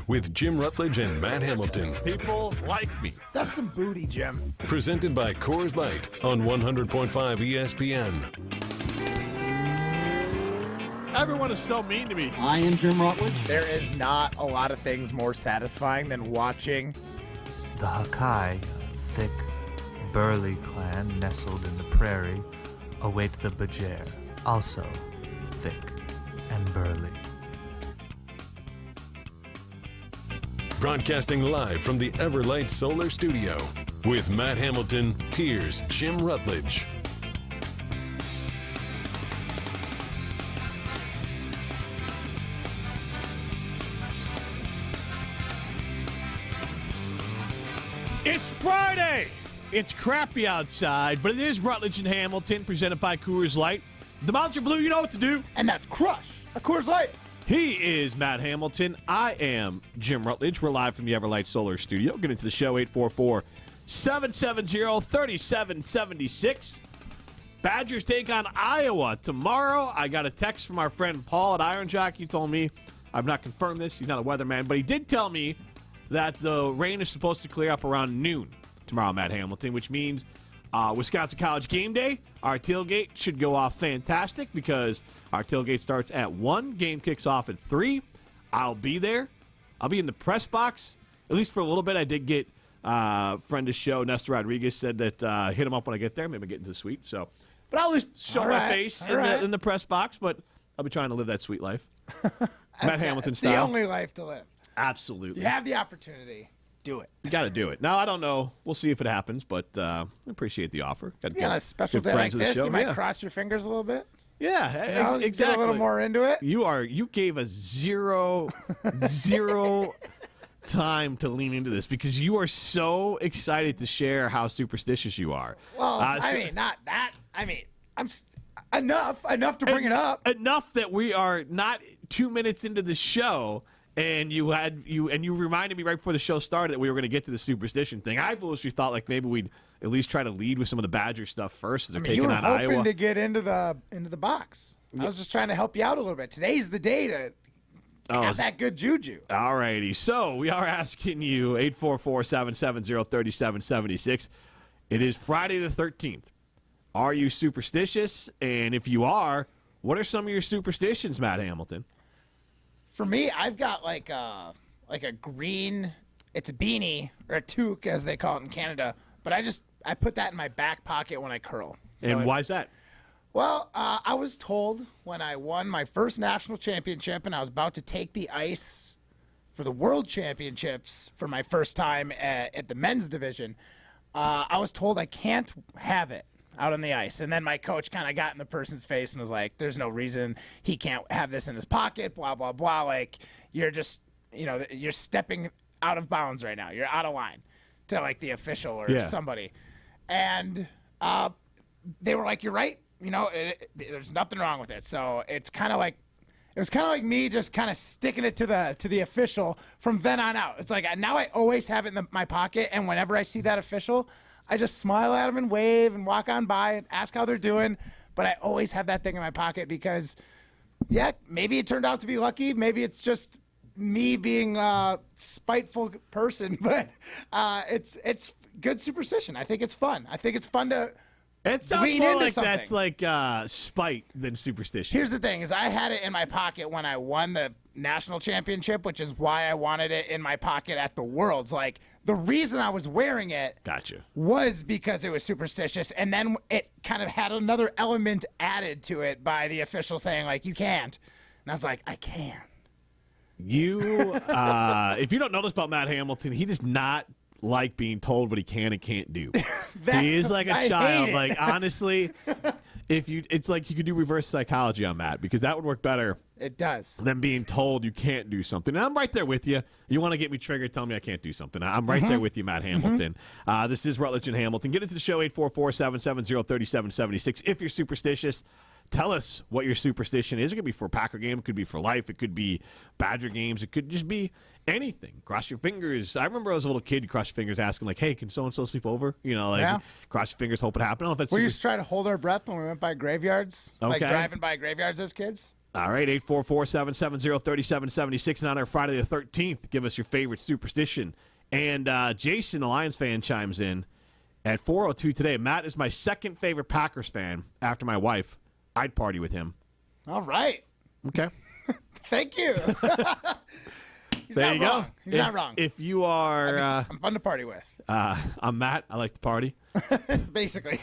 with Jim Rutledge and Matt Hamilton. People like me. That's some booty, Jim. Presented by Coors Light on 100.5 ESPN. Everyone is so mean to me. I am Jim Rutledge. There is not a lot of things more satisfying than watching the Hakai, thick, burly clan nestled in the prairie, await the Bajere, also thick and burly. Broadcasting live from the Everlight Solar Studio with Matt Hamilton, here's Jim Rutledge. It's Friday. It's crappy outside, but it is Rutledge and Hamilton, presented by Coors Light. The Mountains are blue, you know what to do. and that's Crush, a Coors Light. He is Matt Hamilton. I am Jim Rutledge. We're live from the Everlight Solar Studio. Get into the show, 844-770-3776. Badgers take on Iowa tomorrow. I got a text from our friend Paul at Iron Jock. He told me, I've not confirmed this, he's not a weatherman, but he did tell me that the rain is supposed to clear up around noon tomorrow, Matt Hamilton, which means Wisconsin College game day. Our tailgate should go off fantastic because our tailgate starts at 1. Game kicks off at 3. I'll be there. I'll be in the press box, at least for a little bit. I did get friend of the show, Nestor Rodriguez, said that hit him up when I get there. Maybe get into the suite. So, but I'll at least show my face in the press box, but I'll be trying to live that sweet life. Matt Hamilton style. The only life to live. Absolutely. You have the opportunity. Do it. You got to do it. Now, I don't know. We'll see if it happens, but I appreciate the offer. Got On a special day like this, you might cross your fingers a little bit. Yeah, exactly. Get a little more into it. You gave us zero time to lean into this because you are so excited to share how superstitious you are. Well, not that. I'm enough to bring it up. Enough that we are not 2 minutes into the show. And you reminded me right before the show started that we were going to get to the superstition thing. I foolishly thought like maybe we'd at least try to lead with some of the Badger stuff first as they're taking on Iowa. You were hoping to get into the box. I was just trying to help you out a little bit. Today's the day to have that good juju. All righty. So we are asking you 844-770-3776. It is Friday the 13th. Are you superstitious? And if you are, what are some of your superstitions, Matt Hamilton? For me, I've got like a green, it's a beanie, or a toque, as they call it in Canada, but I put that in my back pocket when I curl. And why is that? Well, I was told when I won my first national championship and I was about to take the ice for the world championships for my first time at the men's division, I was told I can't have it out on the ice. And then my coach kind of got in the person's face and was like, there's no reason he can't have this in his pocket, blah, blah, blah. Like, you're just, you're stepping out of bounds right now. You're out of line to, like, the official or somebody. And they were like, you're right. There's nothing wrong with it. So it was kind of like me just kind of sticking it to the official from then on out. It's like now I always have it in my pocket, and whenever I see that official, I just smile at them and wave and walk on by and ask how they're doing. But I always have that thing in my pocket because, maybe it turned out to be lucky. Maybe it's just me being a spiteful person. But it's good superstition. I think it's fun. I think it's fun to It sounds lean more into like something. that's like spite than superstition. Here's the thing: is I had it in my pocket when I won the national championship, which is why I wanted it in my pocket at the Worlds. Like, the reason I was wearing it was because it was superstitious, and then it kind of had another element added to it by the official saying, like, you can't. And I was like, I can. If you don't know this about Matt Hamilton, he does not like being told what he can and can't do. He is like a child. Like, honestly, it's like you could do reverse psychology on Matt, because that would work better. It does. Than being told you can't do something. And I'm right there with you. You want to get me triggered, tell me I can't do something. I'm right there with you, Matt Hamilton. This is Rutledge and Hamilton. Get into the show, 844-770-3776. If you're superstitious, tell us what your superstition is. It could be for a Packer game. It could be for life. It could be Badger games. It could just be anything. Cross your fingers. I remember as a little kid, you cross your fingers asking, like, hey, can so-and-so sleep over? Cross your fingers, hope it happens. We used to try to hold our breath when we went by graveyards, like driving by graveyards as kids. All right, 844-770-3776. And on our Friday the 13th, give us your favorite superstition. And Jason, the Lions fan, chimes in at 4:02 today. Matt is my second favorite Packers fan after my wife. I'd party with him. All right. Okay. Thank you. He's There not you wrong. go. He's not wrong. If you are... I'm fun to party with. I'm Matt. I like to party. Basically.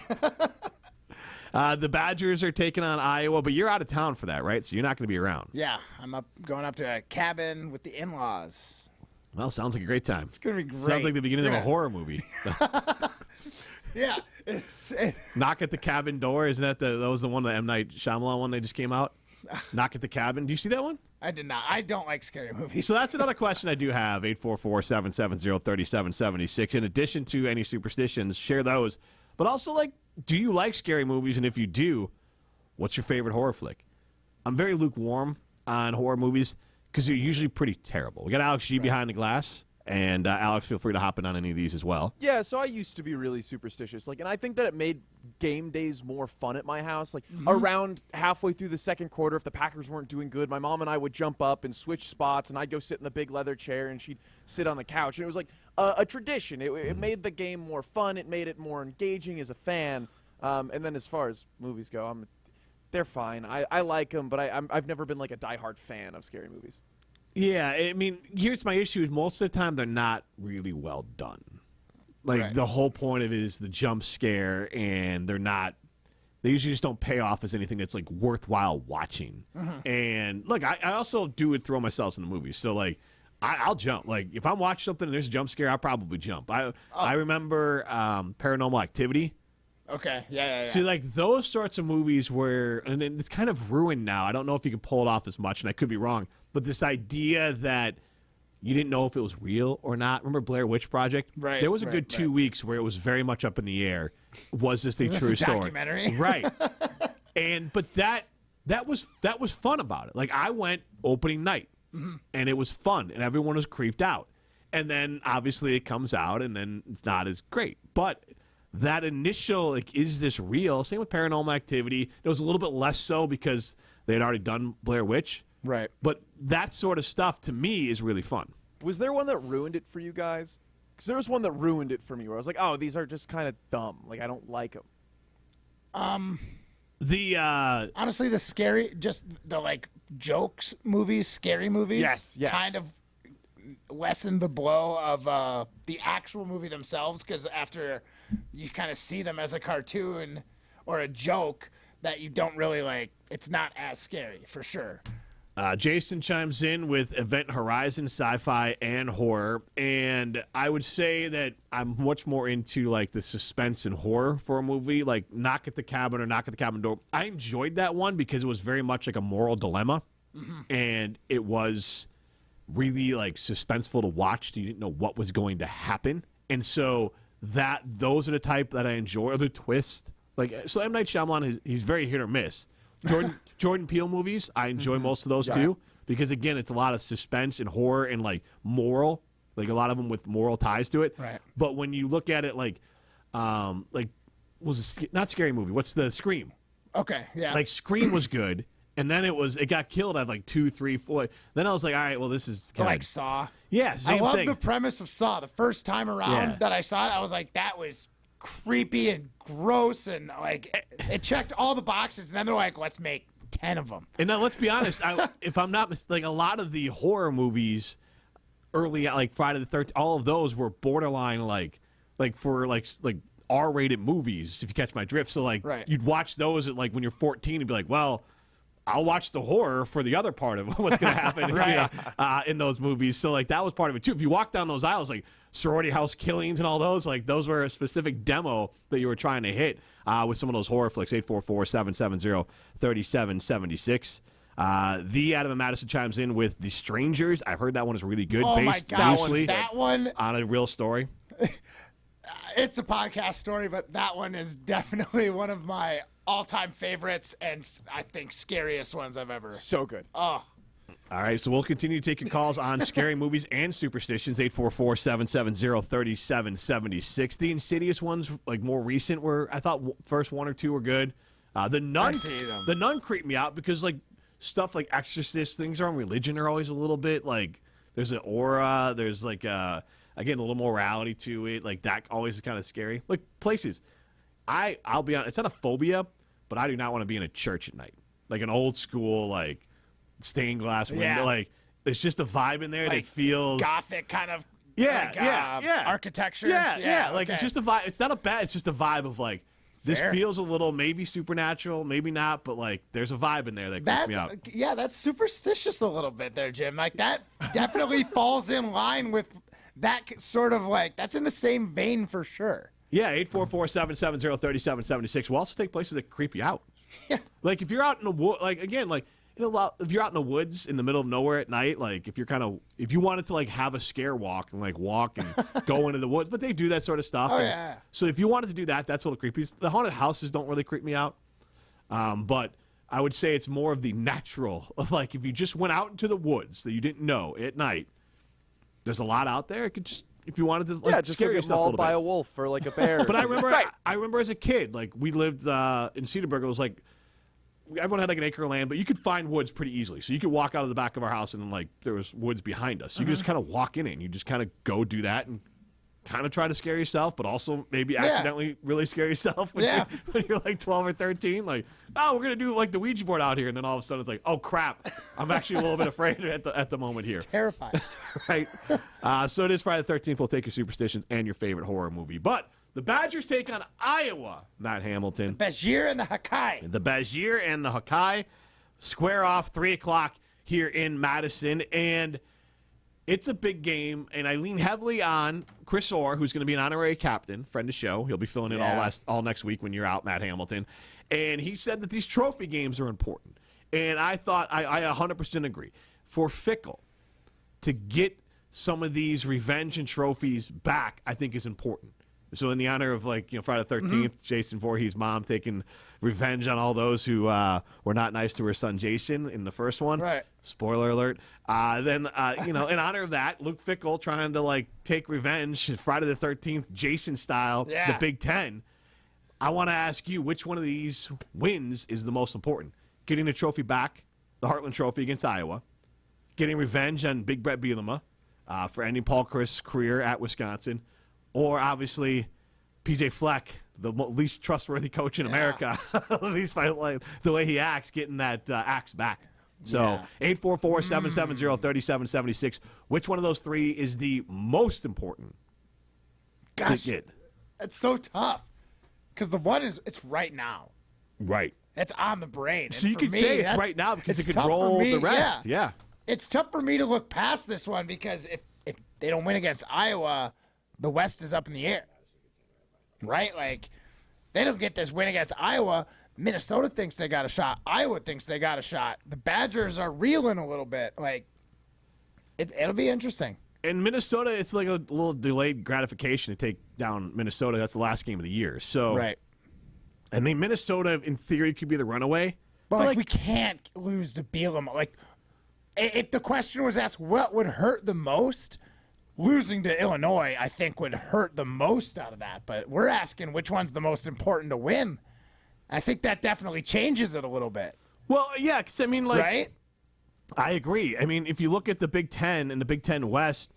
The Badgers are taking on Iowa, but you're out of town for that, right? So you're not going to be around. Yeah, I'm going up to a cabin with the in-laws. Well, sounds like a great time. It's going to be great. Sounds like the beginning of a horror movie. Yeah. Knock at the Cabin Door. Isn't that that was the one, the M. Night Shyamalan one that just came out? Knock at the Cabin. Do you see that one? I did not. I don't like scary movies. So that's another question I do have, 844-770-3776. In addition to any superstitions, share those. But also, like, do you like scary movies? And if you do, what's your favorite horror flick? I'm very lukewarm on horror movies because they're usually pretty terrible. We got Alex G behind the glass. And Alex, feel free to hop in on any of these as well. Yeah, so I used to be really superstitious, and I think that it made game days more fun at my house. Around halfway through the second quarter, if the Packers weren't doing good, my mom and I would jump up and switch spots, and I'd go sit in the big leather chair, and she'd sit on the couch. And it was like a tradition. It made the game more fun. It made it more engaging as a fan. And then as far as movies go, they're fine. I like them, but I've never been like a diehard fan of scary movies. Yeah, I mean, here's my issue: is most of the time they're not really well done. Like the whole point of it is the jump scare, and they're not. They usually just don't pay off as anything that's like worthwhile watching. And look, I also do it throw myself in the movies, so like I'll jump. Like if I'm watching something and there's a jump scare, I'll probably jump. I remember Paranormal Activity. Okay, yeah. See, like those sorts of movies where, and it's kind of ruined now. I don't know if you can pull it off as much, and I could be wrong. But this idea that you didn't know if it was real or not. Remember Blair Witch Project? Right. There was a good 2 weeks where it was very much up in the air. Was this a true story? Documentary? Right. But that was fun about it. Like I went opening night, and it was fun, and everyone was creeped out. And then obviously it comes out, and then it's not as great. But that initial, like, is this real? Same with Paranormal Activity. It was a little bit less so because they had already done Blair Witch. Right. But that sort of stuff, to me, is really fun. Was there one that ruined it for you guys? Because there was one that ruined it for me where I was like, oh, these are just kind of dumb. Like, I don't like them. Honestly, the scary, just the, like, jokes movies, scary movies. Yes. Kind of lessen the blow of the actual movie themselves, because after you kind of see them as a cartoon or a joke that you don't really like, it's not as scary, for sure. Jason chimes in with Event Horizon, sci-fi, and horror. And I would say that I'm much more into, like, the suspense and horror for a movie, like Knock at the Cabin or Knock at the Cabin Door. I enjoyed that one because it was very much like a moral dilemma. And it was really, like, suspenseful to watch. You didn't know what was going to happen. And so those are the type that I enjoy, or the twist. Like, so M. Night Shyamalan, he's very hit or miss. Jordan Peele movies, I enjoy most of those too, because again, it's a lot of suspense and horror and like moral, like a lot of them with moral ties to it. Right. But when you look at it, like was it not Scary Movie? What's the Scream? Okay, yeah. Like Scream was good, and then it got killed at like 2, 3, 4. Then I was like, all right, well, this is kind like Saw. Yeah, same I love thing. the premise of Saw. The first time around that I saw it, I was like, that was creepy and gross, and like it checked all the boxes. And then they're like, let's make 10 of them. And now let's be honest, if I'm not mistaken, a lot of the horror movies early, like Friday the 13th, all of those were borderline like for like R-rated movies, if you catch my drift. So like you'd watch those at like when you're 14 and be like, well, I'll watch the horror for the other part of what's going to happen in those movies. So like that was part of it too. If you walk down those aisles, like sorority house killings and all those, like those were a specific demo that you were trying to hit with some of those horror flicks. 844-770-3776. The Adam and Madison chimes in with The Strangers. I heard that one is really good. Oh based my God, loosely that one on a real story. It's a podcast story, but that one is definitely one of my all-time favorites and I think scariest ones I've ever. So good. Oh. All right, so we'll continue to take your calls on scary movies and superstitions. 844-770-3776. The Insidious ones, like more recent, were I thought first one or two were good. The Nun creeped me out because like stuff like exorcist things around religion are always a little bit like there's an aura, there's like again a little morality to it. Like that always is kind of scary. Like places, I'll be honest, it's not a phobia, but I do not want to be in a church at night, like an old school like stained glass window. Yeah. Like it's just a vibe in there Like that feels gothic kind of yeah. architecture. Yeah. Like okay. it's just a vibe. It's not a bad. It's just a vibe of like this Fair. feels a little maybe supernatural, maybe not, but like there's a vibe in there that creeps me out. Yeah, that's superstitious a little bit there, Jim. Like that definitely falls in line with that sort of like that's in the same vein for sure. Yeah, 844-770-3776 will also take places that creep you out. Yeah. Like if you're out in the wood, like again, like if you're out in the woods in the middle of nowhere at night, like if you wanted to like have a scare walk and like walk and go into the woods, but they do that sort of stuff. Oh, and yeah. So if you wanted to do that, that's a little creepy. The haunted houses don't really creep me out, but I would say it's more of the natural of like if you just went out into the woods that you didn't know at night. There's a lot out there. It could just if you wanted to like just scare get yourself a mauled little by bit. a wolf or like a bear. But I remember as a kid, like we lived in Cedarburg. It was like everyone had like an acre of land, but you could find woods pretty easily. So you could walk out of the back of our house and like there was woods behind us. You could just kind of walk in it and you just kind of go do that and kind of try to scare yourself, but also maybe accidentally really scare yourself when you're like 12 or 13. Like, oh, we're gonna do like the Ouija board out here, and then all of a sudden it's like, oh crap, I'm actually a little bit afraid at the moment here. Terrified. Right. So it is Friday the 13th. We'll take your superstitions and your favorite horror movie, but the Badgers take on Iowa. Matt Hamilton. Bashir and the Hakai. The Bashir and the Hakai square off 3:00 here in Madison, and it's a big game. And I lean heavily on Chris Orr, who's going to be an honorary captain, friend of the show. He'll be filling in all next week when you're out, Matt Hamilton. And he said that these trophy games are important. And I thought I 100% agree. For Fickle to get some of these revenge and trophies back, I think is important. So in the honor of like Friday the 13th, Jason Voorhees' mom taking revenge on all those who were not nice to her son Jason in the first one. Right. Spoiler alert. Then in honor of that, Luke Fickell trying to like take revenge Friday the 13th, Jason style, the Big Ten. I want to ask you, which one of these wins is the most important? Getting the trophy back, the Heartland Trophy against Iowa, getting revenge on Big Brett Bielema for ending Paul Chryst's career at Wisconsin, or obviously PJ Fleck, the least trustworthy coach in America, at least by like, the way he acts, getting that axe back. So 844-770-3776. Which one of those three is the most important to get? It's so tough because the one it's right now. Right. It's on the brain. So And you for could me, say it's right now because it could tough for roll me, the rest. Yeah. It's tough for me to look past this one because if they don't win against Iowa, the West is up in the air. Right? Like, they don't get this win against Iowa. Minnesota thinks they got a shot. Iowa thinks they got a shot. The Badgers are reeling a little bit. Like, it'll be interesting. In Minnesota, it's like a little delayed gratification to take down Minnesota. That's the last game of the year. So, Right. I mean, Minnesota, in theory, could be the runaway. But like, we can't lose to Bielema. Like, if the question was asked what would hurt the most, losing to Illinois, I think, would hurt the most out of that. But we're asking which one's the most important to win. I think that definitely changes it a little bit. Well, yeah, because, I mean, like, right? I agree. I mean, if you look at the Big Ten and the Big Ten West,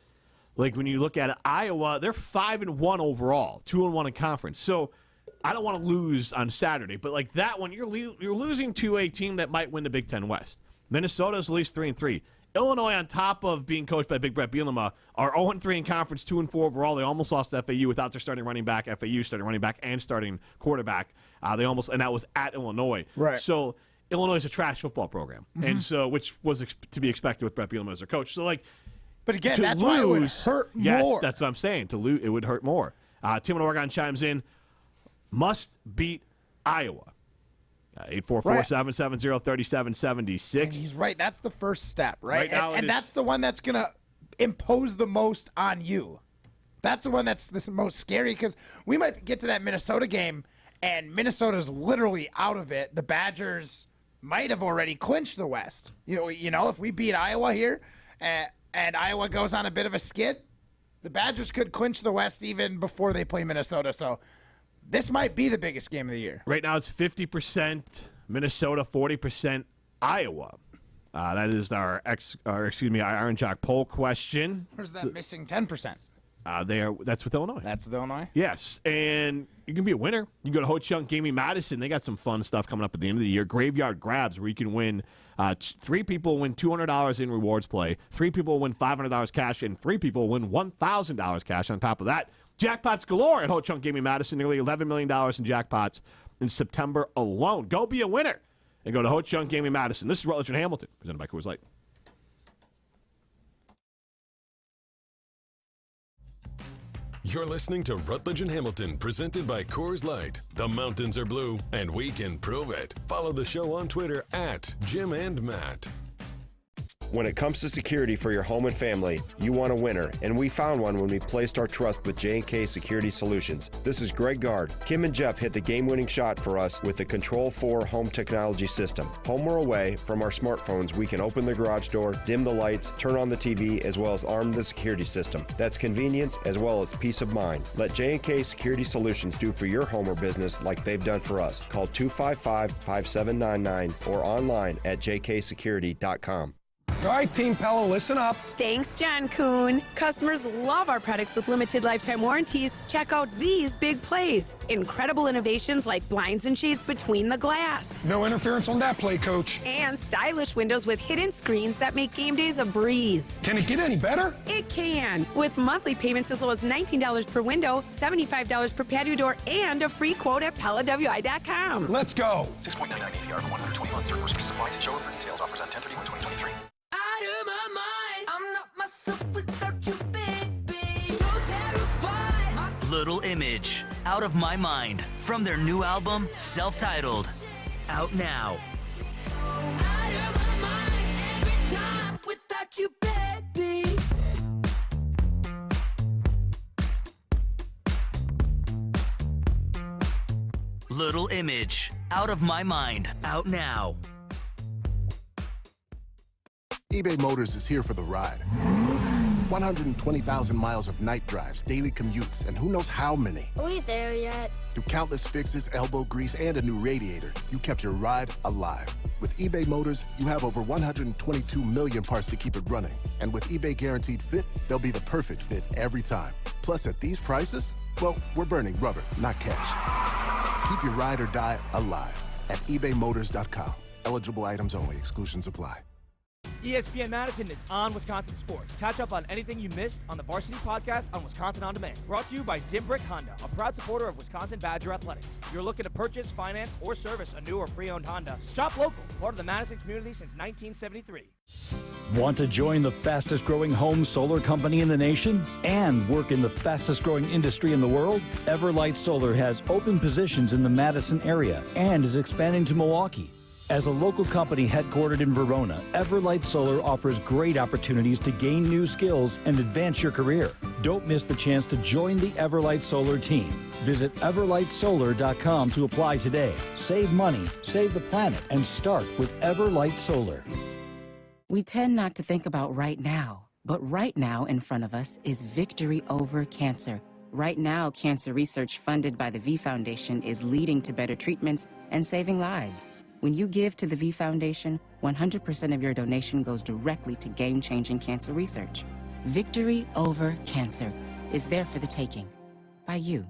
like when you look at it, Iowa, they're 5-1 overall, 2-1 in conference. So I don't want to lose on Saturday, but like that one, you're losing to a team that might win the Big Ten West. Minnesota's at least 3-3. Illinois, on top of being coached by Big Brett Bielema, are 0-3 in conference, 2-4 overall. They almost lost to FAU without their starting running back. FAU starting running back and starting quarterback. And that was at Illinois. Right. So Illinois is a trash football program, and so which was to be expected with Brett Bielema as their coach. So like, But again, to that's lose, why it would hurt yes, more. that's what I'm saying. To lose, it would hurt more. Tim in Oregon chimes in. Must beat Iowa. 844-770-3776. He's right. That's the first step, right? Right now and that's the one that's going to impose the most on you. That's the one that's the most scary because we might get to that Minnesota game, and Minnesota's literally out of it. The Badgers might have already clinched the West. You know, if we beat Iowa here and Iowa goes on a bit of a skid, the Badgers could clinch the West even before they play Minnesota. So this might be the biggest game of the year. Right now it's 50% Minnesota, 40% Iowa. That is our Iron Jock poll question. Where's that missing 10%? That's with Illinois. That's with Illinois? Yes, and you can be a winner. You can go to Ho Chunk Gaming Madison. They got some fun stuff coming up at the end of the year. Graveyard Grabs, where you can win. 3 people win $200 in rewards play. 3 people win $500 cash, and 3 people win $1,000 cash on top of that. Jackpots galore at Ho Chunk Gaming Madison. Nearly $11 million in jackpots in September alone. Go be a winner and go to Ho Chunk Gaming Madison. This is Rutledge and Hamilton, presented by Coors Light. You're listening to Rutledge and Hamilton, presented by Coors Light. The mountains are blue, and we can prove it. Follow the show on Twitter at Jim and Matt. When it comes to security for your home and family, you want a winner, and we found one when we placed our trust with J&K Security Solutions. This is Greg Gard. Kim and Jeff hit the game-winning shot for us with the Control 4 home technology system. Home or away, from our smartphones, we can open the garage door, dim the lights, turn on the TV, as well as arm the security system. That's convenience as well as peace of mind. Let J&K Security Solutions do for your home or business like they've done for us. Call 255-5799 or online at jksecurity.com. All right, Team Pella, listen up. Thanks, John Kuhn. Customers love our products with limited lifetime warranties. Check out these big plays. Incredible innovations like blinds and shades between the glass. No interference on that play, Coach. And stylish windows with hidden screens that make game days a breeze. Can it get any better? It can. With monthly payments as low as $19 per window, $75 per patio door, and a free quote at PellaWI.com. Let's go. 6.99 APR for 120 months. Certain restrictions apply. See show for details. Offers on 10/31/2023. Out of my mind, I'm not myself without you, baby. So terrified. Little Image, Out of My Mind, from their new album, self-titled, out now. Out of my mind every time without you, baby. Little Image, Out of My Mind, out now. eBay Motors is here for the ride. 120,000 miles of night drives, daily commutes, and who knows how many. Are we there yet? Through countless fixes, elbow grease, and a new radiator, you kept your ride alive. With eBay Motors, you have over 122 million parts to keep it running. And with eBay Guaranteed Fit, they'll be the perfect fit every time. Plus, at these prices, well, we're burning rubber, not cash. Keep your ride or die alive at ebaymotors.com. Eligible items only. Exclusions apply. ESPN Madison is on Wisconsin sports. Catch up on anything you missed on the Varsity Podcast on Wisconsin On Demand. Brought to you by Zimbrick Honda, a proud supporter of Wisconsin Badger Athletics. If you're looking to purchase, finance, or service a new or pre-owned Honda, shop local, part of the Madison community since 1973. Want to join the fastest growing home solar company in the nation and work in the fastest growing industry in the world? Everlight Solar has open positions in the Madison area and is expanding to Milwaukee. As a local company headquartered in Verona, Everlight Solar offers great opportunities to gain new skills and advance your career. Don't miss the chance to join the Everlight Solar team. Visit everlightsolar.com to apply today. Save money, save the planet, and start with Everlight Solar. We tend not to think about right now, but right now in front of us is victory over cancer. Right now, cancer research funded by the V Foundation is leading to better treatments and saving lives. When you give to the V Foundation, 100% of your donation goes directly to game-changing cancer research. Victory over cancer is there for the taking. By you.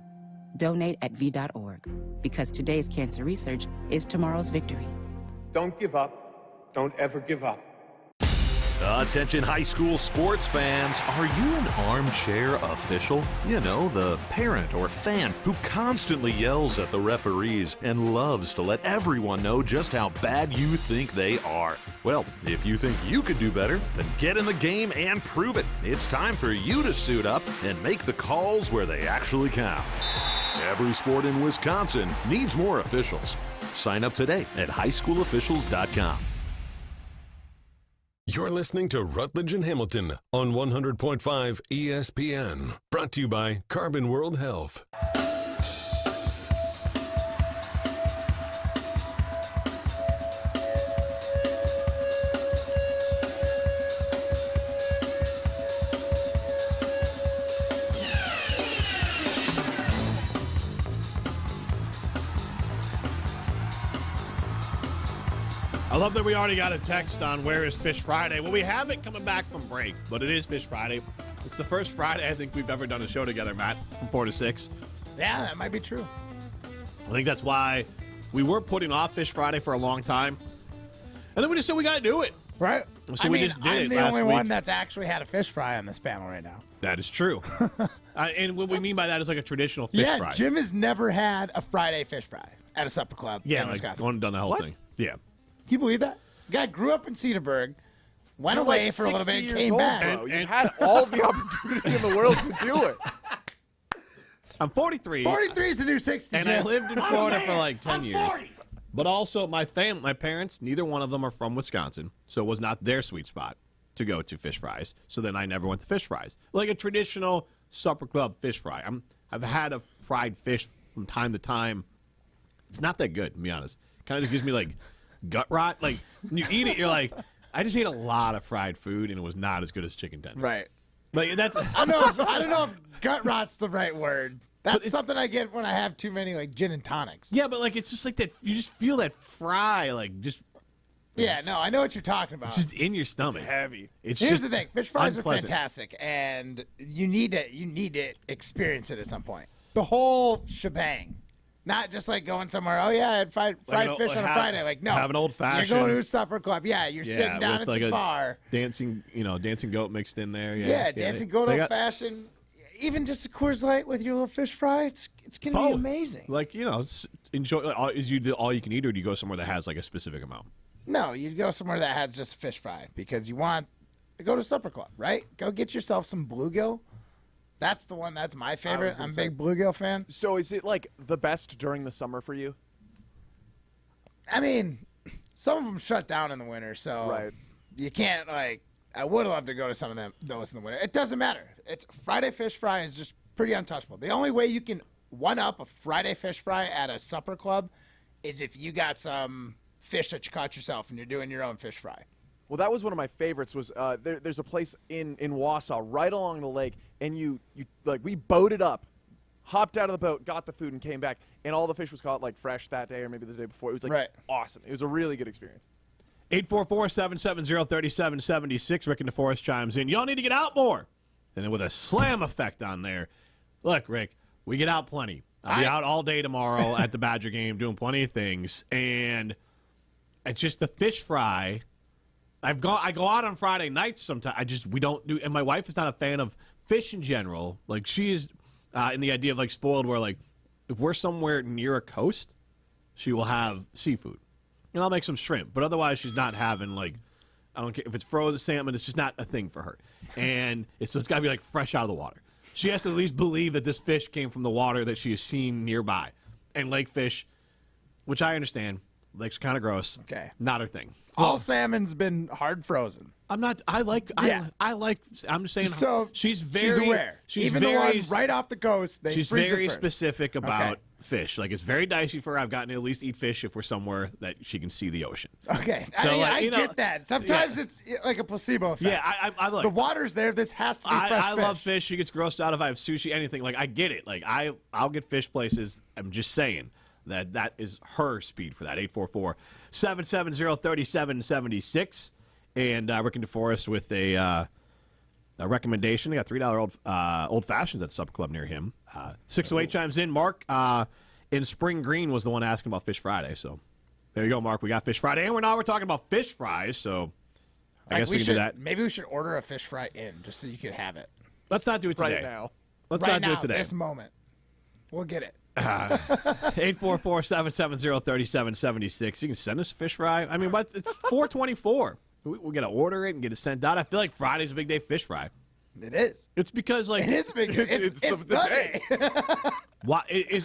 Donate at V.org. Because today's cancer research is tomorrow's victory. Don't give up. Don't ever give up. Attention high school sports fans, are you an armchair official? You know, the parent or fan who constantly yells at the referees and loves to let everyone know just how bad you think they are. Well, if you think you could do better, then get in the game and prove it. It's time for you to suit up and make the calls where they actually count. Every sport in Wisconsin needs more officials. Sign up today at highschoolofficials.com. You're listening to Rutledge and Hamilton on 100.5 ESPN. Brought to you by Carbon World Health. I love that we already got a text on where is Fish Friday. Well, we haven't coming back from break, but it is Fish Friday. It's the first Friday I think we've ever done a show together, Matt, from 4 to 6. Yeah, that might be true. I think that's why we were putting off Fish Friday for a long time. And then we just said we got to do it. Right. So we just did I'm it the last only week. one that's actually had a fish fry on this panel right now. That is true. And what we mean by that is like a traditional fish fry. Jim has never had a Friday fish fry at a supper club Yeah, in like Wisconsin. going and done the whole thing. Yeah. Can you believe that? Guy grew up in Cedarburg, went You're away like for a little 60 bit, years came old, back. bro. You've had all the opportunity in the world to do it. I'm 43. 43 is the new 60, And Jim. I lived in Florida for like 10 I'm years. 40. But also, my parents, neither one of them are from Wisconsin, so it was not their sweet spot to go to fish fries. So then I never went to fish fries. Like a traditional supper club fish fry. I've had a fried fish from time to time. It's not that good, to be honest. Kind of just gives me like gut rot. Like when you eat it, you're like, I just ate a lot of fried food, and it was not as good as chicken tender. Right. Like that's. I don't know if gut rot's the right word. That's something I get when I have too many like gin and tonics. Yeah, but like it's just like that. You just feel that fry, like just. Yeah, no, I know what you're talking about. It's just in your stomach. It's heavy. It's Here's just the thing: fish fries unpleasant. are fantastic, and you need to experience it at some point. The whole shebang, not just like going somewhere. Oh yeah, I had fried fish on a Friday. Like no, have an old fashioned. You're going to a supper club. Yeah, you're sitting down with at like the a bar. dancing goat mixed in there. Yeah, dancing goat old fashioned. Even just a Coors Light with your little fish fry, it's gonna be amazing. Like enjoy. Is you do all you can eat, or do you go somewhere that has like a specific amount? No, you go somewhere that has just a fish fry because you want to go to a supper club, right? Go get yourself some bluegill. That's the one. That's my favorite. I'm a big bluegill fan. So is it like the best during the summer for you? I mean, some of them shut down in the winter, so you can't like. I would love to go to some of those in the winter. It doesn't matter. It's Friday fish fry is just pretty untouchable. The only way you can one up a Friday fish fry at a supper club is if you got some fish that you caught yourself and you're doing your own fish fry. Well, that was one of my favorites. Was there's a place in Wausau right along the lake, and you like we boated up, hopped out of the boat, got the food, and came back, and all the fish was caught like fresh that day or maybe the day before. It was like awesome. It was a really good experience. 844-770-3776. Rick in DeForest chimes in. Y'all need to get out more. And then with a slam effect on there. Look, Rick, we get out plenty. I'll be out all day tomorrow at the Badger game doing plenty of things. And it's just the fish fry. I go out on Friday nights sometimes. We don't do, and my wife is not a fan of fish in general. Like she's in the idea of like spoiled where like if we're somewhere near a coast, she will have seafood. And I'll make some shrimp. But otherwise she's not having like, I don't care if it's frozen salmon, it's just not a thing for her. And so it's gotta be like fresh out of the water. She has to at least believe that this fish came from the water that she has seen nearby. And lake fish, which I understand, lake's kind of gross. Okay. Not her thing. All salmon's been hard frozen. I'm just saying. So she's she's aware. Even the ones right off the coast, they she's freeze it very first. specific about fish. Like it's very dicey for her. I've gotten to at least eat fish if we're somewhere that she can see the ocean. Okay, So, I get that. Sometimes it's like a placebo effect. Yeah, I look. The water's there. This has to be fresh I fish. love fish. She gets grossed out if I have sushi, anything. Like I get it. Like I'll get fish places. I'm just saying that is her speed for that. 844-770-3776. And Rick and DeForest with a recommendation. They got $3 old fashions at Supper Club near him. 608 chimes in. Mark in Spring Green was the one asking about Fish Friday. So there you go, Mark. We got Fish Friday, and we're talking about fish fries. So I guess we can do that. Maybe we should order a fish fry in just so you could have it. Let's not do it today. Right now. Let's right not do now, it today. This moment, we'll get it. 844-770-3776. You can send us a fish fry. I mean, but it's $4.24. We're going to order it and get it sent out. I feel like Friday's a big day fish fry. It is. It's because, like... It is a big day. It's the day.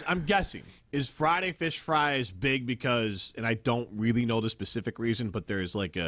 I'm guessing, is Friday fish fries big because, and I don't really know the specific reason, but there's like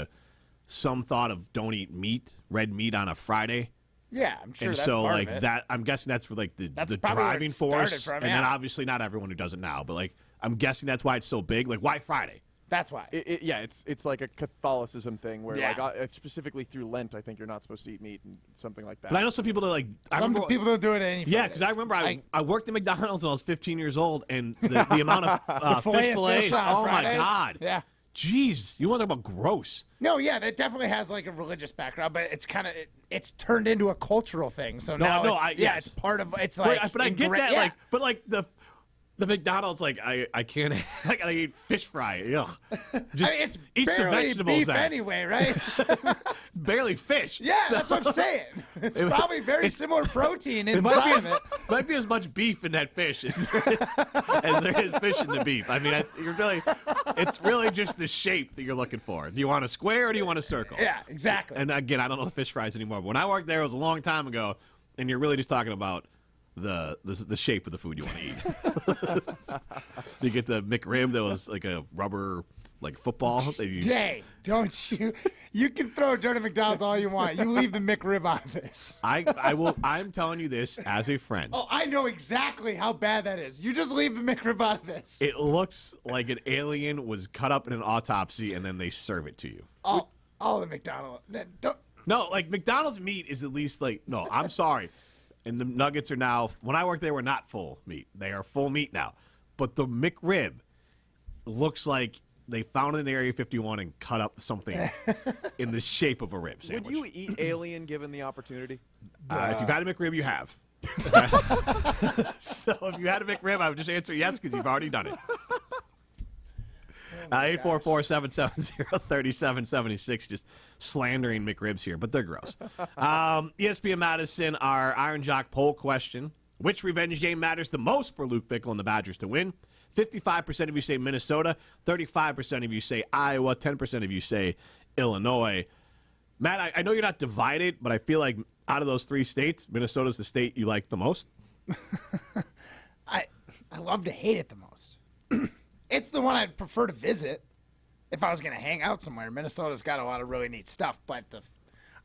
some thought of don't eat meat, red meat on a Friday. Yeah, I'm sure and that's so part like of it. that, I'm guessing that's for like the probably where driving it started force, from, and then obviously not everyone who does it now, but like I'm guessing that's why it's so big. Like why Friday? That's why. It's like a Catholicism thing where Yeah. like specifically through Lent, I think you're not supposed to eat meat and something like that. But I know some people that like. Some people don't do it any. Yeah, because I remember I worked at McDonald's when I was 15 years old, and the amount of fish fillets. Oh my Fridays. God! Yeah. Jeez, you want to talk about gross? No, yeah, that definitely has like a religious background, but it's kind of it's turned into a cultural thing. So now, it's part of it's like. But I get that, yeah. like the McDonald's, like I can't, I gotta eat fish fry. Ugh. Just it's eat some barely vegetables. beef then. anyway, right? Barely fish. Yeah, So- that's what I'm saying. It's probably very similar protein It inside of it. might be as much beef in that fish as there is fish in the beef. I mean, it's really just the shape that you're looking for. Do you want a square or do you want a circle? Yeah, exactly. And again, I don't know the fish fries anymore. But when I worked there, it was a long time ago, and you're really just talking about the shape of the food you want to eat. You get the McRib that was like a rubber like football. That you Jay, don't you? You can throw dirt at McDonald's all you want. You leave the McRib out of this. I will. I'm telling you this as a friend. Oh, I know exactly how bad that is. You just leave the McRib out of this. It looks like an alien was cut up in an autopsy and then they serve it to you. All the McDonald's. Don't. No, like McDonald's meat is at least like no. I'm sorry, and the nuggets are now. When I worked there, were not full meat. They are full meat now, but the McRib looks like they found it in Area 51 and cut up something in the shape of a rib sandwich. Would you eat alien given the opportunity? If you've had a McRib, you have. So if you had a McRib, I would just answer yes because you've already done it. 844-770-3776, just slandering McRibs here, but they're gross. ESPN Madison, our Iron Jock poll question. Which revenge game matters the most for Luke Fickell and the Badgers to win? 55% of you say Minnesota, 35% of you say Iowa, 10% of you say Illinois. Matt, I know you're not divided, but I feel like out of those three states, Minnesota's the state you like the most. I love to hate it the most. It's the one I'd prefer to visit if I was going to hang out somewhere. Minnesota's got a lot of really neat stuff, but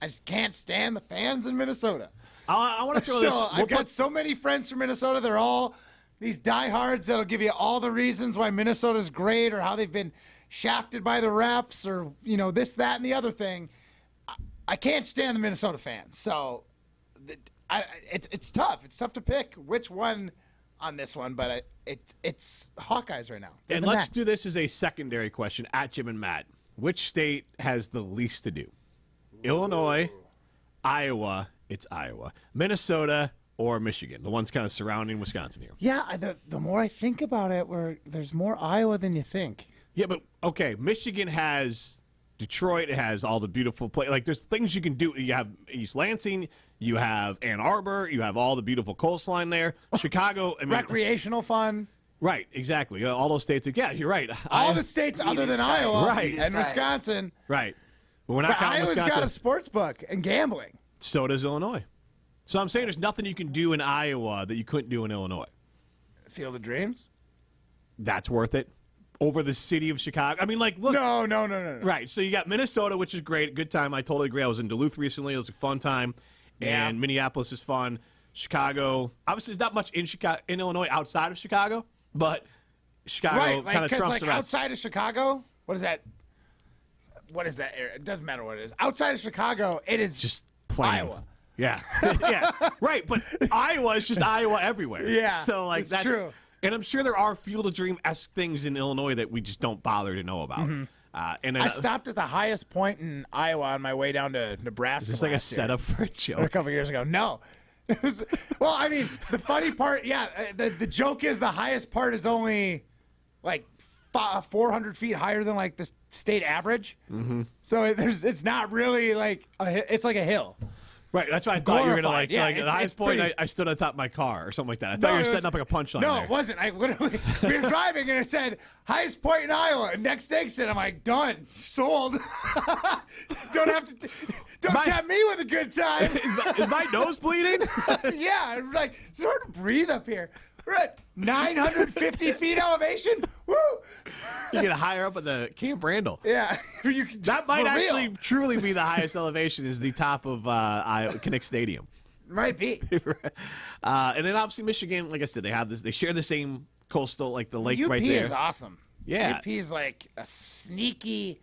I just can't stand the fans in Minnesota. I want to throw this. I've got so many friends from Minnesota. They're all these diehards that'll give you all the reasons why Minnesota's great or how they've been shafted by the refs or, this, that, and the other thing. I can't stand the Minnesota fans. So it's tough. It's tough to pick which one on this one, but it's Hawkeyes right now. And let's do this as a secondary question at Jim and Matt. Which state has the least to do? Illinois, Iowa, it's Iowa, Minnesota, or Michigan, the ones kind of surrounding Wisconsin here. Yeah, the more I think about it, there's more Iowa than you think. Yeah, but, okay, Michigan has Detroit. It has all the beautiful like there's things you can do. You have East Lansing. You have Ann Arbor. You have all the beautiful coastline there. Chicago. I mean, recreational fun. Right, exactly. All those states. Yeah, you're right. All the states other than Iowa right. and Wisconsin. Right. But we're not counting Iowa's Wisconsin. got a sports book and gambling. So does Illinois. So I'm saying there's nothing you can do in Iowa that you couldn't do in Illinois. Field of Dreams? That's worth it. Over the city of Chicago. I mean, like, look. No. Right. So you got Minnesota, which is great. Good time. I totally agree. I was in Duluth recently. It was a fun time. Yeah. And Minneapolis is fun. Chicago. Obviously, there's not much in Illinois outside of Chicago, but Chicago kind of trumps the rest. Outside of Chicago, what is that? What is that area? It doesn't matter what it is. Outside of Chicago, it is just plain Iowa. Yeah. Yeah. Right. But Iowa is just Iowa everywhere. Yeah. So, like, that's true. And I'm sure there are Field of Dream-esque things in Illinois that we just don't bother to know about. Mm-hmm. And then, I stopped at the highest point in Iowa on my way down to Nebraska. Is this like a last year. setup for a joke? A couple years ago. No. It was, well, I mean, the funny part, the joke is the highest part is only like 400 feet higher than like the state average. Mm-hmm. So it's not really like it's like a hill. Right, that's what I thought you were going to Yeah, the highest point, pretty... I stood on top of my car or something like that. I thought you were setting up like a punchline No, there. it wasn't. I literally, we were driving and it said, highest point in Iowa. Next exit, I'm like, done. Sold. Don't have to, tempt me with a good time. Is my nose bleeding? Yeah, I'm like, it's hard to breathe up here. We're at 950 feet elevation. Woo! You get higher up at the Camp Randall. Yeah. That might actually truly be the highest elevation is the top of Kinnick Stadium. Might be. And then obviously Michigan, like I said, they share the same coastal, like the lake UP right there. UP is awesome. Yeah. UP is like a sneaky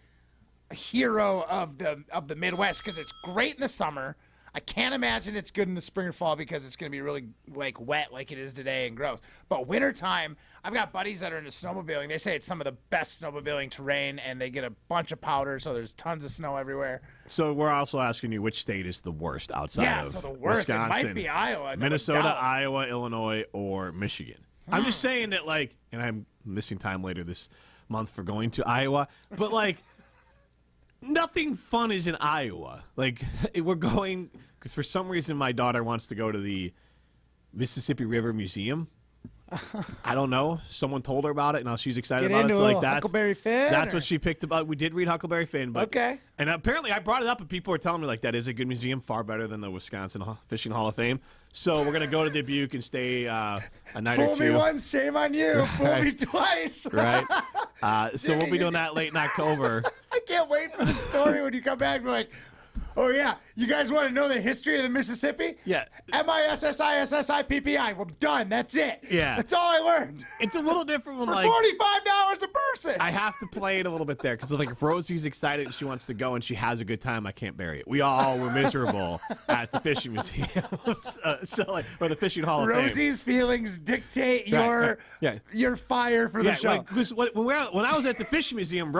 hero of the Midwest because it's great in the summer. I can't imagine it's good in the spring or fall because it's going to be really like wet like it is today and gross. But wintertime, I've got buddies that are into snowmobiling. They say it's some of the best snowmobiling terrain, and they get a bunch of powder, so there's tons of snow everywhere. So we're also asking you which state is the worst outside of so the worst. Wisconsin, It might be Iowa. Minnesota, no doubt. Iowa, Illinois, or Michigan. I'm just saying that, like, and I'm missing time later this month for going to Iowa, but, like, nothing fun is in Iowa. Like, we're going, because for some reason my daughter wants to go to the Mississippi River Museum. I don't know. Someone told her about it, and now she's excited about it. So, like, Huckleberry Finn? That's what she picked about. We did read Huckleberry Finn, but okay. And apparently, I brought it up, and people were telling me like that is a good museum, far better than the Wisconsin Fishing Hall of Fame. So we're gonna go to Dubuque and stay a night or two. Fool me once, shame on you. Right. Fool me twice. Right. So we'll be doing that late in October. I can't wait for the story when you come back. We're like, oh, yeah, you guys want to know the history of the Mississippi? Yeah. MISSISSIPPI. Well, done. That's it. Yeah. That's all I learned. It's a little different when, For like, $45 a person. I have to play it a little bit there because, like, if Rosie's excited and she wants to go and she has a good time, I can't bury it. We all were miserable at the fishing museum, or the Fishing Hall of Fame. Rosie's feelings dictate your fire for the show. Like, 'cause when I was at the fishing museum,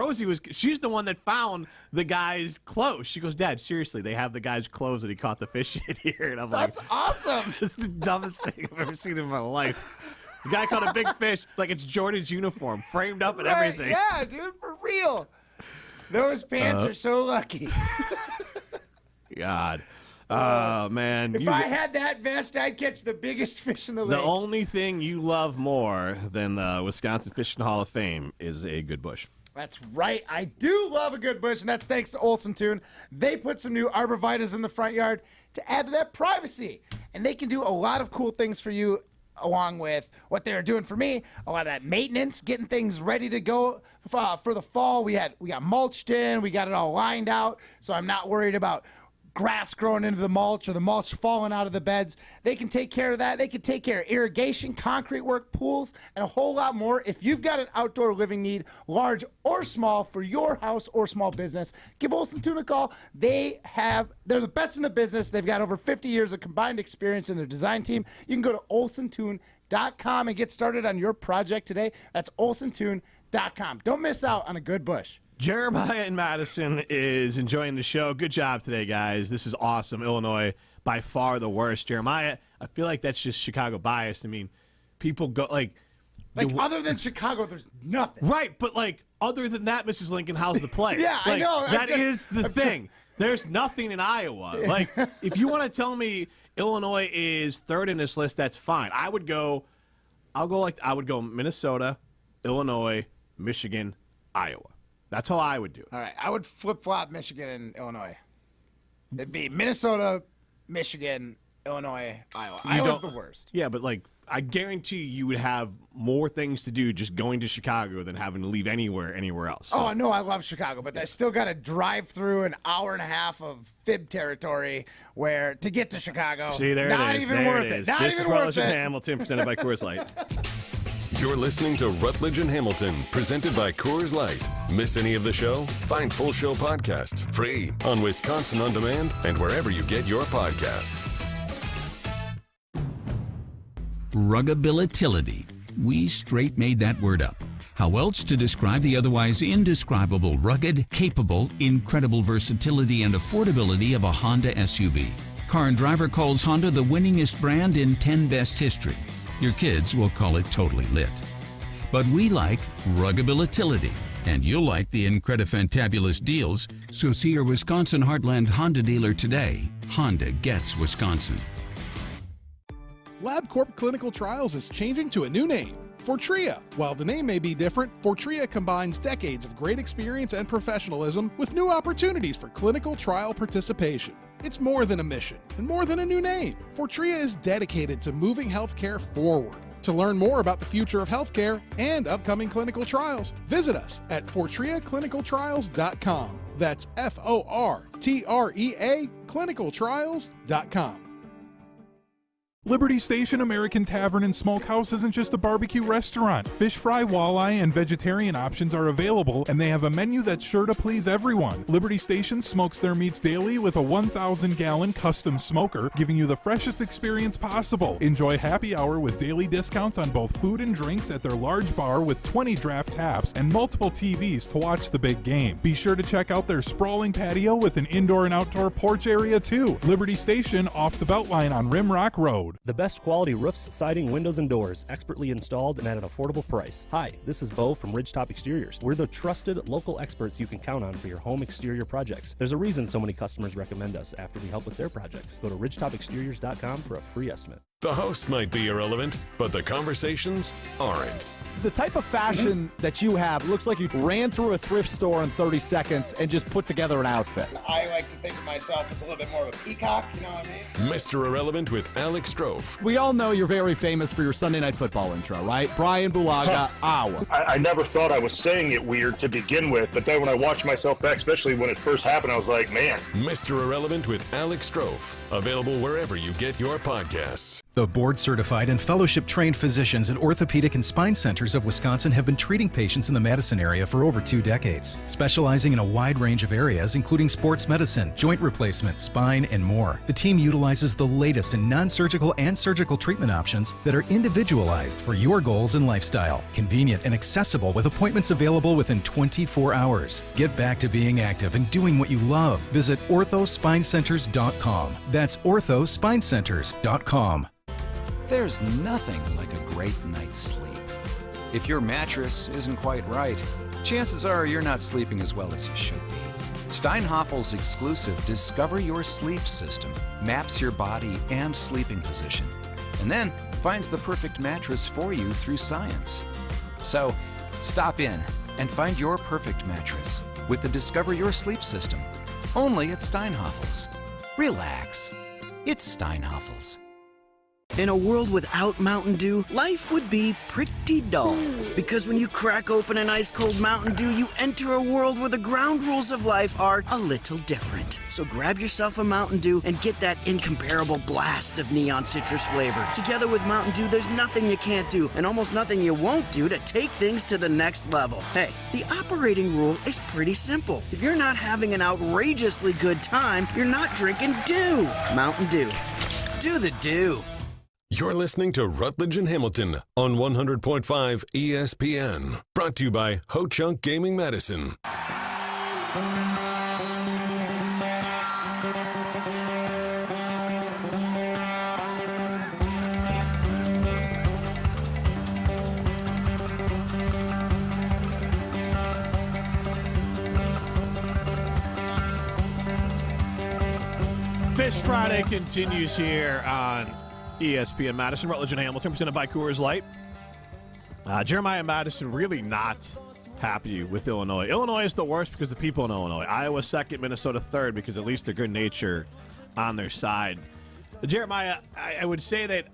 she's the one that found the guy's clothes. She goes, Dad, seriously, they have the guy's clothes that he caught the fish in here. And I'm That's like, awesome. This is the dumbest thing I've ever seen in my life. The guy caught a big fish, like it's Jordan's uniform, framed up and everything. Yeah, dude, for real. Those pants are so lucky. God. Oh, man. If I had that vest, I'd catch the biggest fish in the lake. The only thing you love more than the Wisconsin Fishing Hall of Fame is a good bush. That's right. I do love a good bush, and that's thanks to Olsen Tune. They put some new arborvitaes in the front yard to add to that privacy. And they can do a lot of cool things for you, along with what they're doing for me. A lot of that maintenance, getting things ready to go for the fall. We got mulched in. We got it all lined out, so I'm not worried about grass growing into the mulch or the mulch falling out of the beds. They can take care of that. They can take care of irrigation, concrete work, pools, and a whole lot more. If you've got an outdoor living need, large or small, for your house or small business, give Olsen Tune a call. They're the best in the business. They've got over 50 years of combined experience in their design team. You can go to olsentune.com and get started on your project today. That's olsentune.com. Don't miss out on a good bush. Jeremiah in Madison is enjoying the show. Good job today, guys. This is awesome. Illinois, by far the worst. Jeremiah, I feel like that's just Chicago bias. I mean, people go, like other than Chicago, there's nothing. Right, but, like, other than that, Mrs. Lincoln, how's the play? Yeah, like, I know. That is the thing. There's nothing in Iowa. Like, if you want to tell me Illinois is third in this list, that's fine. I would go Minnesota, Illinois, Michigan, Iowa. That's how I would do it. All right, I would flip-flop Michigan and Illinois. It'd be Minnesota, Michigan, Illinois, Iowa. Iowa's the worst. Yeah, but, like, I guarantee you would have more things to do just going to Chicago than having to leave anywhere else. So. Oh, no, I love Chicago, but I still got to drive through an hour and a half of fib territory to get to Chicago. See, there Not it is. even There worth it is. Not This even is worth Rutledge and it. Hamilton, presented by Coors Light. You're listening to Rutledge and Hamilton, presented by Coors Light. Miss any of the show? Find full show podcasts free on Wisconsin On Demand and wherever you get your podcasts. Ruggability. We straight made that word up. How else to describe the otherwise indescribable rugged, capable, incredible versatility and affordability of a Honda SUV? Car and Driver calls Honda the winningest brand in 10 Best history. Your kids will call it totally lit. But we like ruggability, and you'll like the incredifantabulous deals, so see your Wisconsin Heartland Honda dealer today. Honda gets Wisconsin. LabCorp Clinical Trials is changing to a new name, Fortrea. While the name may be different, Fortrea combines decades of great experience and professionalism with new opportunities for clinical trial participation. It's more than a mission and more than a new name. Fortrea is dedicated to moving healthcare forward. To learn more about the future of healthcare and upcoming clinical trials, visit us at FortreaClinicalTrials.com. That's FORTREA clinicaltrials.com. Liberty Station American Tavern and Smokehouse isn't just a barbecue restaurant. Fish fry, walleye, and vegetarian options are available, and they have a menu that's sure to please everyone. Liberty Station smokes their meats daily with a 1,000-gallon custom smoker, giving you the freshest experience possible. Enjoy happy hour with daily discounts on both food and drinks at their large bar with 20 draft taps and multiple TVs to watch the big game. Be sure to check out their sprawling patio with an indoor and outdoor porch area too. Liberty Station off the Beltline on Rimrock Road. The best quality roofs, siding, windows, and doors, expertly installed and at an affordable price. Hi, this is Bo from Ridgetop Exteriors. We're the trusted local experts you can count on for your home exterior projects. There's a reason so many customers recommend us after we help with their projects. Go to ridgetopexteriors.com for a free estimate. The host might be irrelevant, but the conversations aren't. The type of fashion that you have looks like you ran through a thrift store in 30 seconds and just put together an outfit. I like to think of myself as a little bit more of a peacock, you know what I mean? Mr. Irrelevant with Alex Strofe. We all know you're very famous for your Sunday Night Football intro, right? Brian Bulaga, Iowa. I never thought I was saying it weird to begin with, but then when I watched myself back, especially when it first happened, I was like, man. Mr. Irrelevant with Alex Strofe. Available wherever you get your podcasts. The board-certified and fellowship-trained physicians at Orthopedic and Spine Centers of Wisconsin have been treating patients in the Madison area for over 2 decades, specializing in a wide range of areas, including sports medicine, joint replacement, spine, and more. The team utilizes the latest in non-surgical and surgical treatment options that are individualized for your goals and lifestyle. Convenient and accessible with appointments available within 24 hours. Get back to being active and doing what you love. Visit orthospinecenters.com. That's orthospinecenters.com. There's nothing like a great night's sleep. If your mattress isn't quite right, chances are you're not sleeping as well as you should be. Steinhoffel's exclusive Discover Your Sleep system maps your body and sleeping position, and then finds the perfect mattress for you through science. So, stop in and find your perfect mattress with the Discover Your Sleep system, only at Steinhoffel's. Relax. It's Steinhoffel's. In a world without Mountain Dew, life would be pretty dull. Because when you crack open an ice-cold Mountain Dew, you enter a world where the ground rules of life are a little different. So grab yourself a Mountain Dew and get that incomparable blast of neon citrus flavor. Together with Mountain Dew, there's nothing you can't do and almost nothing you won't do to take things to the next level. Hey, the operating rule is pretty simple. If you're not having an outrageously good time, you're not drinking Dew. Mountain Dew. Do the Dew. You're listening to Rutledge and Hamilton on 100.5 ESPN. Brought to you by Ho Chunk Gaming Medicine. Fish Friday continues here on ESPN Madison. Rutledge and Hamilton, presented by Coors Light. Jeremiah Madison really not happy with Illinois. Illinois is the worst because the people in Illinois. Iowa second, Minnesota third because at least they're good nature on their side. Jeremiah, I would say that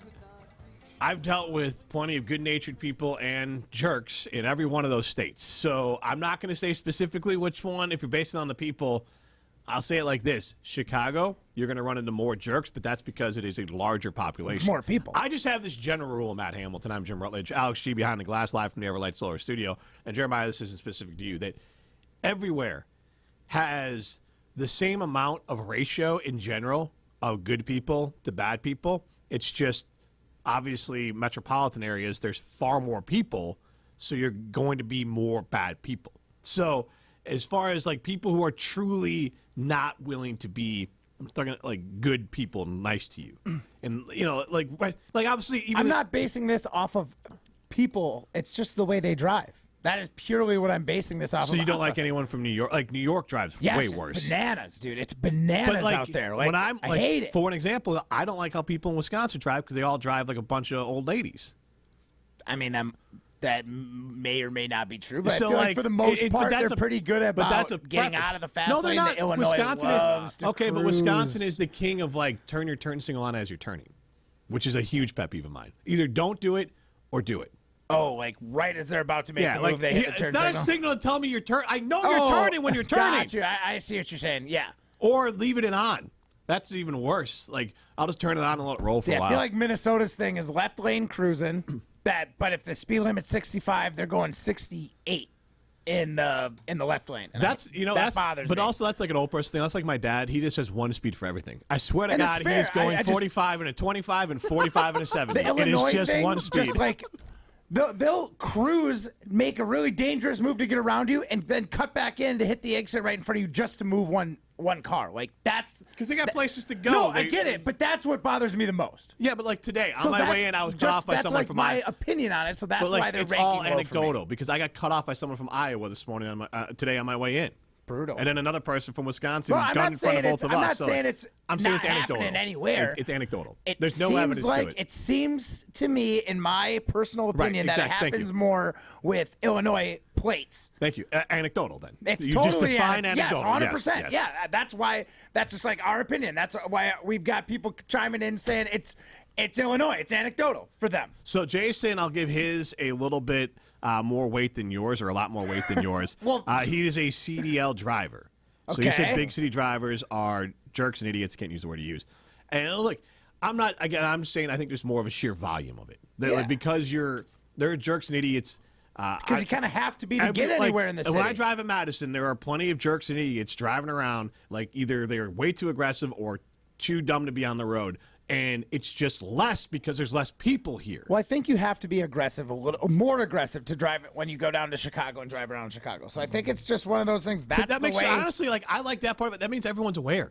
I've dealt with plenty of good-natured people and jerks in every one of those states. So I'm not going to say specifically which one. If you're basing it on the people, I'll say it like this. Chicago, you're going to run into more jerks, but that's because it is a larger population. More people. I just have this general rule, Matt Hamilton. I'm Jim Rutledge. Alex G behind the glass, live from the Everlight Solar Studio. And Jeremiah, this isn't specific to you, that everywhere has the same amount of ratio in general of good people to bad people. It's just, obviously, metropolitan areas, there's far more people, so you're going to be more bad people. So as far as like people who are truly not willing to be, I'm talking like good people, nice to you, and you know, like obviously, even I'm not basing this off of people. It's just the way they drive. That is purely what I'm basing this off of. So you don't like anyone from New York? Like New York drives way worse. Bananas, dude. It's bananas like, out there. Like, when I hate it. For an example, I don't like how people in Wisconsin drive because they all drive like a bunch of old ladies. I mean, that may or may not be true, but So, I feel like like, for the most part, that's they're pretty good at getting out of the fast no, they're lane. not. Illinois Wisconsin loves is to okay, but cruise. Wisconsin is the king of like turn your turn signal on as you're turning, which is a huge pet peeve of mine. Either don't do it or do it. Oh, like right as they're about to make the move, they hit the turn not signal. a signal to tell me you're turning. I know you're turning when you're turning. Got you. I see what you're saying. Yeah. Or leave it in on. That's even worse. Like, I'll just turn it on and let it roll for a while. I feel like Minnesota's thing is left lane cruising. But if the speed limit's 65, they're going 68 in the left lane. And that bothers me. But also, that's like an old person thing. That's like my dad. He just has one speed for everything. I swear to God, he is going 45 and a 25 and 45 and a 70. The Illinois it is just thing, one speed. Just like they'll cruise, make a really dangerous move to get around you, and then cut back in to hit the exit right in front of you just to move one car. Like, that's because they got places to go. No, I get it, but that's what bothers me the most. Yeah, but like today, on my way in, I was cut off by someone from my opinion on it. So that's why they're it's ranking all low anecdotal for me. because I got cut off by someone from Iowa this morning today on my way in. Brutal. And then another person from Wisconsin I'm got in front of both of us. I'm not saying it's not anecdotal. happening anywhere. It's anecdotal. There's no evidence to it. It seems to me, in my personal opinion, that it happens more with Illinois plates. Thank you. Anecdotal, then. It's you totally just define anecdotal. Yes, 100%. Yes. Yeah, that's why. That's just like our opinion. That's why we've got people chiming in saying it's Illinois. It's anecdotal for them. So Jason, I'll give his a little bit more weight than yours, or a lot more weight than yours. Well, he is a CDL driver. So you said big city drivers are jerks and idiots. Can't use the word you use. And look, I'm saying I think there's more of a sheer volume of it. Because they're jerks and idiots. Because you kind of have to be to get anywhere in the city. When I drive in Madison, there are plenty of jerks and idiots driving around like either they're way too aggressive or too dumb to be on the road. And it's just less because there's less people here. Well, I think you have to be aggressive, a little more aggressive to drive it when you go down to Chicago and drive around Chicago. So I think it's just one of those things. That makes honestly, like, I like that part of it. That means everyone's aware.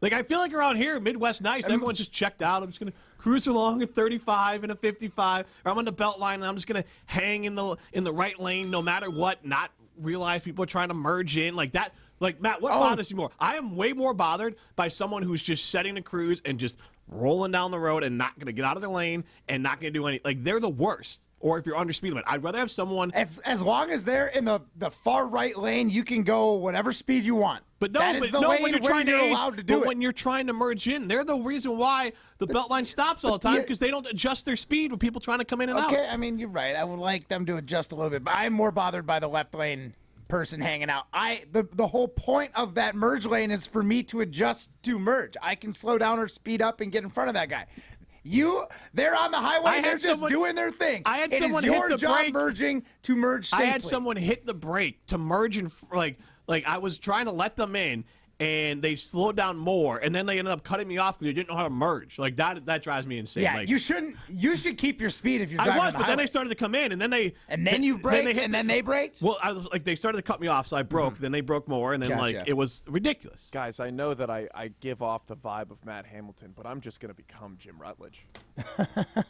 Like, I feel like around here, Midwest nice, everyone's just checked out. I'm just going to cruise along at 35 and a 55, or I'm on the belt line and I'm just going to hang in the right lane no matter what, not realize people are trying to merge in like that. Like, Matt, what bothers you more? I am way more bothered by someone who's just setting a cruise and just rolling down the road and not going to get out of their lane and not going to do any. Like, they're the worst. Or if you're under speed limit, I'd rather have someone. As long as they're in the far right lane, you can go whatever speed you want. But no, when you're trying to allowed to do it. When you're trying to merge in, they're the reason why the Beltline stops all the time because they don't adjust their speed with people trying to come in and out. Okay, I mean, you're right. I would like them to adjust a little bit, but I'm more bothered by the left lane person hanging out. The whole point of that merge lane is for me to adjust to merge. I can slow down or speed up and get in front of that guy. They're on the highway. They're just doing their thing. I had someone hit the brake. Merging to merge safely. I had someone hit the brake to merge in, like I was trying to let them in, and they slowed down more, and then they ended up cutting me off because they didn't know how to merge. Like that drives me insane. Yeah, like, you shouldn't. You should keep your speed if you're driving. I was, but then they started to come in, and then they you brake, and then they braked. Well, I was like, they started to cut me off, so I broke. Then they broke more, and then like it was ridiculous. Guys, I know that I give off the vibe of Matt Hamilton, but I'm just gonna become Jim Rutledge.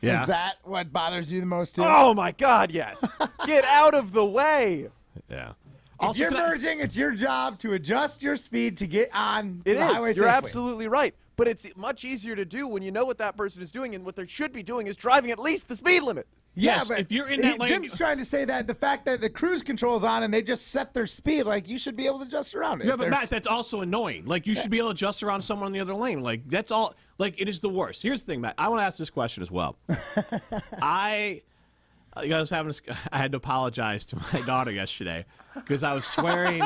Yeah. Is that what bothers you the most? Too? Oh my God, yes. Get out of the way. Yeah. If you're merging, it's your job to adjust your speed to get on the highway safely. You're absolutely right. But it's much easier to do when you know what that person is doing, and what they should be doing is driving at least the speed limit. Yeah, yes, but if you're in that lane, Jim's trying to say that the fact that the cruise control's on and they just set their speed, like you should be able to adjust around it. Yeah, but Matt, that's also annoying. Like you should be able to adjust around someone in the other lane. Like that's all. Like it is the worst. Here's the thing, Matt. I want to ask this question as well. I had to apologize to my daughter yesterday because I was swearing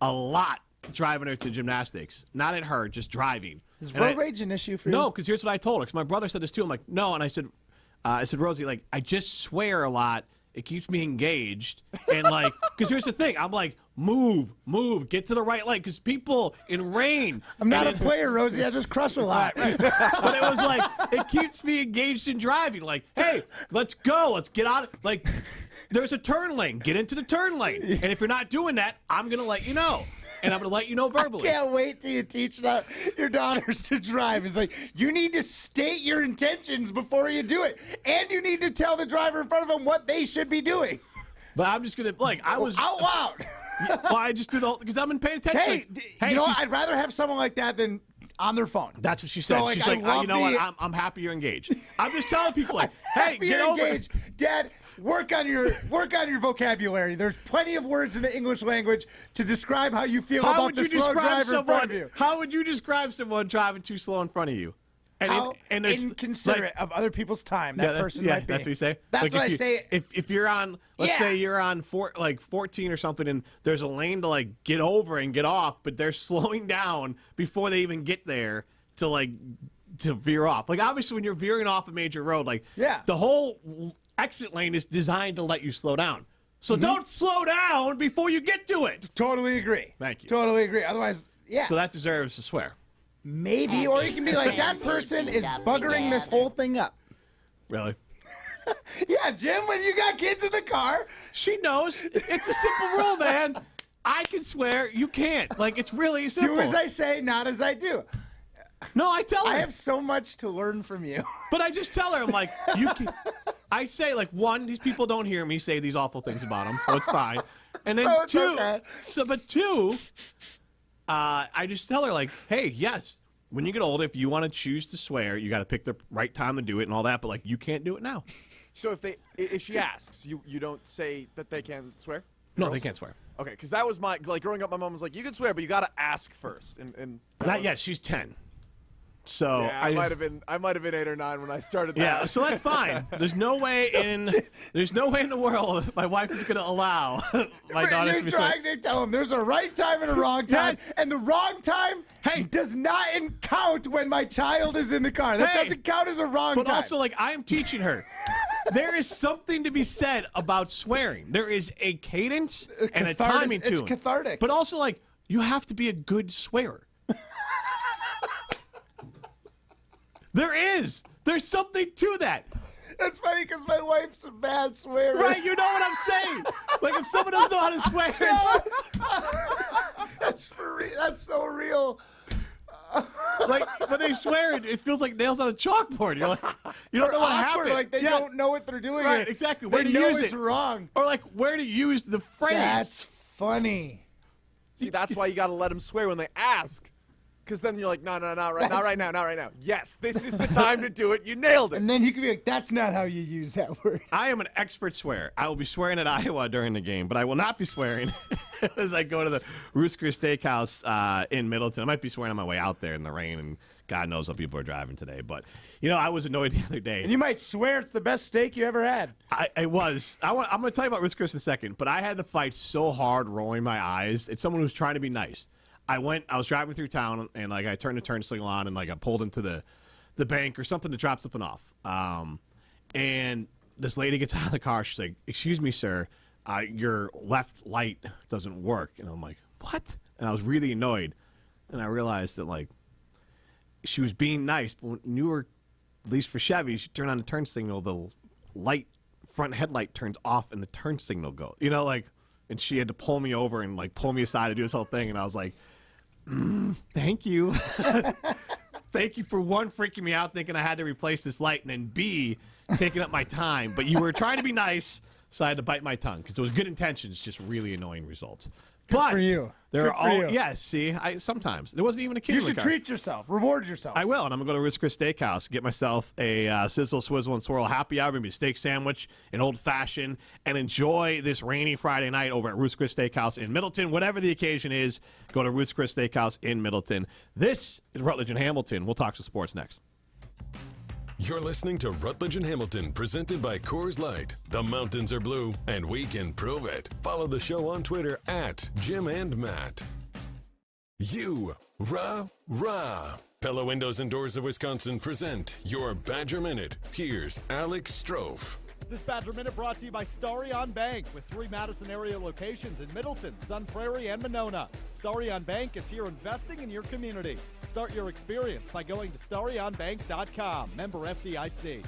a lot driving her to gymnastics. Not at her, just driving. Is road rage an issue for you? No, because here's what I told her. Because my brother said this too. I'm like, no, and I said, Rosie, like I just swear a lot. It keeps me engaged, and like, because here's the thing. I'm like, move, get to the right lane, because people in rain. I'm not a player, Rosie. I just crush a lot. But it was like, it keeps me engaged in driving. Like, hey, let's go. Let's get out. Like, there's a turn lane. Get into the turn lane. And if you're not doing that, I'm going to let you know. And I'm going to let you know verbally. I can't wait till you teach your daughters to drive. It's like, you need to state your intentions before you do it. And you need to tell the driver in front of them what they should be doing. But I'm just going to, like, I was. Out loud. Well, I just do the whole, because I've been paying attention. Hey, you know what? I'd rather have someone like that than on their phone. That's what she said. So, she's like, you know what? I'm happy you're engaged. I'm just telling people, like, hey, get over it. Dad, work on your vocabulary. There's plenty of words in the English language to describe how you feel about the slow driver in front of you. How would you describe someone driving too slow in front of you? How it's, inconsiderate of other people's time that person might be. That's what you say? That's like what I say. If you're on, let's say you're on 14 or something, and there's a lane to like get over and get off, but they're slowing down before they even get there to veer off. Like obviously when you're veering off a major road, the whole exit lane is designed to let you slow down. So don't slow down before you get to it. Totally agree. Thank you. Totally agree. Otherwise, So that deserves a swear. Maybe, or you can be like, that person is buggering this whole thing up. Really? Yeah, Jim, when you got kids in the car. She knows. It's a simple rule, man. I can swear, you can't. Like, it's really simple. Do as I say, not as I do. No, I tell her. I have so much to learn from you. But I just tell her, I'm like, you can. I say, like, one, these people don't hear me say these awful things about them, so it's fine. And then two, I just tell her, like, hey, yes, when you get older, if you want to choose to swear, you got to pick the right time to do it and all that, but, like, you can't do it now. So if she asks, you don't say that they can swear? No, they can't swear. Okay, because that was growing up, my mom was like, you can swear, but you got to ask first. And not yet. She's 10. So yeah, I might have been 8 or 9 when I started that. Yeah, so that's fine. There's no way in the world my wife is going to allow my daughter to be trying to tell him there's a right time and a wrong time, and the wrong time does not count when my child is in the car. That doesn't count as a wrong time. But also, like, I am teaching her. There is something to be said about swearing. There is a cadence and a timing to it. It's cathartic. But also, like, you have to be a good swearer. There's something to that. That's funny because my wife's a bad swearer. Right, you know what I'm saying. Like, if someone doesn't know how to swear, that's for real. That's so real. Like, when they swear, it feels like nails on a chalkboard. You're like, you don't know what happened. Like they don't know what they're doing. Right, exactly. Where they to know use it's it. wrong. Or, like, where to use the phrase. That's funny. See, that's why you got to let them swear when they ask. Because then you're like, no, not right now. Yes, this is the time to do it. You nailed it. And then you can be like, that's not how you use that word. I am an expert swearer. I will be swearing at Iowa during the game, but I will not be swearing as I go to the Rooster Steakhouse in Middleton. I might be swearing on my way out there in the rain, and God knows what people are driving today. But, you know, I was annoyed the other day. And you might swear it's the best steak you ever had. I was. I'm going to tell you about Rooster Chris in a second, but I had to fight so hard rolling my eyes. It's someone who's trying to be nice. I was driving through town, and like I turned the turn signal on, and like I pulled into the bank or something to drop something off. And this lady gets out of the car. She's like, "Excuse me, sir, your left light doesn't work." And I'm like, "What?" And I was really annoyed, and I realized that like she was being nice, but when you were, at least for Chevys, you turn on the turn signal, the front headlight turns off, and the turn signal goes. You know, like, and she had to pull me over and like pull me aside to do this whole thing, and I was like, thank you. Thank you for one, freaking me out thinking I had to replace this light, and then B, taking up my time. But you were trying to be nice, so I had to bite my tongue because it was good intentions, just really annoying results. Good for you. There Good are for all you. Yes. See, sometimes there wasn't even a kid. You in the should car. treat yourself. Reward yourself. I will, and I'm gonna go to Rooster Chris Steakhouse, get myself a sizzle, swizzle, and swirl happy hour, maybe a steak sandwich, an old fashioned, and enjoy this rainy Friday night over at Rooster Chris Steakhouse in Middleton. Whatever the occasion is, go to Rooster Chris Steakhouse in Middleton. This is Rutledge and Hamilton. We'll talk some sports next. You're listening to Rutledge and Hamilton, presented by Coors Light. The mountains are blue, and we can prove it. Follow the show on Twitter at Jim and Matt. Rah. Pella Windows and Doors of Wisconsin present your Badger Minute. Here's Alex Strofe. This Badger Minute brought to you by Starry on Bank, with 3 Madison area locations in Middleton, Sun Prairie, and Monona. Starry on Bank is here investing in your community. Start your experience by going to starryonbank.com. Member FDIC.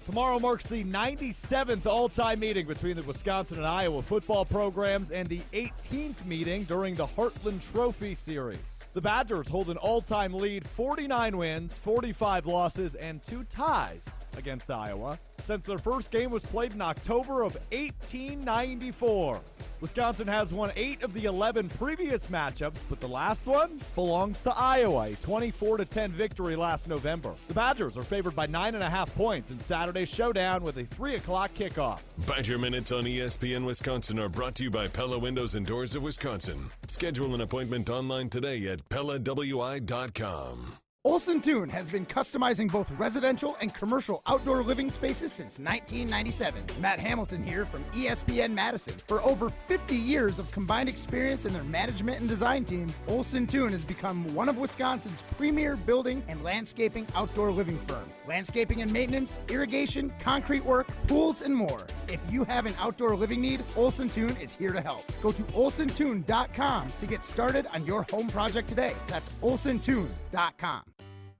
Tomorrow marks the 97th all-time meeting between the Wisconsin and Iowa football programs and the 18th meeting during the Heartland Trophy Series. The Badgers hold an all-time lead, 49 wins, 45 losses, and 2 ties against Iowa since their first game was played in October of 1894. Wisconsin has won 8 of the 11 previous matchups, but the last one belongs to Iowa, a 24-10 victory last November. The Badgers are favored by 9.5 points in Saturday's showdown with a 3 o'clock kickoff. Badger Minutes on ESPN Wisconsin are brought to you by Pella Windows and Doors of Wisconsin. Schedule an appointment online today at PellaWI.com. Olson Toon has been customizing both residential and commercial outdoor living spaces since 1997. Matt Hamilton here from ESPN Madison. For over 50 years of combined experience in their management and design teams, Olson Toon has become one of Wisconsin's premier building and landscaping outdoor living firms. Landscaping and maintenance, irrigation, concrete work, pools, and more. If you have an outdoor living need, Olson Toon is here to help. Go to olsontoon.com to get started on your home project today. That's olsontoon.com.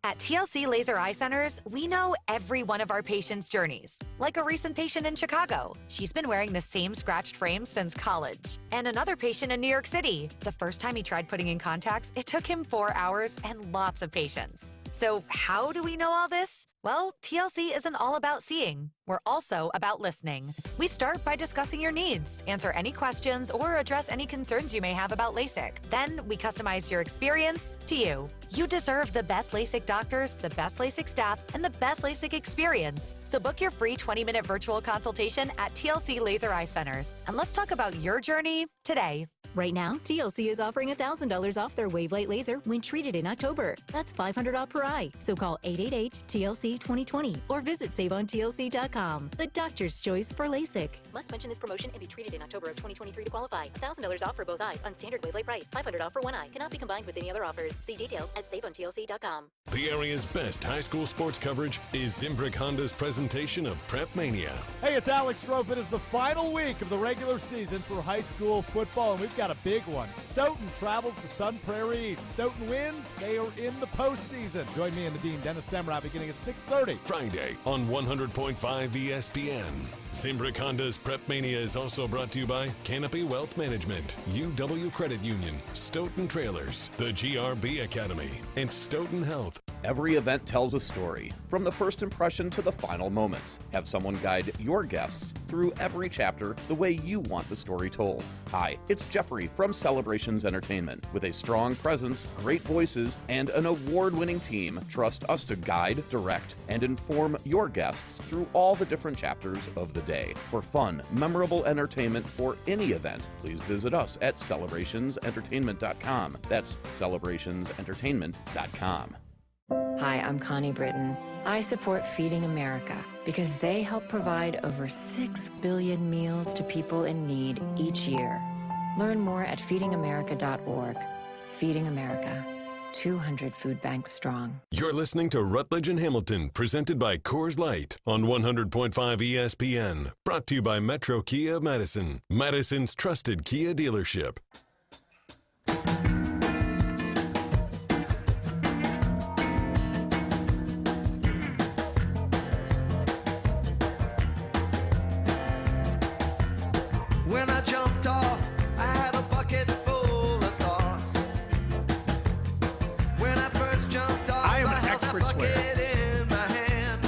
At TLC Laser Eye Centers, we know every one of our patients' journeys. Like a recent patient in Chicago. She's been wearing the same scratched frame since college. And another patient in New York City. The first time he tried putting in contacts, it took him 4 hours and lots of patience. So how do we know all this? Well, TLC isn't all about seeing. We're also about listening. We start by discussing your needs, answer any questions, or address any concerns you may have about LASIK. Then we customize your experience to you. You deserve the best LASIK doctors, the best LASIK staff, and the best LASIK experience. So book your free 20-minute virtual consultation at TLC Laser Eye Centers. And let's talk about your journey today. Right now, TLC is offering $1,000 off their Wavelight laser when treated in October. That's $500 off per eye. So call 888-TLC-2020 or visit saveontlc.com. The doctor's choice for LASIK. Must mention this promotion and be treated in October of 2023 to qualify. $1,000 off for both eyes on standard Wavelight price. $500 off for one eye. Cannot be combined with any other offers. See details at saveontlc.com. The area's best high school sports coverage is Zimbrick Honda's presentation of Prep Mania. Hey, it's Alex Strofe. It is the final week of the regular season for high school football, and we've got a big one. Stoughton travels to Sun Prairie East. Stoughton wins. They are in the postseason. Join me and the Dean, Dennis Semrau, beginning at 6:30. Friday on 100.5 ESPN. Zimbrick Honda's Prep Mania is also brought to you by Canopy Wealth Management, UW Credit Union, Stoughton Trailers, the GRB Academy, and Stoughton Health. Every event tells a story, from the first impression to the final moments. Have someone guide your guests through every chapter the way you want the story told. Hi, it's Jeffrey from Celebrations Entertainment. With a strong presence, great voices, and an award-winning team, trust us to guide, direct, and inform your guests through all the different chapters of the day. For fun, memorable entertainment for any event, please visit us at celebrationsentertainment.com. That's celebrationsentertainment.com. Hi, I'm Connie Britton. I support Feeding America because they help provide over 6 billion meals to people in need each year. Learn more at feedingamerica.org. Feeding America, 200 food banks strong. You're listening to Rutledge and Hamilton, presented by Coors Light on 100.5 ESPN. Brought to you by Metro Kia Madison, Madison's trusted Kia dealership. When I jumped off, I had a bucket full of thoughts. When I first jumped off, I am an held expert that bucket swearer. in my hand.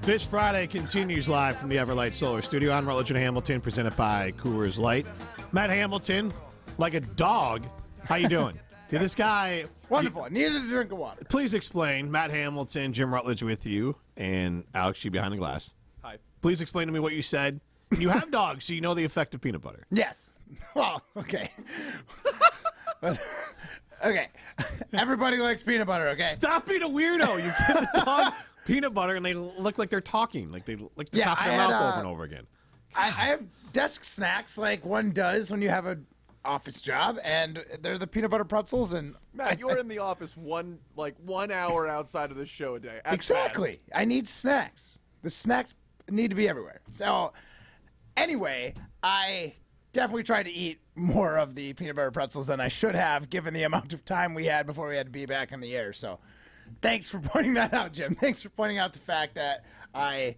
Fish Friday continues live from the Everlight Solar Studio on Rutledge and Hamilton, presented by Coors Light. Matt Hamilton, like a dog. How you doing? Did this guy... Wonderful. I needed a drink of water. Please explain. Matt Hamilton, Jim Rutledge with you, and Alex G behind the glass. Hi. Please explain to me what you said. You have dogs, so you know the effect of peanut butter. Yes. Well, okay. Okay. Everybody likes peanut butter, okay? Stop being a weirdo. You give the dog peanut butter, and they look like they're talking. Like they lick the top of their mouth over and over again. I have desk snacks like one does when you have an office job, and they're the peanut butter pretzels. And Matt, you're in the office 1 hour outside of the show a day. Exactly. I need snacks. The snacks need to be everywhere. So anyway, I definitely tried to eat more of the peanut butter pretzels than I should have, given the amount of time we had before we had to be back in the air. So thanks for pointing that out, Jim. Thanks for pointing out the fact that I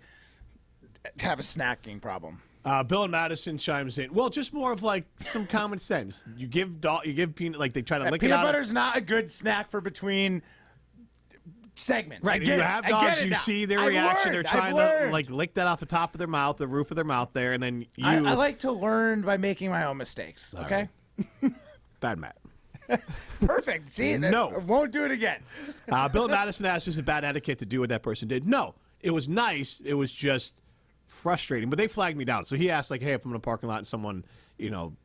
have a snacking problem. Bill and Madison chimes in. Well, just more of like some common sense. You give peanut, like they try to lick it out. Peanut butter's not a good snack for between segments. Right. You have dogs, you see their reaction. They're trying to like lick that off the top of their mouth, the roof of their mouth there, and then you. I like to learn by making my own mistakes. Okay. Right. Bad Matt. Perfect. See, no, I won't do it again. Bill and Madison asked, "Is it bad etiquette to do what that person did?" No, it was nice. It was just frustrating. But they flagged me down. So he asked, like, "Hey, if I'm in a parking lot and someone,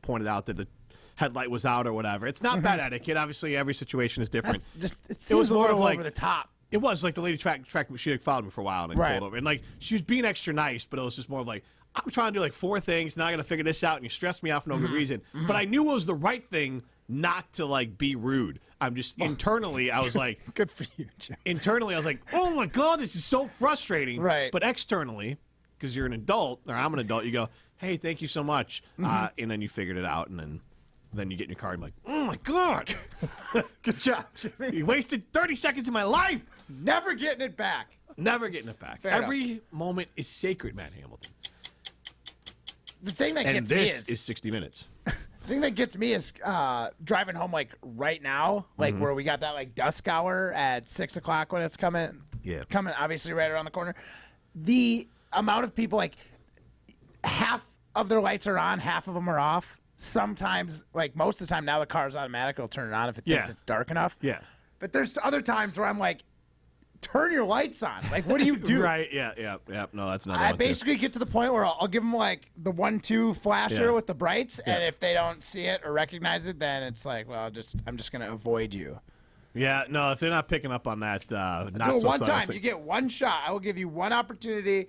pointed out that the headlight was out or whatever. It's not bad etiquette. Obviously, every situation is different. It was a little over the top. It was like the lady track. She followed me for a while and pulled over, and like she was being extra nice, but it was just more of like, I'm trying to do like 4 things. Now I got to figure this out, and you stress me out for no good reason. But I knew it was the right thing not to like be rude. I'm just internally, I was like, good for you, Jim. Internally, I was like, oh my God, this is so frustrating. Right. But externally, because you're an adult, or I'm an adult, you go, hey, thank you so much. And then you figured it out, and then you get in your car and like, oh my God. Good job, Jimmy. You wasted 30 seconds of my life. Never getting it back. Never getting it back. Fair Every enough. moment is sacred, Matt Hamilton. The thing that And gets me is 60 minutes. The thing that gets me is driving home like right now, like where we got that like dusk hour at 6 o'clock when it's coming. Yeah. Coming obviously right around the corner. The amount of people, like half of their lights are on, half of them are off. Sometimes, like most of the time now, the car's automatic. It'll turn it on if it thinks it's dark enough. Yeah. But there's other times where I'm like, turn your lights on. Like, what do you do? Right, yeah. No, that's not I basically get to the point where I'll give them like the 1-2 flasher with the brights, and if they don't see it or recognize it, then it's like, well, I'm just gonna avoid you. Yeah, no, if they're not picking up on that, not do it so one subtle. time. You get one shot. I will give you one opportunity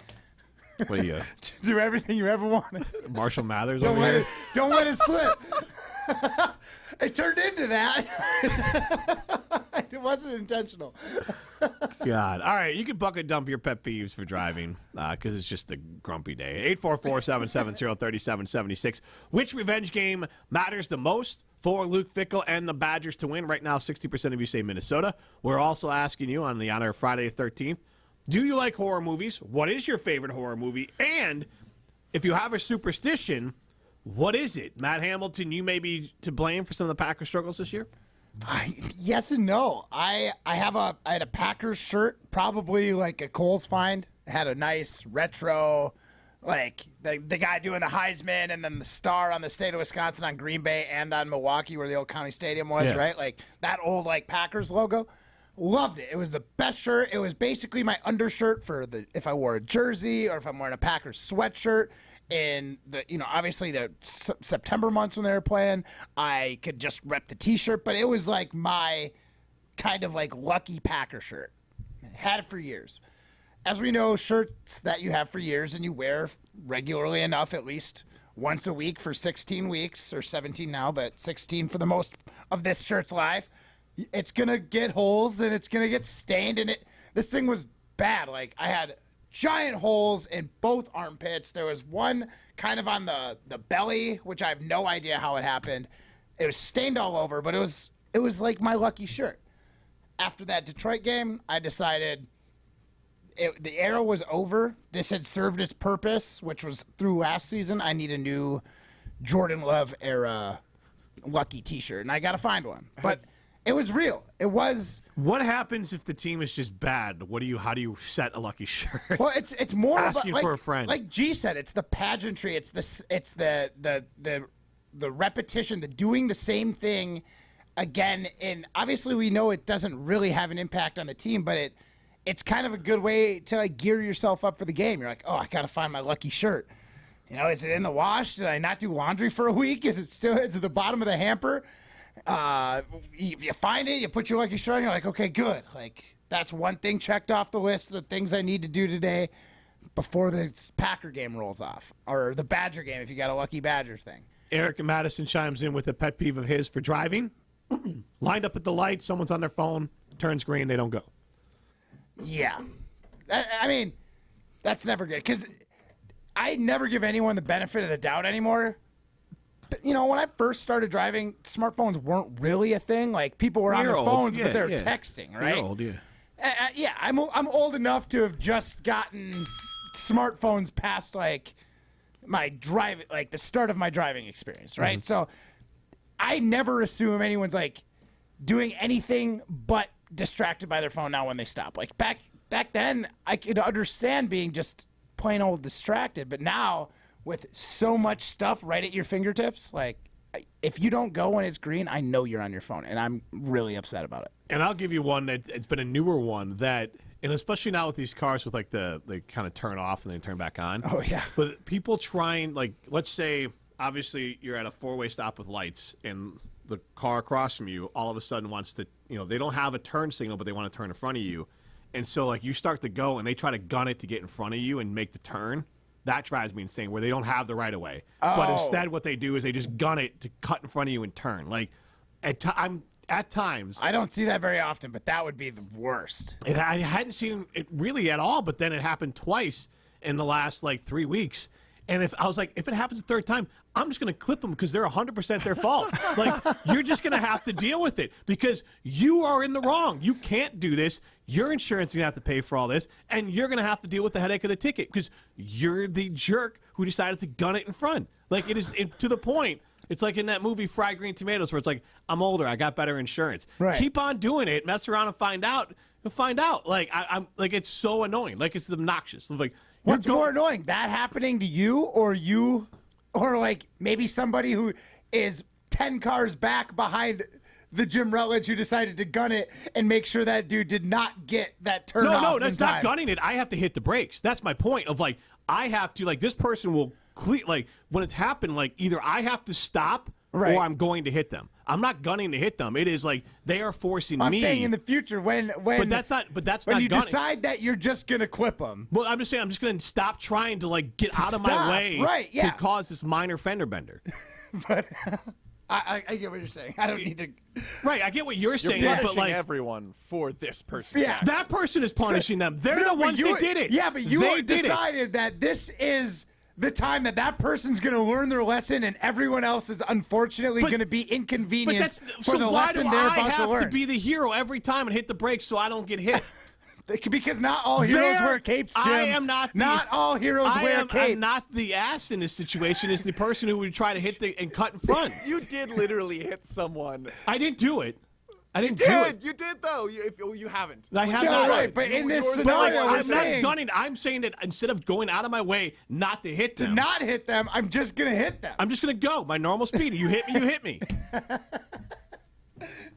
What are you, to do everything you ever wanted. Marshall Mathers Don't over let here? it. Don't let it slip. It turned into that. It wasn't intentional. God. All right, you can bucket dump your pet peeves for driving because it's just a grumpy day. 844-770-3776. Which revenge game matters the most for Luke Fickell and the Badgers to win? Right now, 60% of you say Minnesota. We're also asking you on the honor of Friday the 13th, do you like horror movies? What is your favorite horror movie? And if you have a superstition, what is it? Matt Hamilton, you may be to blame for some of the Packers' struggles this year? Yes and no. I had a Packers shirt, probably like a Coors find. It had a nice retro, like the guy doing the Heisman and then the star on the state of Wisconsin on Green Bay and on Milwaukee where the old county stadium was, right? Like that old like Packers logo. Loved it. It was the best shirt. It was basically my undershirt for if I wore a jersey or if I'm wearing a Packers sweatshirt. In the, obviously the September months when they were playing, I could just rep the T-shirt, but it was like my kind of like lucky Packer shirt. Had it for years. As we know, shirts that you have for years and you wear regularly enough, at least once a week for 16 weeks, or 17 now, but 16 for the most of this shirt's life, it's going to get holes and it's going to get stained. And this thing was bad. Like I had giant holes in both armpits. There was one kind of on the belly, which I have no idea how it happened. It was stained all over, but it was like my lucky shirt. After that Detroit game, I decided the era was over. This had served its purpose, which was through last season. I need a new Jordan Love era lucky T-shirt, and I got to find one. But it was real. It was. What happens if the team is just bad? How do you set a lucky shirt? Well, it's more asking about, for a friend. Like G said, it's the pageantry. It's the repetition, the doing the same thing again. And obviously, we know it doesn't really have an impact on the team, but it's kind of a good way to like gear yourself up for the game. You're like, oh, I gotta find my lucky shirt. Is it in the wash? Did I not do laundry for a week? Is it at the bottom of the hamper? You find it, you put your lucky shirt on, you're like, okay, good. Like, that's one thing checked off the list of things I need to do today before the Packer game rolls off. Or the Badger game, if you got a lucky Badger thing. Eric and Madison chimes in with a pet peeve of his for driving. Lined up at the light, someone's on their phone, turns green, they don't go. Yeah. I mean, that's never good. Because I never give anyone the benefit of the doubt anymore. When I first started driving, smartphones weren't really a thing. Like, people were on their phones, but they were texting, right? You're old, yeah. Yeah, I'm old enough to have just gotten smartphones past, like, the start of my driving experience, right? So I never assume anyone's, like, doing anything but distracted by their phone now when they stop. Like, back then, I could understand being just plain old distracted, but now, with so much stuff right at your fingertips, like, if you don't go when it's green, I know you're on your phone, and I'm really upset about it. And I'll give you one that it's been a newer one that, and especially now with these cars with like they kind of turn off and then turn back on. Oh yeah. But people trying, like, let's say obviously you're at a four-way stop with lights, and the car across from you all of a sudden wants to, they don't have a turn signal, but they want to turn in front of you. And so, like, you start to go, and they try to gun it to get in front of you and make the turn. That drives me insane, where they don't have the right of way. But instead what they do is they just gun it to cut in front of you and turn. Like, at times. I don't see that very often, but that would be the worst. I hadn't seen it really at all, but then it happened twice in the last, 3 weeks. And if it happens a third time, I'm just going to clip them because they're 100% their fault. You're just going to have to deal with it because you are in the wrong. You can't do this. Your insurance is going to have to pay for all this, and you're going to have to deal with the headache of the ticket because you're the jerk who decided to gun it in front. It is to the point. It's like in that movie Fried Green Tomatoes where it's like, I'm older, I got better insurance. Right. Keep on doing it, mess around and find out. You'll find out. I'm it's so annoying. It's obnoxious. What's more annoying, that happening to you or maybe somebody who is 10 cars back behind the Jim Rutledge who decided to gun it and make sure that dude did not get that turn off No, in that's time. not gunning it. I have to hit the brakes. That's my point of I have to, this person will, when it's happened, either I have to stop or I'm going to hit them. I'm not gunning to hit them. It is they are forcing me. I'm saying in the future when But that's not you gunning. decide that you're just going to clip them. Well, I'm just saying I'm just going to stop trying to get out of my way to cause this minor fender bender. But I get what you're saying. I don't need to. Right, I get what you're saying. You're but everyone for this person. Yeah, that person is punishing them. They're the ones that did it. Yeah, but you decided that this is the time that person's going to learn their lesson, and everyone else is unfortunately going to be inconvenienced for the lesson they're about to learn. So why do I have to be the hero every time and hit the brakes so I don't get hit? Because not all heroes wear capes, Jim. I am not. Not all heroes wear capes. I'm not the ass in this situation. It's the person who would try to hit and cut in front. You did literally hit someone. I didn't do it. I didn't do it. You did, though. You haven't. I have not. Right, but in this scenario, I'm not gunning. I'm saying that instead of going out of my way not to hit them. To not hit them, I'm just going to hit them. I'm just going to go. My normal speed. You hit me, you hit me.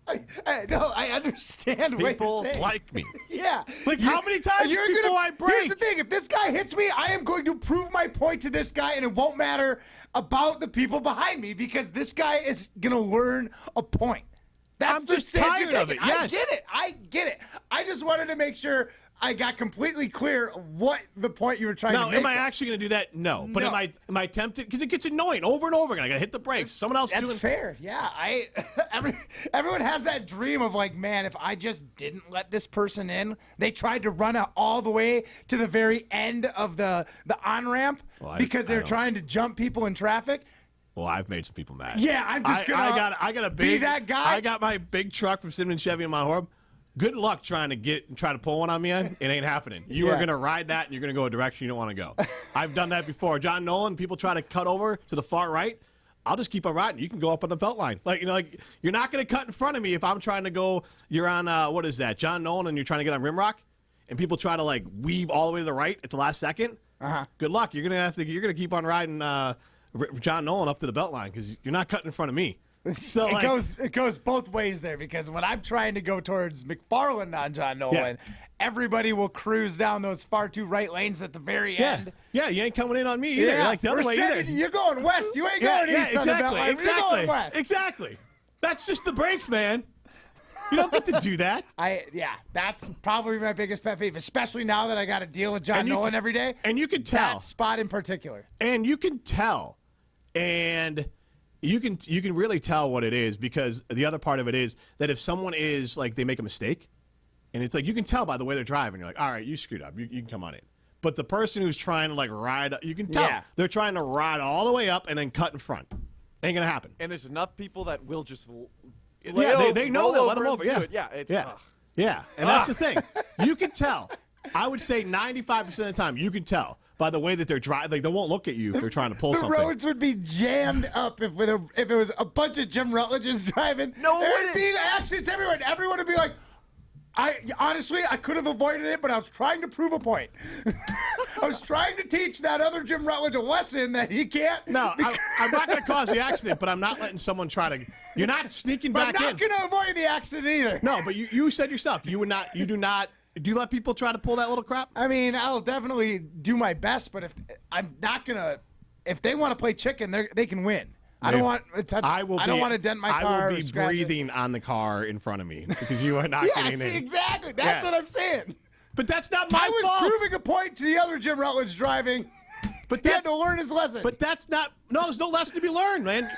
I understand what People you're saying. like me. Yeah. How many times before I break? Here's the thing. If this guy hits me, I am going to prove my point to this guy, and it won't matter about the people behind me because this guy is going to learn a point. I'm just tired of it. Yes. I get it. I just wanted to make sure I got completely clear what the point you were trying to make. Now, am I actually going to do that? No. But am I tempted? Because it gets annoying over and over again. I got to hit the brakes. Someone else That's doing. fair. Yeah. Everyone has that dream of man, if I just didn't let this person in, they tried to run all the way to the very end of the on-ramp because they're trying to jump people in traffic. Well, I've made some people mad. Yeah, I'm just gonna. I got a big. Be that guy. I got my big truck from Simmons Chevy in my Horb. Good luck trying to pull one on me. It ain't happening. You are gonna ride that, and you're gonna go a direction you don't want to go. I've done that before. John Nolan. People try to cut over to the far right. I'll just keep on riding. You can go up on the belt line. You're not gonna cut in front of me if I'm trying to go. You're on what is that? John Nolan, and you're trying to get on Rimrock, and people try to weave all the way to the right at the last second. Good luck. You're gonna keep on riding. John Nolan up to the belt line because you're not cutting in front of me. So it goes both ways there because when I'm trying to go towards McFarland on John Nolan, everybody will cruise down those far two right lanes at the very end. Yeah, you ain't coming in on me either. Yeah, the other way either. You're going west. You ain't going east on the belt line. You're going west. Exactly. That's just the brakes, man. You don't get to do that. That's probably my biggest pet peeve, especially now that I got to deal with John Nolan every day. And you can tell. That spot in particular. And you can tell. And you can really tell what it is because the other part of it is that if someone is they make a mistake, and it's you can tell by the way they're driving. You're all right, you screwed up. You can come on in. But the person who's trying to ride, you can tell they're trying to ride all the way up and then cut in front. Ain't gonna happen. And there's enough people that will just. They know they'll let them over. Yeah, and that's the thing. You can tell. I would say 95% of the time you can tell by the way that they're driving. They won't look at you if they're trying to pull something. The roads would be jammed up if it was a bunch of Jim Rutledges driving. No, there would be accidents everywhere. And everyone would be like, honestly, I could have avoided it, but I was trying to prove a point. I was trying to teach that other Jim Rutledge a lesson that he can't. No, I'm not going to cause the accident, but I'm not letting someone try to. You're not sneaking back in. I'm not going to avoid the accident either. No, but you said yourself you would not. You do not. Do you let people try to pull that little crap? I mean, I'll definitely do my best, but if I'm not going to if they want to play chicken, they can win. I don't want to touch. I don't want to dent my car. I will be or scratch breathing on the car in front of me because you are not getting in. Exactly. That's what I'm saying. But that's not my fault. I was proving a point to the other Jim Rutledge driving. But he had to learn his lesson. But that's not. No, there's no lesson to be learned, man.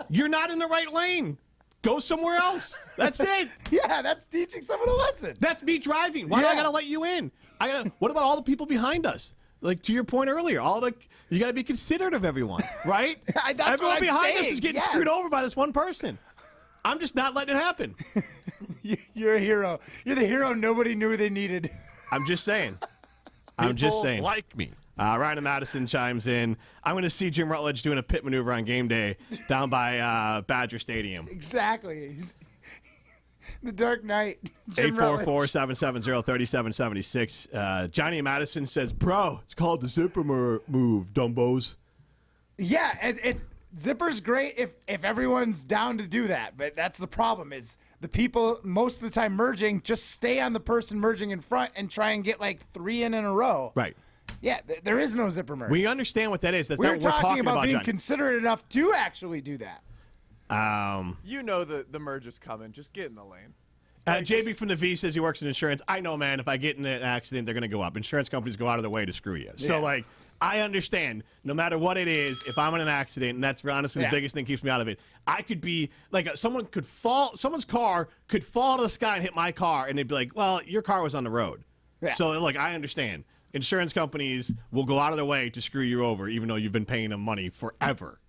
You're not in the right lane. Go somewhere else. That's it. Yeah, that's teaching someone a lesson. That's me driving. Why do I gotta let you in? What about all the people behind us? Like to your point earlier, you got to be considerate of everyone, right? Everyone behind us is getting screwed over by this one person. I'm just not letting it happen. You're a hero. You're the hero nobody knew they needed. I'm just saying. People like me. Ryan Madison chimes in. I'm going to see Jim Rutledge doing a pit maneuver on game day down by Badger Stadium. Exactly. The Dark Knight. 844-770-3776. Johnny Madison says, bro, it's called the zipper move, dumbos. Yeah, zipper's great if everyone's down to do that. But that's the problem is the people most of the time merging just stay on the person merging in front and try and get like 3 in a row. Right. Yeah, there is no zipper merge. We understand what that is. That's not what we're talking about, being Johnny. considerate enough to actually do that. You know the merge is coming. Just get in the lane. JB from the V says he works in insurance. I know, man, if I get in an accident, they're going to go up. Insurance companies go out of their way to screw you. So, I understand. No matter what it is, if I'm in an accident, and that's honestly the biggest thing that keeps me out of it, I could be, someone's car could fall to the sky and hit my car, and they'd be like, well, your car was on the road. Yeah. So, I understand. Insurance companies will go out of their way to screw you over, even though you've been paying them money forever.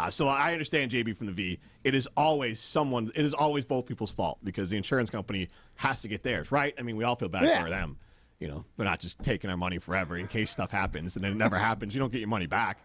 So I understand JB from the V. It is always both people's fault because the insurance company has to get theirs, right? I mean, we all feel bad for them. You know, they're not just taking our money forever in case stuff happens, and then it never happens. You don't get your money back,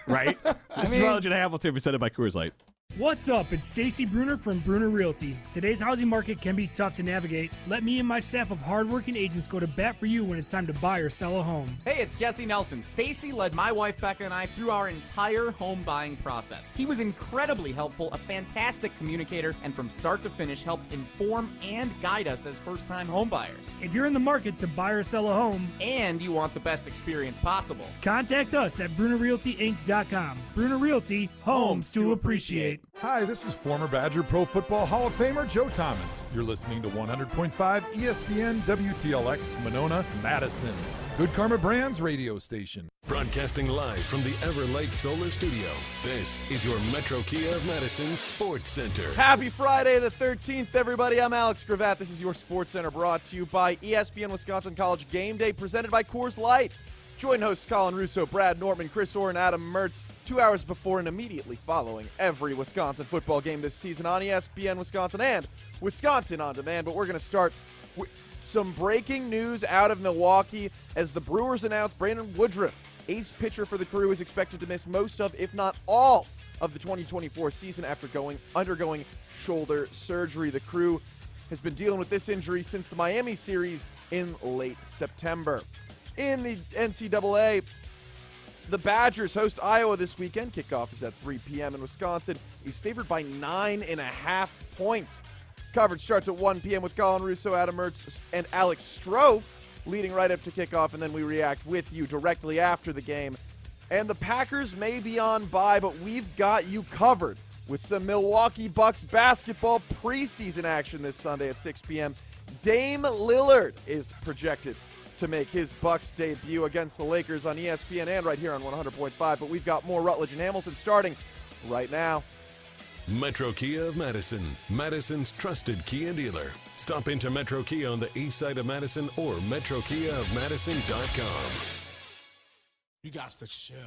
right? This is Rutledge and Hamilton, presented by Coors Light. What's up? It's Stacy Bruner from Bruner Realty. Today's housing market can be tough to navigate. Let me and my staff of hardworking agents go to bat for you when it's time to buy or sell a home. Hey, it's Jesse Nelson. Stacy led my wife Becca and I through our entire home buying process. He was incredibly helpful, a fantastic communicator, and from start to finish helped inform and guide us as first-time home buyers. If you're in the market to buy or sell a home, and you want the best experience possible, contact us at BrunerRealtyInc.com. Bruner Realty, homes to appreciate. Hi, this is former Badger Pro Football Hall of Famer Joe Thomas. You're listening to 100.5 ESPN WTLX Monona, Madison. Good Karma Brands radio station. Broadcasting live from the Everlight Solar Studio, this is your Metro Kia of Madison Sports Center. Happy Friday the 13th, everybody. I'm Alex Gravatt. This is your Sports Center brought to you by ESPN Wisconsin College Game Day, presented by Coors Light. Join hosts Colin Russo, Brad Nortman, Chris Orr, and Adam Mertz 2 hours before and immediately following every Wisconsin football game this season on ESPN Wisconsin and Wisconsin On Demand. But we're going to start with some breaking news out of Milwaukee as the Brewers announced Brandon Woodruff, ace pitcher for the Crew, is expected to miss most of, if not all, of the 2024 season after undergoing shoulder surgery. The Crew has been dealing with this injury since the Miami series in late September. In the NCAA, the Badgers host Iowa this weekend. Kickoff is at 3 p.m. in Wisconsin. He's favored by 9.5 points. Coverage starts at 1 p.m. with Colin Russo, Adam Mertz, and Alex Strofe leading right up to kickoff, and then we react with you directly after the game. And the Packers may be on bye, but we've got you covered with some Milwaukee Bucks basketball preseason action this Sunday at 6 p.m. Dame Lillard is projected to make his Bucks debut against the Lakers on ESPN and right here on 100.5. But we've got more Rutledge and Hamilton starting right now. Metro Kia of Madison, Madison's trusted Kia dealer. Stop into Metro Kia on the east side of Madison or metrokiaofmadison.com. You got the chill.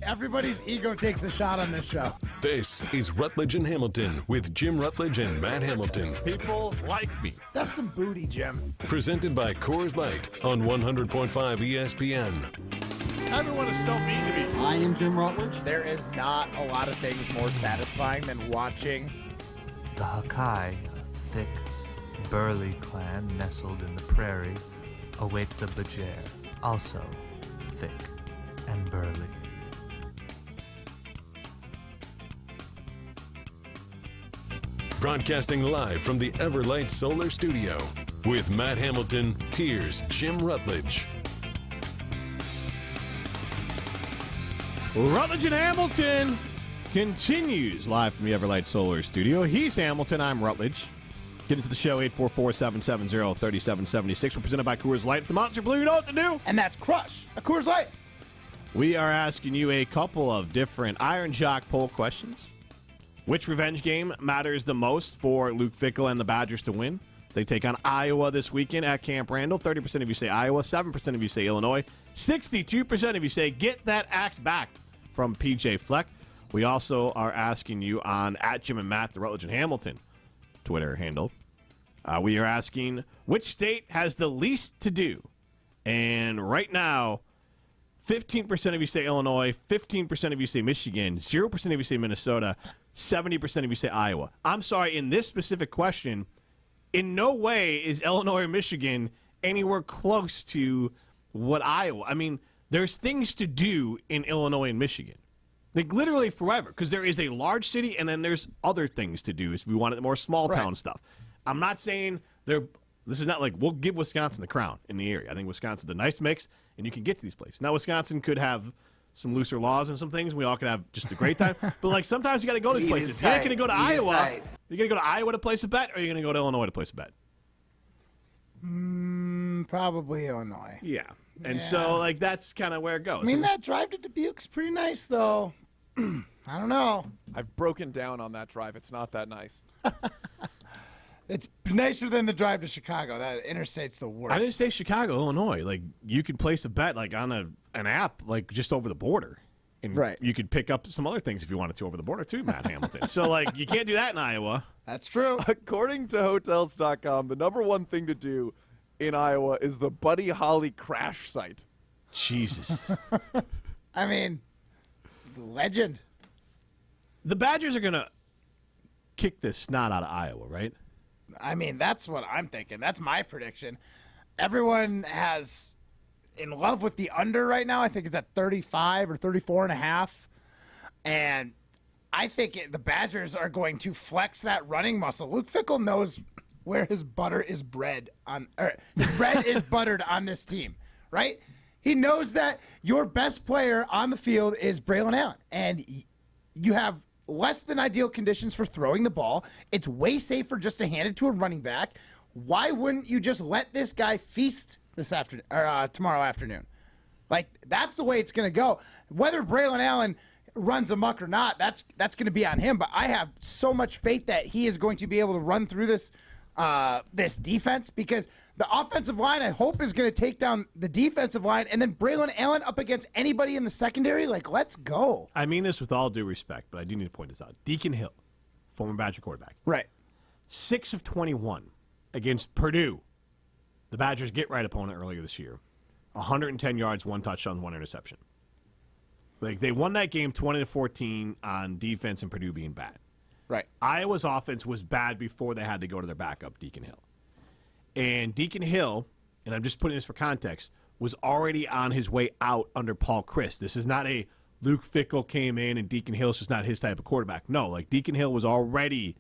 Everybody's ego takes a shot on this show. This is Rutledge and Hamilton with Jim Rutledge and Matt Hamilton. People like me. That's some booty, Jim. Presented by Coors Light on 100.5 ESPN. Everyone is so mean to me. I am Jim Rutledge. There is not a lot of things more satisfying than watching the Hakai, a thick, burly clan nestled in the prairie, await the Bajir, also thick and burly. Broadcasting live from the Everlight Solar Studio with Matt Hamilton, here's Jim Rutledge. Rutledge and Hamilton continues live from the Everlight Solar Studio. He's Hamilton. I'm Rutledge. Get into the show, 844-770-3776. We're presented by Coors Light. The Monster Blue, you know what to do. And that's Crush, a Coors Light. We are asking you a couple of different Iron Jock poll questions. Which revenge game matters the most for Luke Fickell and the Badgers to win? They take on Iowa this weekend at Camp Randall. 30% of you say Iowa, 7% of you say Illinois, 62% of you say get that axe back from PJ Fleck. We also are asking you on @Jim and Matt, the Rutledge and Hamilton Twitter handle. We are asking which state has the least to do. And right now, 15% of you say Illinois, 15% of you say Michigan, 0% of you say Minnesota, 70% of you say Iowa. I'm sorry, in this specific question, in no way is Illinois or Michigan anywhere close to what Iowa. I mean, there's things to do in Illinois and Michigan. Like literally forever, because there is a large city and then there's other things to do if we want more small town stuff. I'm not saying this is not like we'll give Wisconsin the crown in the area. I think Wisconsin's a nice mix and you can get to these places. Now, Wisconsin could have some looser laws and some things. We all could have just a great time. But like sometimes you got to go to these places. You're not going to go to Iowa. You're going to go to Iowa to place a bet, or you're going to go to Illinois to place a bet? Probably Illinois. Yeah. And so, like, that's kind of where it goes. I mean, that drive to Dubuque's pretty nice, though. I don't know. I've broken down on that drive. It's not that nice. It's nicer than the drive to Chicago. That interstate's the worst. I didn't say Chicago, Illinois. Like, you could place a bet, like, on an app, like, just over the border. And you could pick up some other things if you wanted to over the border, too, Matt Hamilton. So, like, you can't do that in Iowa. That's true. According to Hotels.com, the number one thing to do in Iowa is the Buddy Holly crash site. Jesus. I mean, legend. The Badgers are going to kick this snot out of Iowa, right? I mean, that's what I'm thinking. That's my prediction. Everyone has in love with the under right now. I think it's at 35 or 34.5. And I think the Badgers are going to flex that running muscle. Luke Fickell knows where his butter is bread on, or his bread is buttered on this team, right? He knows that your best player on the field is Braylon Allen, and you have less than ideal conditions for throwing the ball. It's way safer just to hand it to a running back. Why wouldn't you just let this guy feast this afternoon or tomorrow afternoon? Like, that's the way it's going to go. Whether Braylon Allen runs amok or not, that's going to be on him. But I have so much faith that he is going to be able to run through this defense, because the offensive line, I hope, is going to take down the defensive line, and then Braylon Allen up against anybody in the secondary. Like, let's go. I mean this with all due respect, but I do need to point this out. Deacon Hill, former Badger quarterback. Right. 6 of 21 against Purdue, the Badgers' get-right opponent earlier this year. 110 yards, 1 touchdown, 1 interception. Like, they won that game 20-14 on defense and Purdue being bad. Right. Iowa's offense was bad before they had to go to their backup, Deacon Hill. And Deacon Hill, and I'm just putting this for context, was already on his way out under Paul Chryst. This is not a Luke Fickell came in and Deacon Hill's just not his type of quarterback. No, like Deacon Hill was already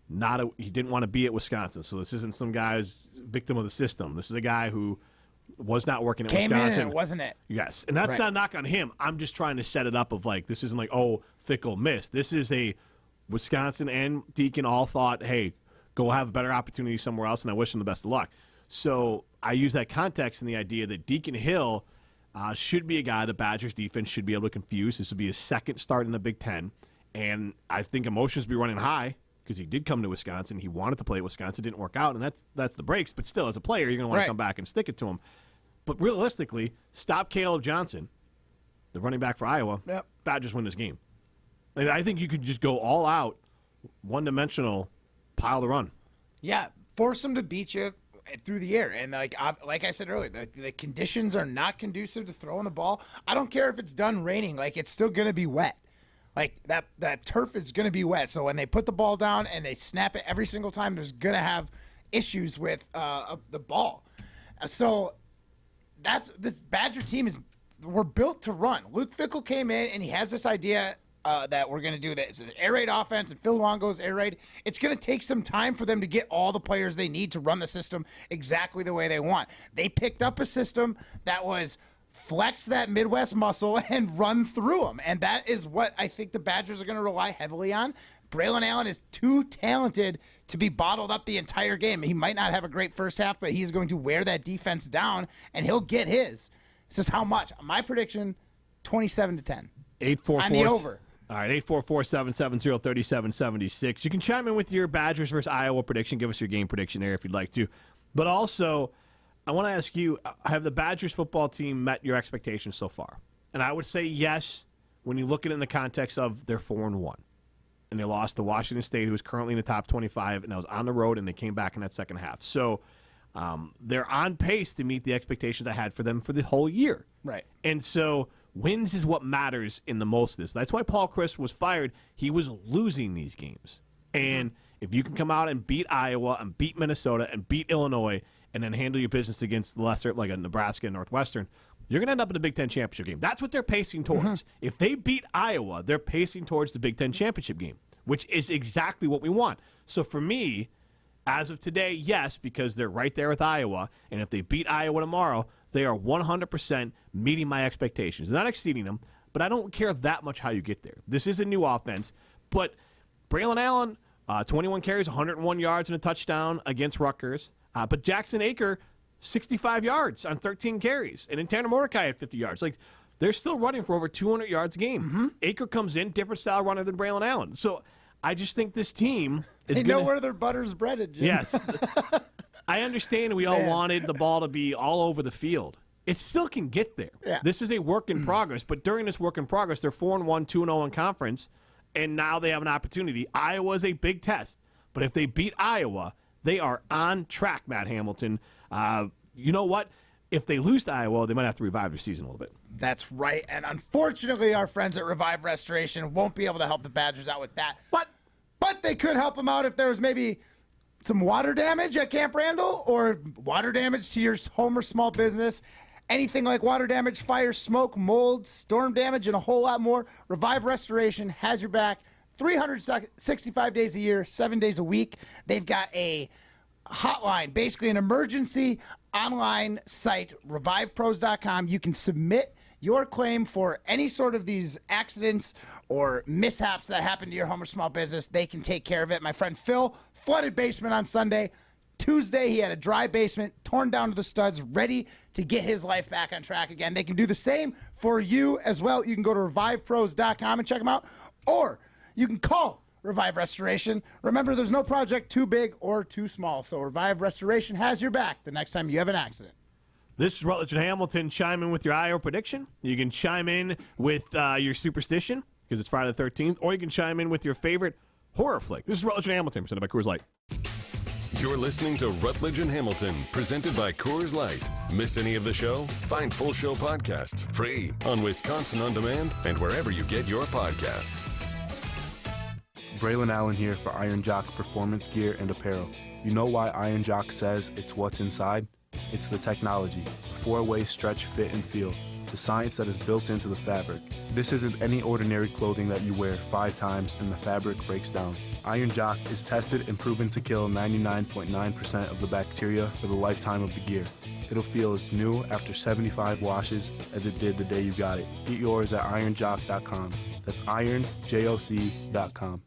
he didn't want to be at Wisconsin. So this isn't some guy's victim of the system. This is a guy who was not working at Wisconsin. Came in and wasn't it? Yes. And that's not a knock on him. I'm just trying to set it up of like, this isn't like, oh, Fickell missed. This is a Wisconsin and Deacon all thought, hey, go have a better opportunity somewhere else, and I wish him the best of luck. So I use that context in the idea that Deacon Hill should be a guy the Badgers defense should be able to confuse. This would be his second start in the Big Ten, and I think emotions be running high because he did come to Wisconsin. He wanted to play at Wisconsin. It didn't work out, and that's the breaks. But still, as a player, you're going to want to come back and stick it to him. But realistically, stop Caleb Johnson, the running back for Iowa. Yep. Badgers win this game. And I think you could just go all out, one-dimensional, pile the run. Yeah, force them to beat you through the air. And like I said earlier, the conditions are not conducive to throwing the ball. I don't care if it's done raining. Like, it's still going to be wet. Like, that turf is going to be wet. So when they put the ball down and they snap it every single time, there's going to have issues with the ball. So this Badger team we're built to run. Luke Fickell came in and he has this idea that we're going to do this. The air raid offense and Phil Longo's air raid. It's going to take some time for them to get all the players they need to run the system exactly the way they want. They picked up a system that was flex that Midwest muscle and run through them. And that is what I think the Badgers are going to rely heavily on. Braylon Allen is too talented to be bottled up the entire game. He might not have a great first half, but he's going to wear that defense down, and he'll get his. This is how much. My prediction, 27-10. 844 on the over. All right, 844-770-3776. You can chime in with your Badgers versus Iowa prediction. Give us your game prediction there if you'd like to. But also, I want to ask you, have the Badgers football team met your expectations so far? And I would say yes when you look at it in the context of they're 4-1. And they lost to Washington State, who is currently in the top 25, and that was on the road, and they came back in that second half. So they're on pace to meet the expectations I had for them for the whole year. Right. And so wins is what matters in the most of this. That's why Paul Chryst was fired. He was losing these games. And if you can come out and beat Iowa and beat Minnesota and beat Illinois and then handle your business against the lesser, like a Nebraska and Northwestern, you're going to end up in the Big Ten championship game. That's what they're pacing towards. If they beat Iowa, they're pacing towards the Big Ten championship game, which is exactly what we want. So for me, as of today, yes, because they're right there with Iowa, and if they beat Iowa tomorrow, they are 100% meeting my expectations. They're not exceeding them, but I don't care that much how you get there. This is a new offense, but Braylon Allen, 21 carries, 101 yards and a touchdown against Rutgers. But Jackson Aker, 65 yards on 13 carries. And then Tanner Mordecai had 50 yards. Like, they're still running for over 200 yards a game. Aker comes in, different style runner than Braylon Allen. So I just think this team is They know where their butter's breaded, Jim. Yes. I understand we all wanted the ball to be all over the field. It still can get there. Yeah. This is a work in progress, but during this work in progress, they're 4-1, 2-0 in conference, and now they have an opportunity. Iowa's a big test, but if they beat Iowa, they are on track, Matt Hamilton. You know what? If they lose to Iowa, they might have to revive their season a little bit. That's right. And unfortunately, our friends at Revive Restoration won't be able to help the Badgers out with that. But they could help them out if there was maybe some water damage at Camp Randall or water damage to your home or small business. Anything like water damage, fire, smoke, mold, storm damage, and a whole lot more. Revive Restoration has your back 365 days a year, 7 days a week. They've got a hotline, basically an emergency online site, revivepros.com. You can submit your claim for any sort of these accidents or mishaps that happen to your home or small business. They can take care of it. My friend Phil, flooded basement on Sunday. Tuesday, he had a dry basement, torn down to the studs, ready to get his life back on track again. They can do the same for you as well. You can go to revivepros.com and check them out, or you can call Revive Restoration. Remember, there's no project too big or too small, so Revive Restoration has your back the next time you have an accident. This is Rutledge and Hamilton. Chime in with your Iowa prediction. You can chime in with your superstition, because it's Friday the 13th, or you can chime in with your favorite horror flick. This is Rutledge and Hamilton, presented by Coors Light. You're listening to Rutledge and Hamilton, presented by Coors Light. Miss any of the show? Find full show podcasts free on Wisconsin On Demand and wherever you get your podcasts. Braylon Allen here for Iron Jock Performance Gear and Apparel. You know why Iron Jock says it's what's inside? It's the technology, the 4-way stretch, fit, and feel, the science that is built into the fabric. This isn't any ordinary clothing that you wear 5 times and the fabric breaks down. Iron Jock is tested and proven to kill 99.9% of the bacteria for the lifetime of the gear. It'll feel as new after 75 washes as it did the day you got it. Get yours at ironjock.com. That's ironjoc.com.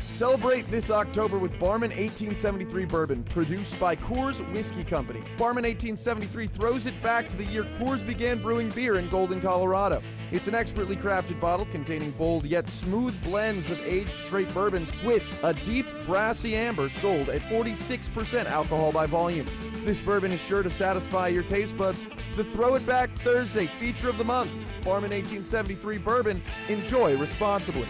Celebrate this October with Barman 1873 Bourbon, produced by Coors Whiskey Company. Barman 1873 throws it back to the year Coors began brewing beer in Golden, Colorado. It's an expertly crafted bottle containing bold yet smooth blends of aged straight bourbons with a deep, brassy amber sold at 46% alcohol by volume. This bourbon is sure to satisfy your taste buds. The Throw It Back Thursday feature of the month. Barman 1873 Bourbon. Enjoy responsibly.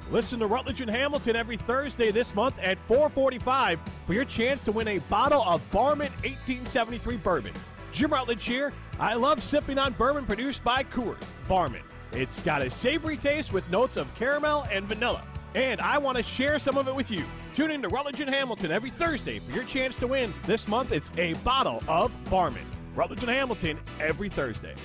Listen to Rutledge and Hamilton every Thursday this month at 4:45 for your chance to win a bottle of Barman 1873 Bourbon. Jim Rutledge here. I love sipping on bourbon produced by Coors. Barman. It's got a savory taste with notes of caramel and vanilla. And I want to share some of it with you. Tune in to Rutledge and Hamilton every Thursday for your chance to win. This month, it's a bottle of Barman. Rutledge and Hamilton every Thursday.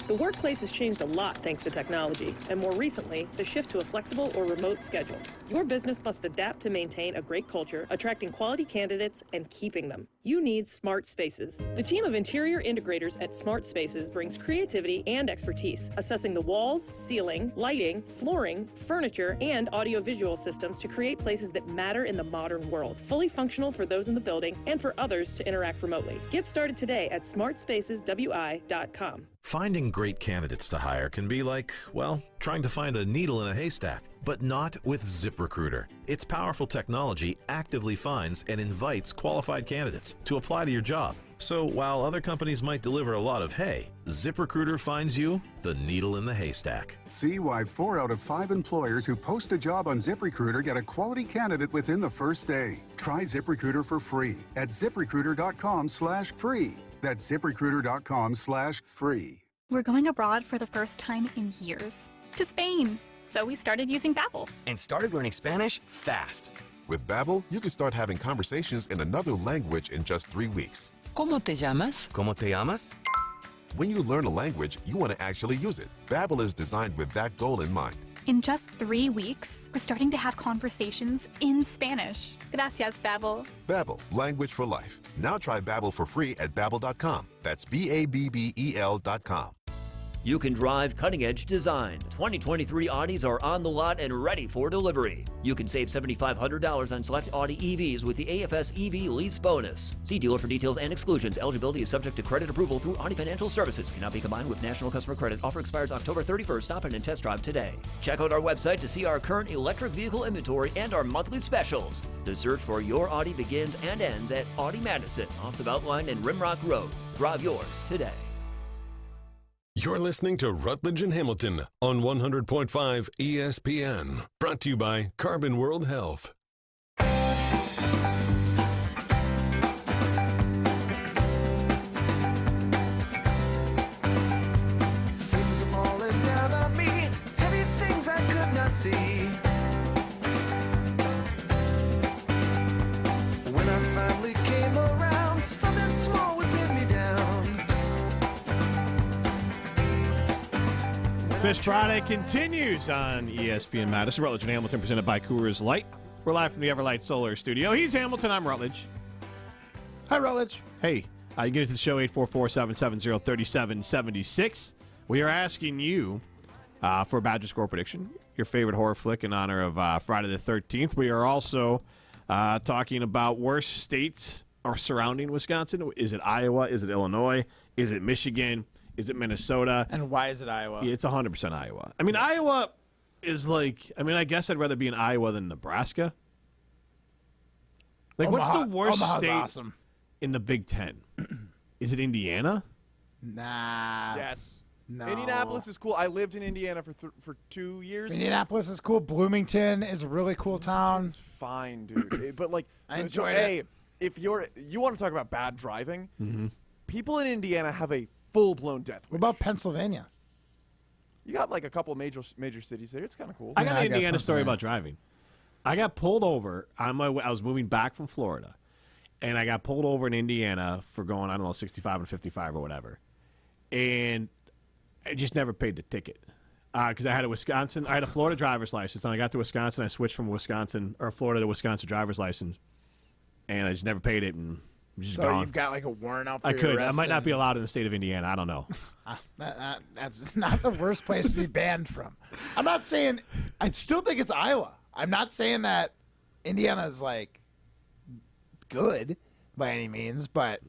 The workplace has changed a lot thanks to technology, and more recently, the shift to a flexible or remote schedule. Your business must adapt to maintain a great culture, attracting quality candidates and keeping them. You need Smart Spaces. The team of interior integrators at Smart Spaces brings creativity and expertise, assessing the walls, ceiling, lighting, flooring, furniture, and audiovisual systems to create places that matter in the modern world. Fully functional for those in the building and for others to interact remotely. Get started today at smartspaceswi.com. Finding great candidates to hire can be like, well, trying to find a needle in a haystack, but not with ZipRecruiter. Its powerful technology actively finds and invites qualified candidates to apply to your job. So while other companies might deliver a lot of hay, ZipRecruiter finds you the needle in the haystack. See why 4 out of 5 employers who post a job on ZipRecruiter get a quality candidate within the first day. Try ZipRecruiter for free at ZipRecruiter.com/free. That's ZipRecruiter.com/free. We're going abroad for the first time in years. To Spain. So we started using Babbel. And started learning Spanish fast. With Babbel, you can start having conversations in another language in just 3 weeks. ¿Cómo te llamas? ¿Cómo te llamas? When you learn a language, you want to actually use it. Babbel is designed with that goal in mind. In just 3 weeks, we're starting to have conversations in Spanish. Gracias, Babbel. Babbel, language for life. Now try Babbel for free at Babbel.com. That's BABBEL.com. You can drive cutting-edge design. 2023 Audis are on the lot and ready for delivery. You can save $7,500 on select Audi EVs with the AFS EV lease bonus. See dealer for details and exclusions. Eligibility is subject to credit approval through Audi Financial Services. Cannot be combined with National Customer Credit. Offer expires October 31st. Stop in and test drive today. Check out our website to see our current electric vehicle inventory and our monthly specials. The search for your Audi begins and ends at Audi Madison off the Beltline and Rimrock Road. Drive yours today. You're listening to Rutledge and Hamilton on 100.5 ESPN. Brought to you by Carbon World Health. Things are falling down on me, heavy things I could not see. When I finally came around, something small would pin me down. Fish Friday continues on ESPN Madison. Rutledge and Hamilton presented by Coors Light. We're live from the Everlight Solar Studio. He's Hamilton. I'm Rutledge. Hi, Rutledge. Hey, you can get into the show 844-770-3776. We are asking you for a Badger score prediction, your favorite horror flick in honor of Friday the 13th. We are also talking about worst states are surrounding Wisconsin. Is it Iowa? Is it Illinois? Is it Michigan? Is it Minnesota? And why is it Iowa? Yeah, it's 100% Iowa. I mean, Iowa is like, I guess I'd rather be in Iowa than Nebraska. Like, what's the worst state in the Big Ten? Is it Indiana? Nah. Yes. No. Indianapolis is cool. I lived in Indiana for 2 years. Indianapolis is cool. Bloomington is a really cool town. It's fine, dude. But like, I enjoyed it. If you want to talk about bad driving, people in Indiana have a full-blown death wish. What about Pennsylvania? You got like a couple major cities there. It's kind of cool. I got an Indiana story about driving. I got pulled over on I was moving back from Florida, and I got pulled over in Indiana for going, 65 and 55 or whatever. And I just never paid the ticket because I had a Florida driver's license. And I got to Wisconsin. I switched from Florida to Wisconsin driver's license, and I just never paid it. And just so gone. You've got like a warrant out for I could. your I might not be allowed in the state of Indiana. I don't know. That's not the worst place to be banned from. I'm not saying. I still think it's Iowa. I'm not saying that Indiana is like good by any means, but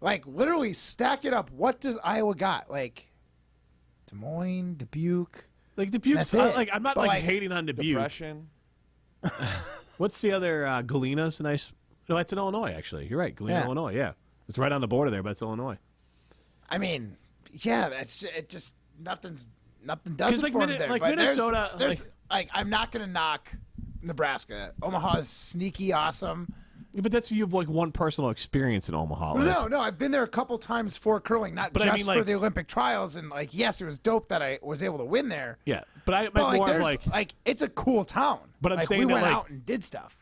like literally stack it up. What does Iowa got? Like Des Moines, Dubuque. Like Dubuque's. I'm not like hating on Dubuque. Depression. What's the other Galena's nice? No, it's in Illinois, actually. You're right. Galena, Illinois, yeah. It's right on the border there, but it's Illinois. I mean, yeah, that's it. Just nothing does it for me there. Like but Minnesota, there's I'm not going to knock Nebraska. Omaha is sneaky awesome. Yeah, but you have like one personal experience in Omaha. No, I've been there a couple times for curling, not just for the Olympic trials. And like, yes, it was dope that I was able to win there. Yeah, but I meant more of like it's a cool town. But I'm saying we that went out and did stuff.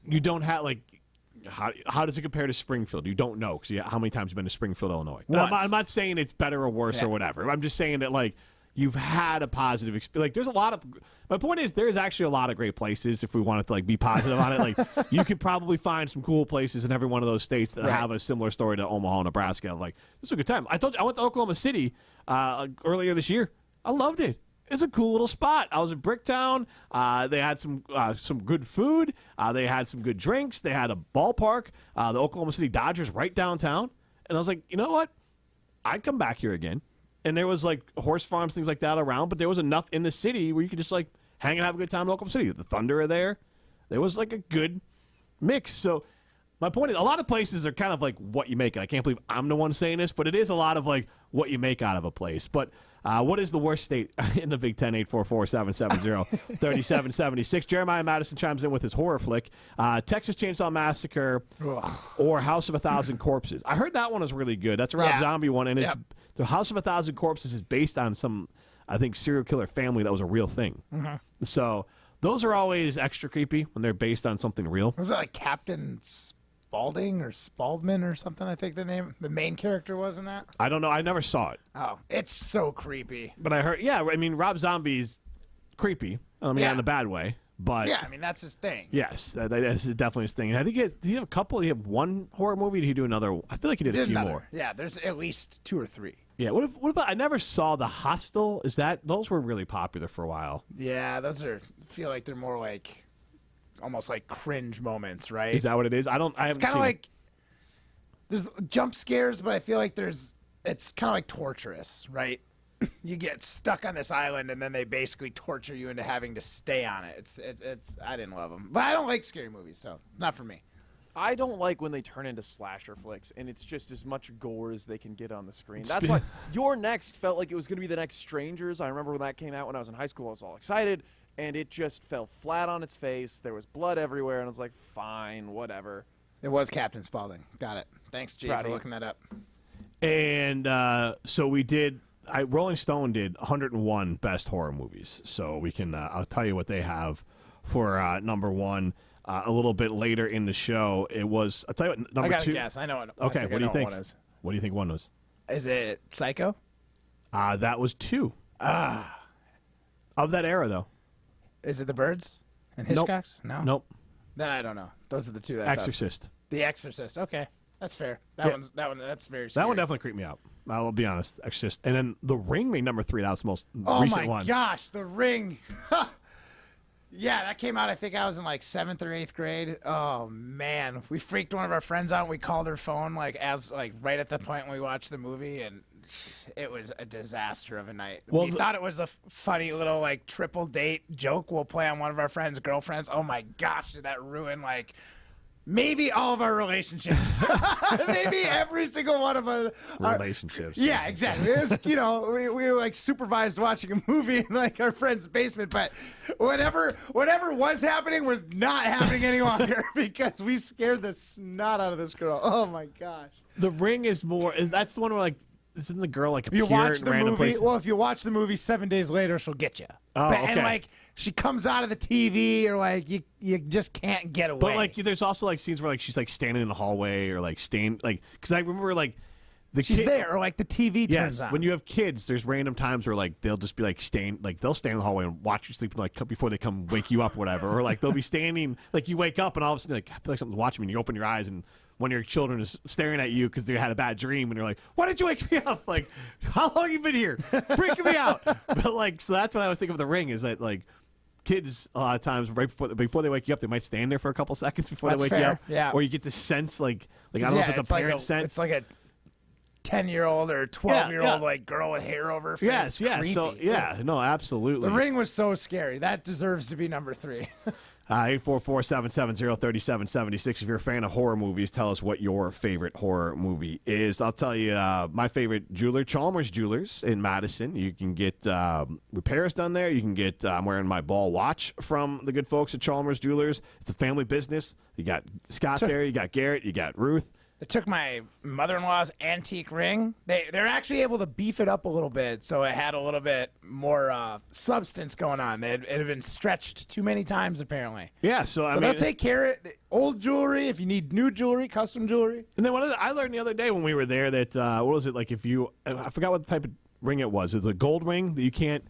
You don't have how does it compare to Springfield? You don't know because how many times you've been to Springfield, Illinois? I'm not saying it's better or worse or whatever. I'm just saying that like you've had a positive experience. Like there's a lot of. My point is there's actually a lot of great places if we wanted to like be positive on it. Like you could probably find some cool places in every one of those states that have a similar story to Omaha, Nebraska. Like this was a good time. I told you I went to Oklahoma City earlier this year. I loved it. It's a cool little spot. I was in Bricktown. They had some good food. They had some good drinks. They had a ballpark. The Oklahoma City Dodgers right downtown. And I was like, you know what? I'd come back here again. And there was like horse farms, things like that around. But there was enough in the city where you could just like hang and have a good time in Oklahoma City. The Thunder are there. There was like a good mix. So my point is, a lot of places are kind of like what you make it. I can't believe I'm the one saying this, but it is a lot of like what you make out of a place. But what is the worst state in the Big Ten? 844-770-3776. Jeremiah Madison chimes in with his horror flick. Texas Chainsaw Massacre or House of a Thousand Corpses. I heard that one was really good. That's a Rob Zombie one. And it's the House of a Thousand Corpses is based on some, I think, serial killer family that was a real thing. Mm-hmm. So those are always extra creepy when they're based on something real. Was it like Captain Spaulding or Spaldman or something? I think the main character was in that. I don't know. I never saw it. Oh, it's so creepy. But I heard, I mean, Rob Zombie's creepy. I mean, not in a bad way. But yeah, I mean, that's his thing. Yes, that's definitely his thing. And I think did he have a couple? Did he have one horror movie? Did he do another? I feel like he did a few more. Yeah, there's at least 2 or 3. Yeah. What about? I never saw The Hostel. Those were really popular for a while? Yeah, I feel like they're more like almost like cringe moments, right? Is that what it is? I haven't seen. Kind of like there's jump scares, but I feel like it's kind of like torturous, right? You get stuck on this island, and then they basically torture you into having to stay on it. It's I didn't love them, but I don't like scary movies, so not for me. I don't like when they turn into slasher flicks, and it's just as much gore as they can get on the screen. That's why Your Next felt like it was going to be the next Strangers. I remember when that came out when I was in high school. I was all excited, and it just fell flat on its face. There was blood everywhere, and I was like, fine, whatever. It was Captain Spaulding. Got it. Thanks, G, for looking that up. And so we did. Rolling Stone did 101 best horror movies. So we can. I'll tell you what they have for number one. A little bit later in the show, it was. I'll tell you what. Number I gotta two. guess. I know. Okay. What do you think? What do you think one was? Is it Psycho? That was 2. Of that era, though. Is it The Birds and Hitchcocks? Nope. Nope. Then I don't know. Those are the 2 that Exorcist. The Exorcist. Okay, that's fair. That's very scary. That one definitely creeped me out. I'll be honest. Exorcist. And then The Ring made number 3. That was the most recent one. Oh my gosh, The Ring. Yeah, that came out. I think I was in like 7th or 8th grade. Oh man, we freaked one of our friends out. And we called her phone right at the point when we watched the movie, and it was a disaster of a night. Well, we thought it was a funny little like triple date joke we'll play on one of our friends' girlfriends. Oh my gosh, did that ruin like maybe all of our relationships? Maybe every single one of our relationships. Yeah, exactly. It was, we were like supervised watching a movie in like our friend's basement, but whatever was happening was not happening any longer because we scared the snot out of this girl. Oh my gosh. The Ring is more. That's the one where like. Isn't the girl like you watch in the random movie? places? Well, if you watch the movie 7 days later, she'll get you. Oh, okay. And like she comes out of the TV, or like you just can't get away. But like, there's also like scenes where like she's like standing in the hallway or like staying like because I remember like she's there or like the TV turns on. When you have kids, there's random times where like they'll just be like they'll stand in the hallway and watch you sleep like before they come wake you up, or whatever. Or like they'll be standing like you wake up and all of a sudden like I feel like something's watching me, and you open your eyes and one of your children is staring at you because they had a bad dream, and you're like, why did you wake me up? Like, how long have you been here? Freaking me out. But like, so that's what I was thinking of The Ring, is that like kids a lot of times right before they wake you up, they might stand there for a couple seconds before they wake you up. Yeah. Or you get the sense like I don't know if it's a parent sense. It's like a 10-year-old or 12-year-old like girl with hair over her face. Yes, yeah. Creepy. So no, absolutely. The Ring was so scary. That deserves to be number 3. 844-770-3776. If you're a fan of horror movies, tell us what your favorite horror movie is. I'll tell you my favorite jeweler, Chalmers Jewelers in Madison. You can get repairs done there. You can get, I'm wearing my ball watch from the good folks at Chalmers Jewelers. It's a family business. You got Scott there. You got Garrett. You got Ruth. I took my mother-in-law's antique ring. They're actually able to beef it up a little bit, so it had a little bit more substance going on. It had been stretched too many times, apparently. Yeah, so I mean, they'll take care of it. Old jewelry, if you need new jewelry, custom jewelry. And then I learned the other day when we were there that what was it like? If you, I forgot what type of ring it was. It's a gold ring that you can't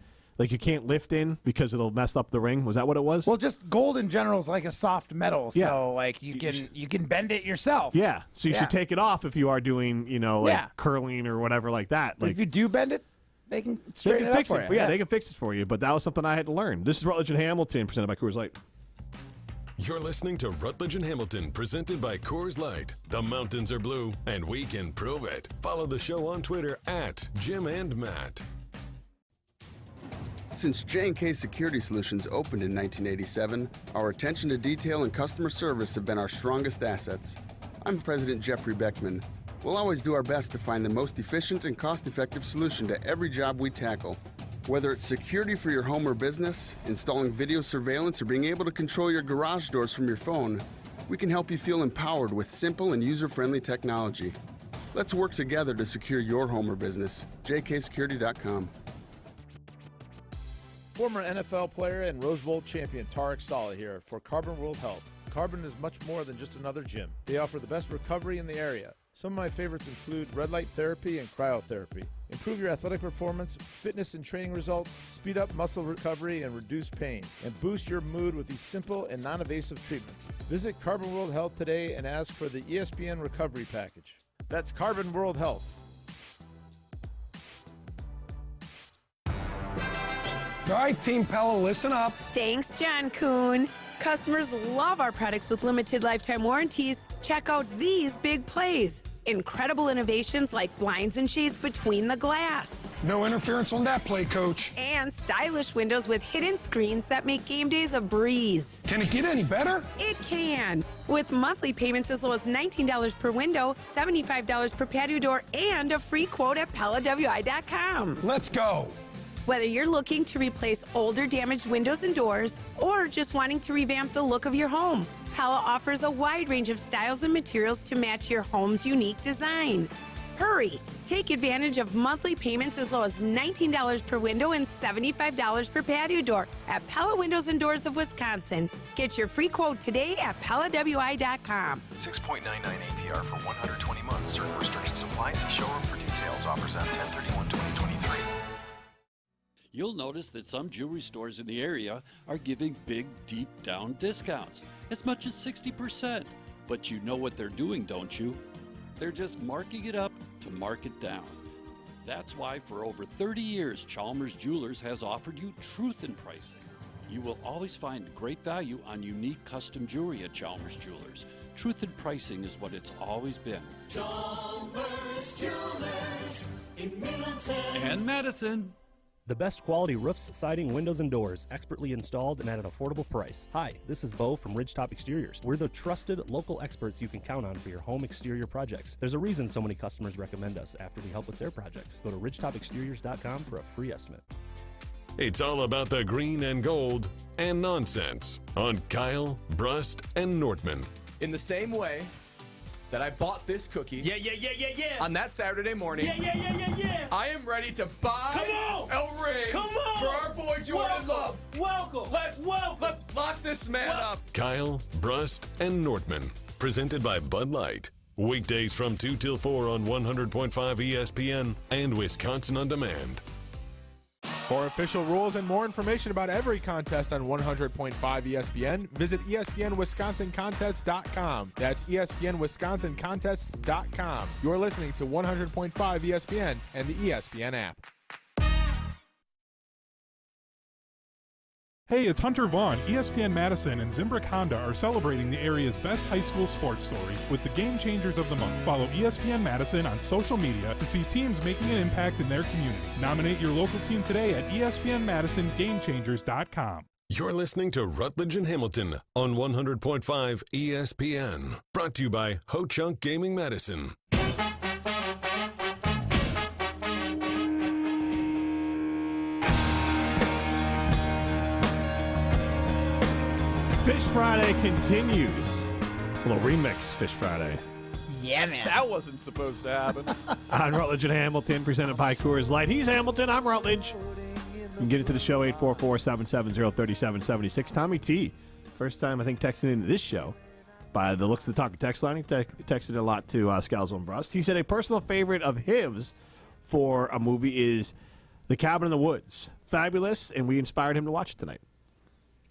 lift in because it'll mess up the ring. Was that what it was? Well, just gold in general is like a soft metal, so like you can bend it yourself. Yeah, so you should take it off if you are doing curling or whatever like that. But if you do bend it, they can straighten it up for you. Yeah, they can fix it for you. But that was something I had to learn. This is Rutledge and Hamilton, presented by Coors Light. You're listening to Rutledge and Hamilton, presented by Coors Light. The mountains are blue, and we can prove it. Follow the show on Twitter at Jim and Matt. Since J&K Security Solutions opened in 1987, our attention to detail and customer service have been our strongest assets. I'm President Jeffrey Beckman. We'll always do our best to find the most efficient and cost-effective solution to every job we tackle. Whether it's security for your home or business, installing video surveillance, or being able to control your garage doors from your phone, we can help you feel empowered with simple and user-friendly technology. Let's work together to secure your home or business. jksecurity.com. Former NFL player and Rose Bowl champion Tarek Saleh here for Carbon World Health. Carbon is much more than just another gym. They offer the best recovery in the area. Some of my favorites include red light therapy and cryotherapy. Improve your athletic performance, fitness and training results, speed up muscle recovery and reduce pain, and boost your mood with these simple and non-invasive treatments. Visit Carbon World Health today and ask for the ESPN Recovery Package. That's Carbon World Health. All right, Team Pella, listen up. Thanks, John Kuhn. Customers love our products with limited lifetime warranties. Check out these big plays. Incredible innovations like blinds and shades between the glass. No interference on that play, Coach. And stylish windows with hidden screens that make game days a breeze. Can it get any better? It can. With monthly payments as low as $19 per window, $75 per patio door, and a free quote at PellaWI.com. Let's go. Whether you're looking to replace older damaged windows and doors or just wanting to revamp the look of your home, Pella offers a wide range of styles and materials to match your home's unique design. Hurry! Take advantage of monthly payments as low as $19 per window and $75 per patio door at Pella Windows and Doors of Wisconsin. Get your free quote today at PellaWI.com. 6.99 APR for 120 months. Certain restrictions apply. See showroom for details. Offers on 10/31/2023. You'll notice that some jewelry stores in the area are giving big, deep down discounts, as much as 60%. But you know what they're doing, don't you? They're just marking it up to mark it down. That's why for over 30 years, Chalmers Jewelers has offered you truth in pricing. You will always find great value on unique custom jewelry at Chalmers Jewelers. Truth in pricing is what it's always been. Chalmers Jewelers in Middleton And Madison. The best quality roofs, siding, windows, and doors, expertly installed and at an affordable price. Hi, this is Bo from Ridgetop Exteriors. We're the trusted local experts you can count on for your home exterior projects. There's a reason so many customers recommend us after we help with their projects. Go to ridgetopexteriors.com for a free estimate. It's all about the green and gold and nonsense on Kyle, Brust, and Nortman. In the same way that I bought this cookie on that Saturday morning, I am ready to buy a ring for our boy Jordan Love. Welcome. Let's lock this man up. Kyle, Brust, and Nortman. Presented by Bud Light. Weekdays from 2 till 4 on 100.5 ESPN and Wisconsin On Demand. For official rules and more information about every contest on 100.5 ESPN, visit ESPNWisconsinContests.com. That's ESPNWisconsinContests.com. You're listening to 100.5 ESPN and the ESPN app. Hey, it's Hunter Vaughn. ESPN Madison and Zimbrick Honda are celebrating the area's best high school sports stories with the Game Changers of the Month. Follow ESPN Madison on social media to see teams making an impact in their community. Nominate your local team today at ESPNMadisonGameChangers.com. You're listening to Rutledge and Hamilton on 100.5 ESPN. Brought to you by Ho Chunk Gaming Madison. Fish Friday continues. A little remix Fish Friday. Yeah, man. That wasn't supposed to happen. On Rutledge and Hamilton, presented by Coors Light. He's Hamilton. I'm Rutledge. You can get into the show, 844-770-3776. Tommy T, first time, I think, texting into this show. By the looks of the talk text line, he texted a lot to Scalzo and Brust. He said a personal favorite of his for a movie is The Cabin in the Woods. Fabulous, and we inspired him to watch it tonight.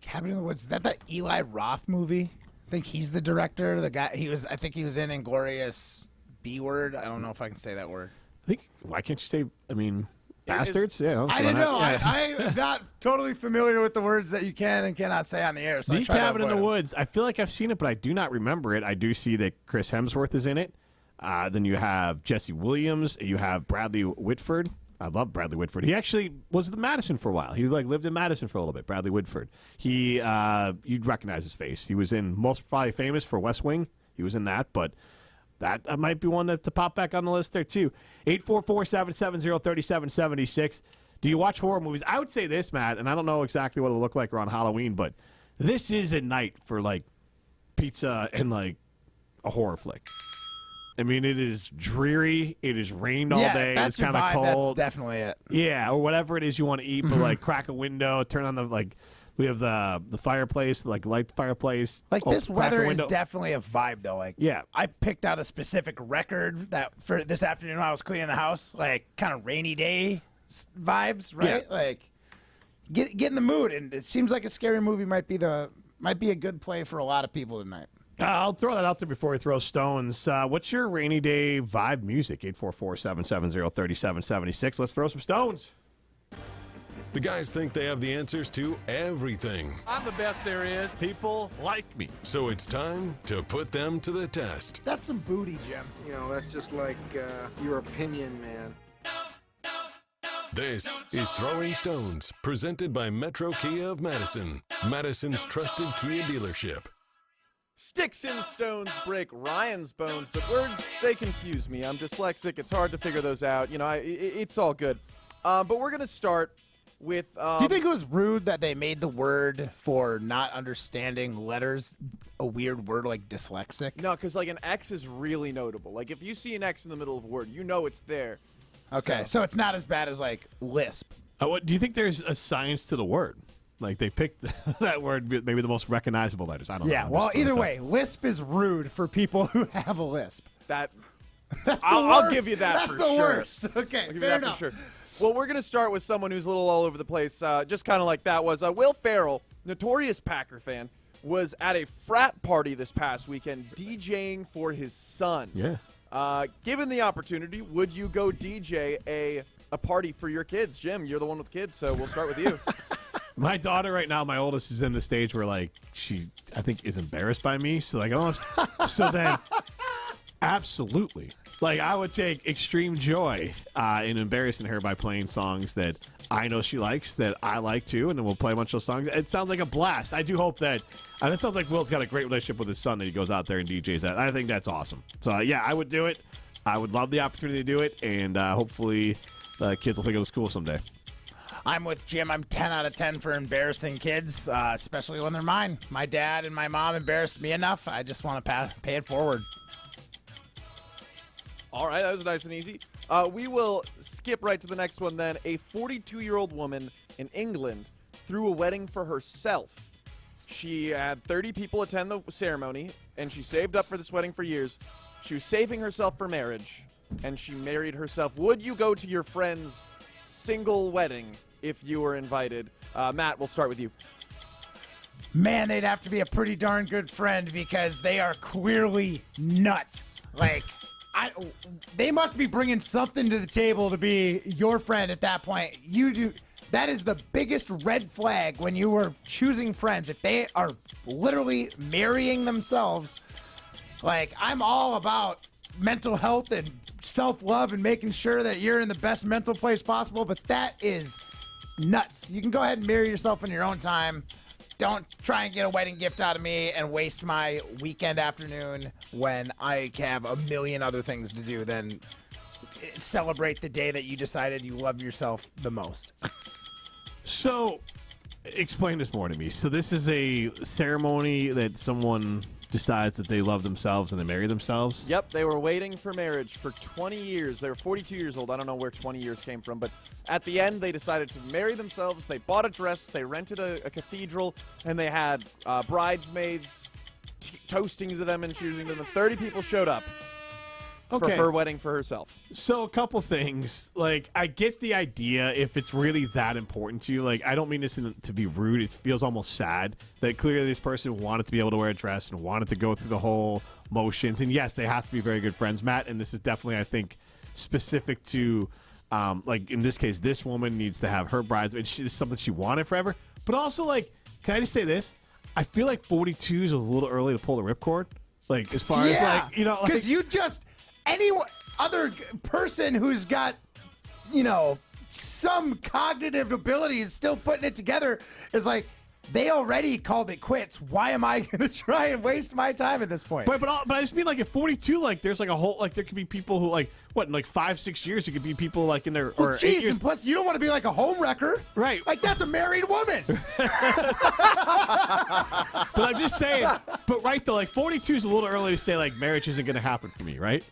Cabin in the Woods. Is that the Eli Roth movie? I think he's the director. The guy I think he was in Inglourious B-word. I don't know if I can say that word. I think, why can't you say, bastards? Yeah, I didn't know. I'm not totally familiar with the words that you can and cannot say on the air. So The Cabin in the Woods. I feel like I've seen it, but I do not remember it. I do see that Chris Hemsworth is in it. Then you have Jesse Williams. You have Bradley Whitford. I love Bradley Whitford. He actually was in Madison for a while. He lived in Madison for a little bit. Bradley Whitford. You'd recognize his face. He was in most probably famous for West Wing. He was in that, but that might be one to pop back on the list there too. 844-770-3776. Do you watch horror movies? I would say this, Matt, and I don't know exactly what it'll look like around Halloween, but this is a night for pizza and a horror flick. I mean, it is dreary. It is rained all day. It's kind of cold. That's definitely it. Yeah, or whatever it is you want to eat, but crack a window, turn on we have the fireplace, light the fireplace. This weather is definitely a vibe, though. Yeah. I picked out a specific record that for this afternoon when I was cleaning the house, kind of rainy day vibes, right? Yeah. Get in the mood, and it seems like a scary movie might be a good play for a lot of people tonight. I'll throw that out there before we throw stones. What's your rainy day vibe music? 844-770-3776. Let's throw some stones. The guys think they have the answers to everything. I'm the best there is. People like me. So it's time to put them to the test. That's some booty, Jim. That's just like your opinion, man. This is Throwing Stones, presented by Metro Kia of Madison, Madison's trusted Kia dealership. Sticks and stones break Ryan's bones, but words, they confuse me. I'm dyslexic. It's hard to figure those out. It's all good. But we're going to start with... Do you think it was rude that they made the word for not understanding letters a weird word like dyslexic? No, because an X is really notable. If you see an X in the middle of a word, you know it's there. Okay, so it's not as bad as lisp. What do you think there's a science to the word? They picked that word, maybe the most recognizable letters. I don't know. Yeah, well, either way, lisp is rude for people who have a lisp. I'll give you that That's for the sure. worst. Okay, I'll give you fair that enough. for sure. Well, we're going to start with someone who's a little all over the place, just kind of like that was. Will Ferrell, notorious Packer fan, was at a frat party this past weekend DJing for his son. Yeah. Given the opportunity, would you go DJ a party for your kids? Jim, you're the one with kids, so we'll start with you. My daughter right now, my oldest, is in the stage where she, I think, is embarrassed by me. So I don't know. So then, absolutely, I would take extreme joy in embarrassing her by playing songs that I know she likes, that I like too, and then we'll play a bunch of songs. It sounds like a blast. I do hope that. That sounds like Will's got a great relationship with his son that he goes out there and DJs that. I think that's awesome. So yeah, I would do it. I would love the opportunity to do it, and hopefully, kids will think it was cool someday. I'm with Jim. I'm 10 out of 10 for embarrassing kids, especially when they're mine. My dad and my mom embarrassed me enough. I just want to pay it forward. All right, that was nice and easy. We will skip right to the next one then. A 42-year-old woman in England threw a wedding for herself. She had 30 people attend the ceremony, and she saved up for this wedding for years. She was saving herself for marriage, and she married herself. Would you go to your friend's single wedding if you were invited? Matt, we'll start with you. Man, they'd have to be a pretty darn good friend because they are clearly nuts. They must be bringing something to the table to be your friend at that point. That is the biggest red flag when you are choosing friends. If they are literally marrying themselves, I'm all about mental health and self-love and making sure that you're in the best mental place possible, but that is nuts. You can go ahead and marry yourself in your own time. Don't try and get a wedding gift out of me and waste my weekend afternoon when I have a million other things to do than celebrate the day that you decided you love yourself the most. So, explain this more to me. So this is a ceremony that someone decides that they love themselves and they marry themselves. Yep, they were waiting for marriage for 20 years. They were 42 years old. I don't know where 20 years came from, but at the end, they decided to marry themselves. They bought a dress, they rented a cathedral, and they had bridesmaids toasting to them and choosing them. 30 people showed up for her wedding for herself. So a couple things. Like, I get the idea if it's really that important to you. Like, I don't mean this to be rude. It feels almost sad that clearly this person wanted to be able to wear a dress and wanted to go through the whole motions. And yes, they have to be very good friends, Matt. And this is definitely, I think, specific to, like, in this case, this woman needs to have her bridesmaid. It's something she wanted forever. But also, like, can I just say this? I feel like 42 is a little early to pull the ripcord. Like, as far as, like, you know, because you just... Any other person who's got, you know, some cognitive abilities still putting it together is like, they already called it quits. Why am I going to try and waste my time at this point? But I just mean, like, at 42, like, there's like a whole, like, there could be people who, like, what, in like 5-6 years, it could be people like in their, or 8 years. And plus, you don't want to be like a home wrecker. Right. Like, that's a married woman. But I'm just saying, but right though, like 42 is a little early to say, like, marriage isn't going to happen for me, right?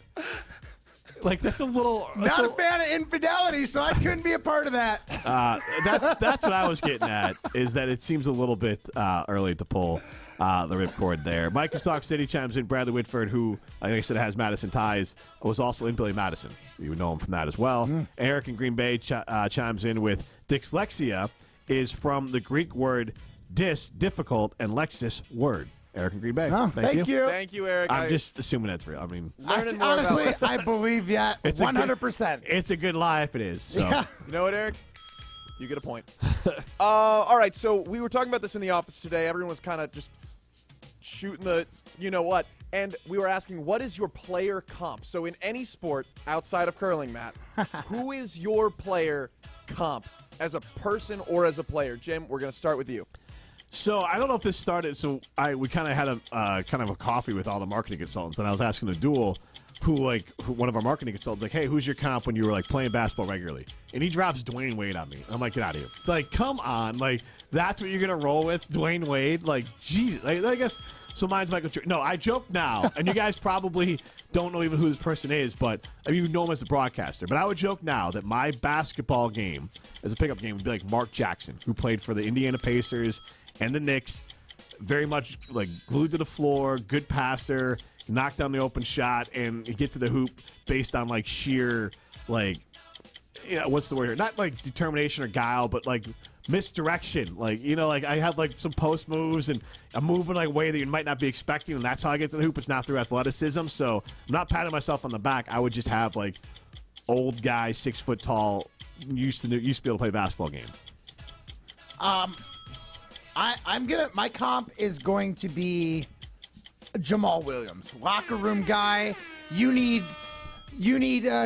Like, that's a little... Not a fan of infidelity, so I couldn't be a part of that. That's what I was getting at, is that it seems a little bit early to pull the ripcord there. Mike in Sauk City chimes in. Bradley Whitford, who, like I said, has Madison ties, was also in Billy Madison. You would know him from that as well. Eric in Green Bay chimes in with dyslexia is from the Greek word dis, difficult, and lexis, word. Eric in Green Bay. Oh, thank you. Thank you, Eric. I'm just assuming that's real. I mean, honestly, I believe that 100%. It's a good lie if it is. So. Yeah. You know what, Eric? You get a point. All right, so we were talking about this in the office today. Everyone was kind of just shooting the you-know-what. And we were asking, what is your player comp? So in any sport outside of curling, Matt, who is your player comp as a person or as a player? Jim, we're going to start with you. So I don't know if this started. So we kind of had a coffee with all the marketing consultants, and I was asking a duel, one of our marketing consultants, like, hey, who's your comp when you were like playing basketball regularly? And he drops Dwayne Wade on me. I'm like, get out of here! Like, come on, like that's what you're gonna roll with, Dwayne Wade? Like, Jesus, like, I guess. So mine's Michael Jordan. No, I joke now, and you guys probably don't know even who this person is, but I mean, you know him as the broadcaster. But I would joke now that my basketball game, as a pickup game, would be like Mark Jackson, who played for the Indiana Pacers and the Knicks, very much like glued to the floor, good passer, knock down the open shot, and get to the hoop based on like sheer, like, what's the word here? Not like determination or guile, but like misdirection. Like, like I have like some post moves and I'm moving like a way that you might not be expecting, and that's how I get to the hoop. It's not through athleticism. So I'm not patting myself on the back. I would just have like old guy, 6 foot tall, used to be able to play basketball game. My comp is going to be Jamal Williams, locker room guy. You need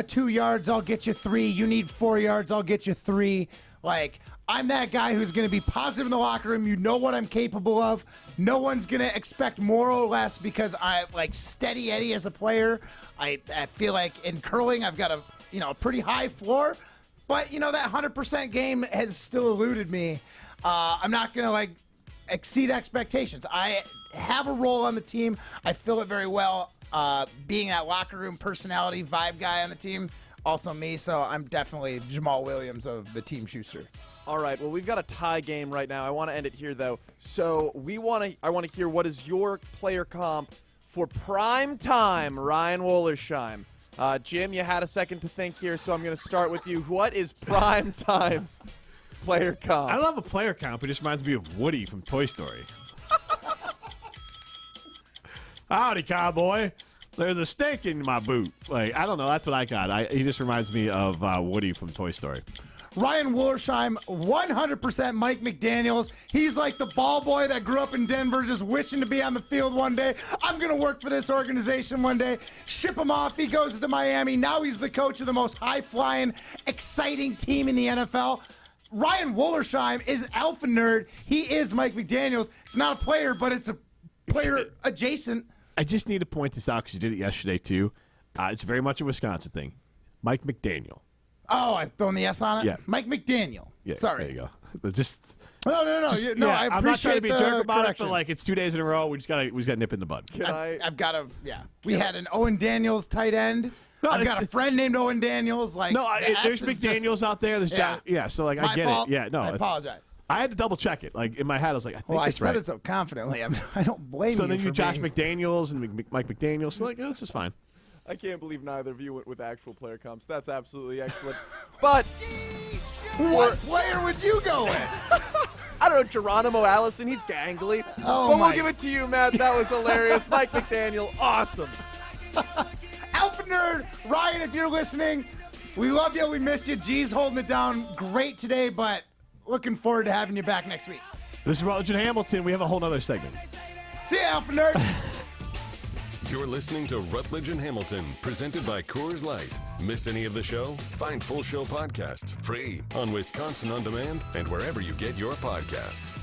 2 yards, I'll get you 3. You need 4 yards, I'll get you 3. Like, I'm that guy who's going to be positive in the locker room. You know what I'm capable of. No one's going to expect more or less because I like steady Eddie as a player. I feel like in curling I've got a pretty high floor, but that 100% game has still eluded me. I'm not going to like exceed expectations. I have a role on the team. I fill it very well. Being that locker room personality vibe guy on the team, also me. So I'm definitely Jamal Williams of the Team Schuster. All right. Well, we've got a tie game right now. I want to end it here though. So I want to hear what is your player comp for prime time, Ryan Wollersheim. Jim, you had a second to think here, so I'm going to start with you. What is prime time's player comp? I love a player comp. It just reminds me of Woody from Toy Story. Howdy, cowboy. There's a steak in my boot. Like, I don't know. That's what I got. He just reminds me of Woody from Toy Story. Ryan Wollersheim, 100% Mike McDaniels. He's like the ball boy that grew up in Denver just wishing to be on the field one day. I'm going to work for this organization one day. Ship him off. He goes to Miami. Now he's the coach of the most high-flying, exciting team in the NFL. Ryan Wollersheim is alpha nerd. He is Mike McDaniels. It's not a player, but it's a player adjacent. I just need to point this out because you did it yesterday, too. It's very much a Wisconsin thing. Mike McDaniel. Oh, I've thrown the S on it? Yeah. Mike McDaniel. Yeah, Sorry. There you go. Just No. I appreciate I'm not trying to be a jerk about correction. it, but like it's 2 days in a row. We just got to nip in the bud. I've got to. Yeah, we had an Owen Daniels tight end. I've got a friend named Owen Daniels. Like there's McDaniels out there. There's John. Yeah, so like I get fault. it. Yeah, no, I apologize. I had to double check it. Like in my head, I was like, I think I it's said right. it so confidently. I don't blame you. So then for Josh being... McDaniels and Mike McDaniels. So like, this is fine. I can't believe neither of you went with actual player comps. That's absolutely excellent. But what player would you go with? I don't know, Geronimo Allison. He's gangly. Oh, but we'll give it to you, Matt. That was hilarious. Mike McDaniel, awesome. Alpha Nerd, Ryan, if you're listening, we love you. We missed you. G's holding it down great today, but looking forward to having you back next week. This is Rutledge and Hamilton. We have a whole nother segment. See ya, Alpha Nerd. You're listening to Rutledge and Hamilton, presented by Coors Light. Miss any of the show? Find full show podcasts free on Wisconsin On Demand and wherever you get your podcasts.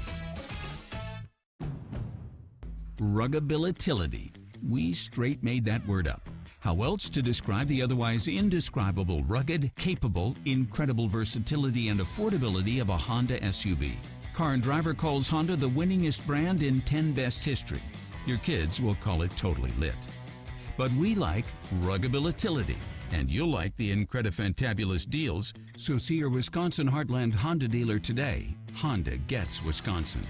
Ruggability. We straight made that word up. How else to describe the otherwise indescribable rugged, capable, incredible versatility and affordability of a Honda SUV? Car and Driver calls Honda the winningest brand in 10 best history. Your kids will call it totally lit. But we like ruggability, and you'll like the incredifantabulous deals, so see your Wisconsin Heartland Honda dealer today. Honda gets Wisconsin.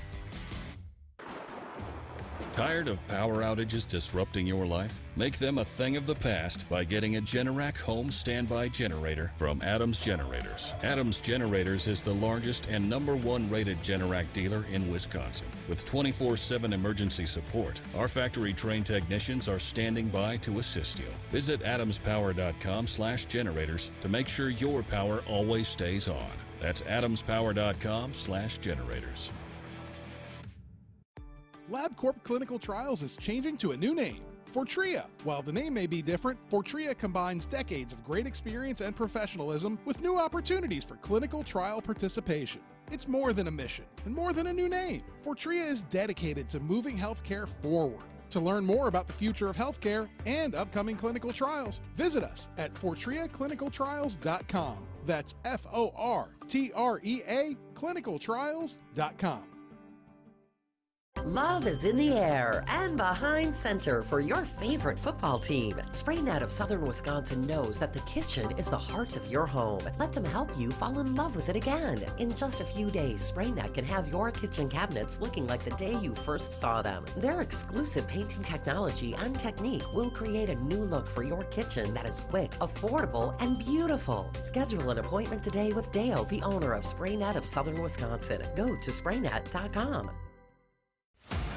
Tired of power outages disrupting your life? Make them a thing of the past by getting a Generac home standby generator from Adams Generators. Adams Generators is the largest and #1 rated Generac dealer in Wisconsin. With 24/7 emergency support, our factory-trained technicians are standing by to assist you. Visit adamspower.com/generators to make sure your power always stays on. That's adamspower.com/generators. LabCorp Clinical Trials is changing to a new name, Fortrea. While the name may be different, Fortrea combines decades of great experience and professionalism with new opportunities for clinical trial participation. It's more than a mission and more than a new name. Fortrea is dedicated to moving healthcare forward. To learn more about the future of healthcare and upcoming clinical trials, visit us at FortreaClinicalTrials.com. That's FORTREA clinicaltrials.com. Love is in the air and behind center for your favorite football team. SprayNet of Southern Wisconsin knows that the kitchen is the heart of your home. Let them help you fall in love with it again. In just a few days, SprayNet can have your kitchen cabinets looking like the day you first saw them. Their exclusive painting technology and technique will create a new look for your kitchen that is quick, affordable, and beautiful. Schedule an appointment today with Dale, the owner of SprayNet of Southern Wisconsin. Go to spraynet.com.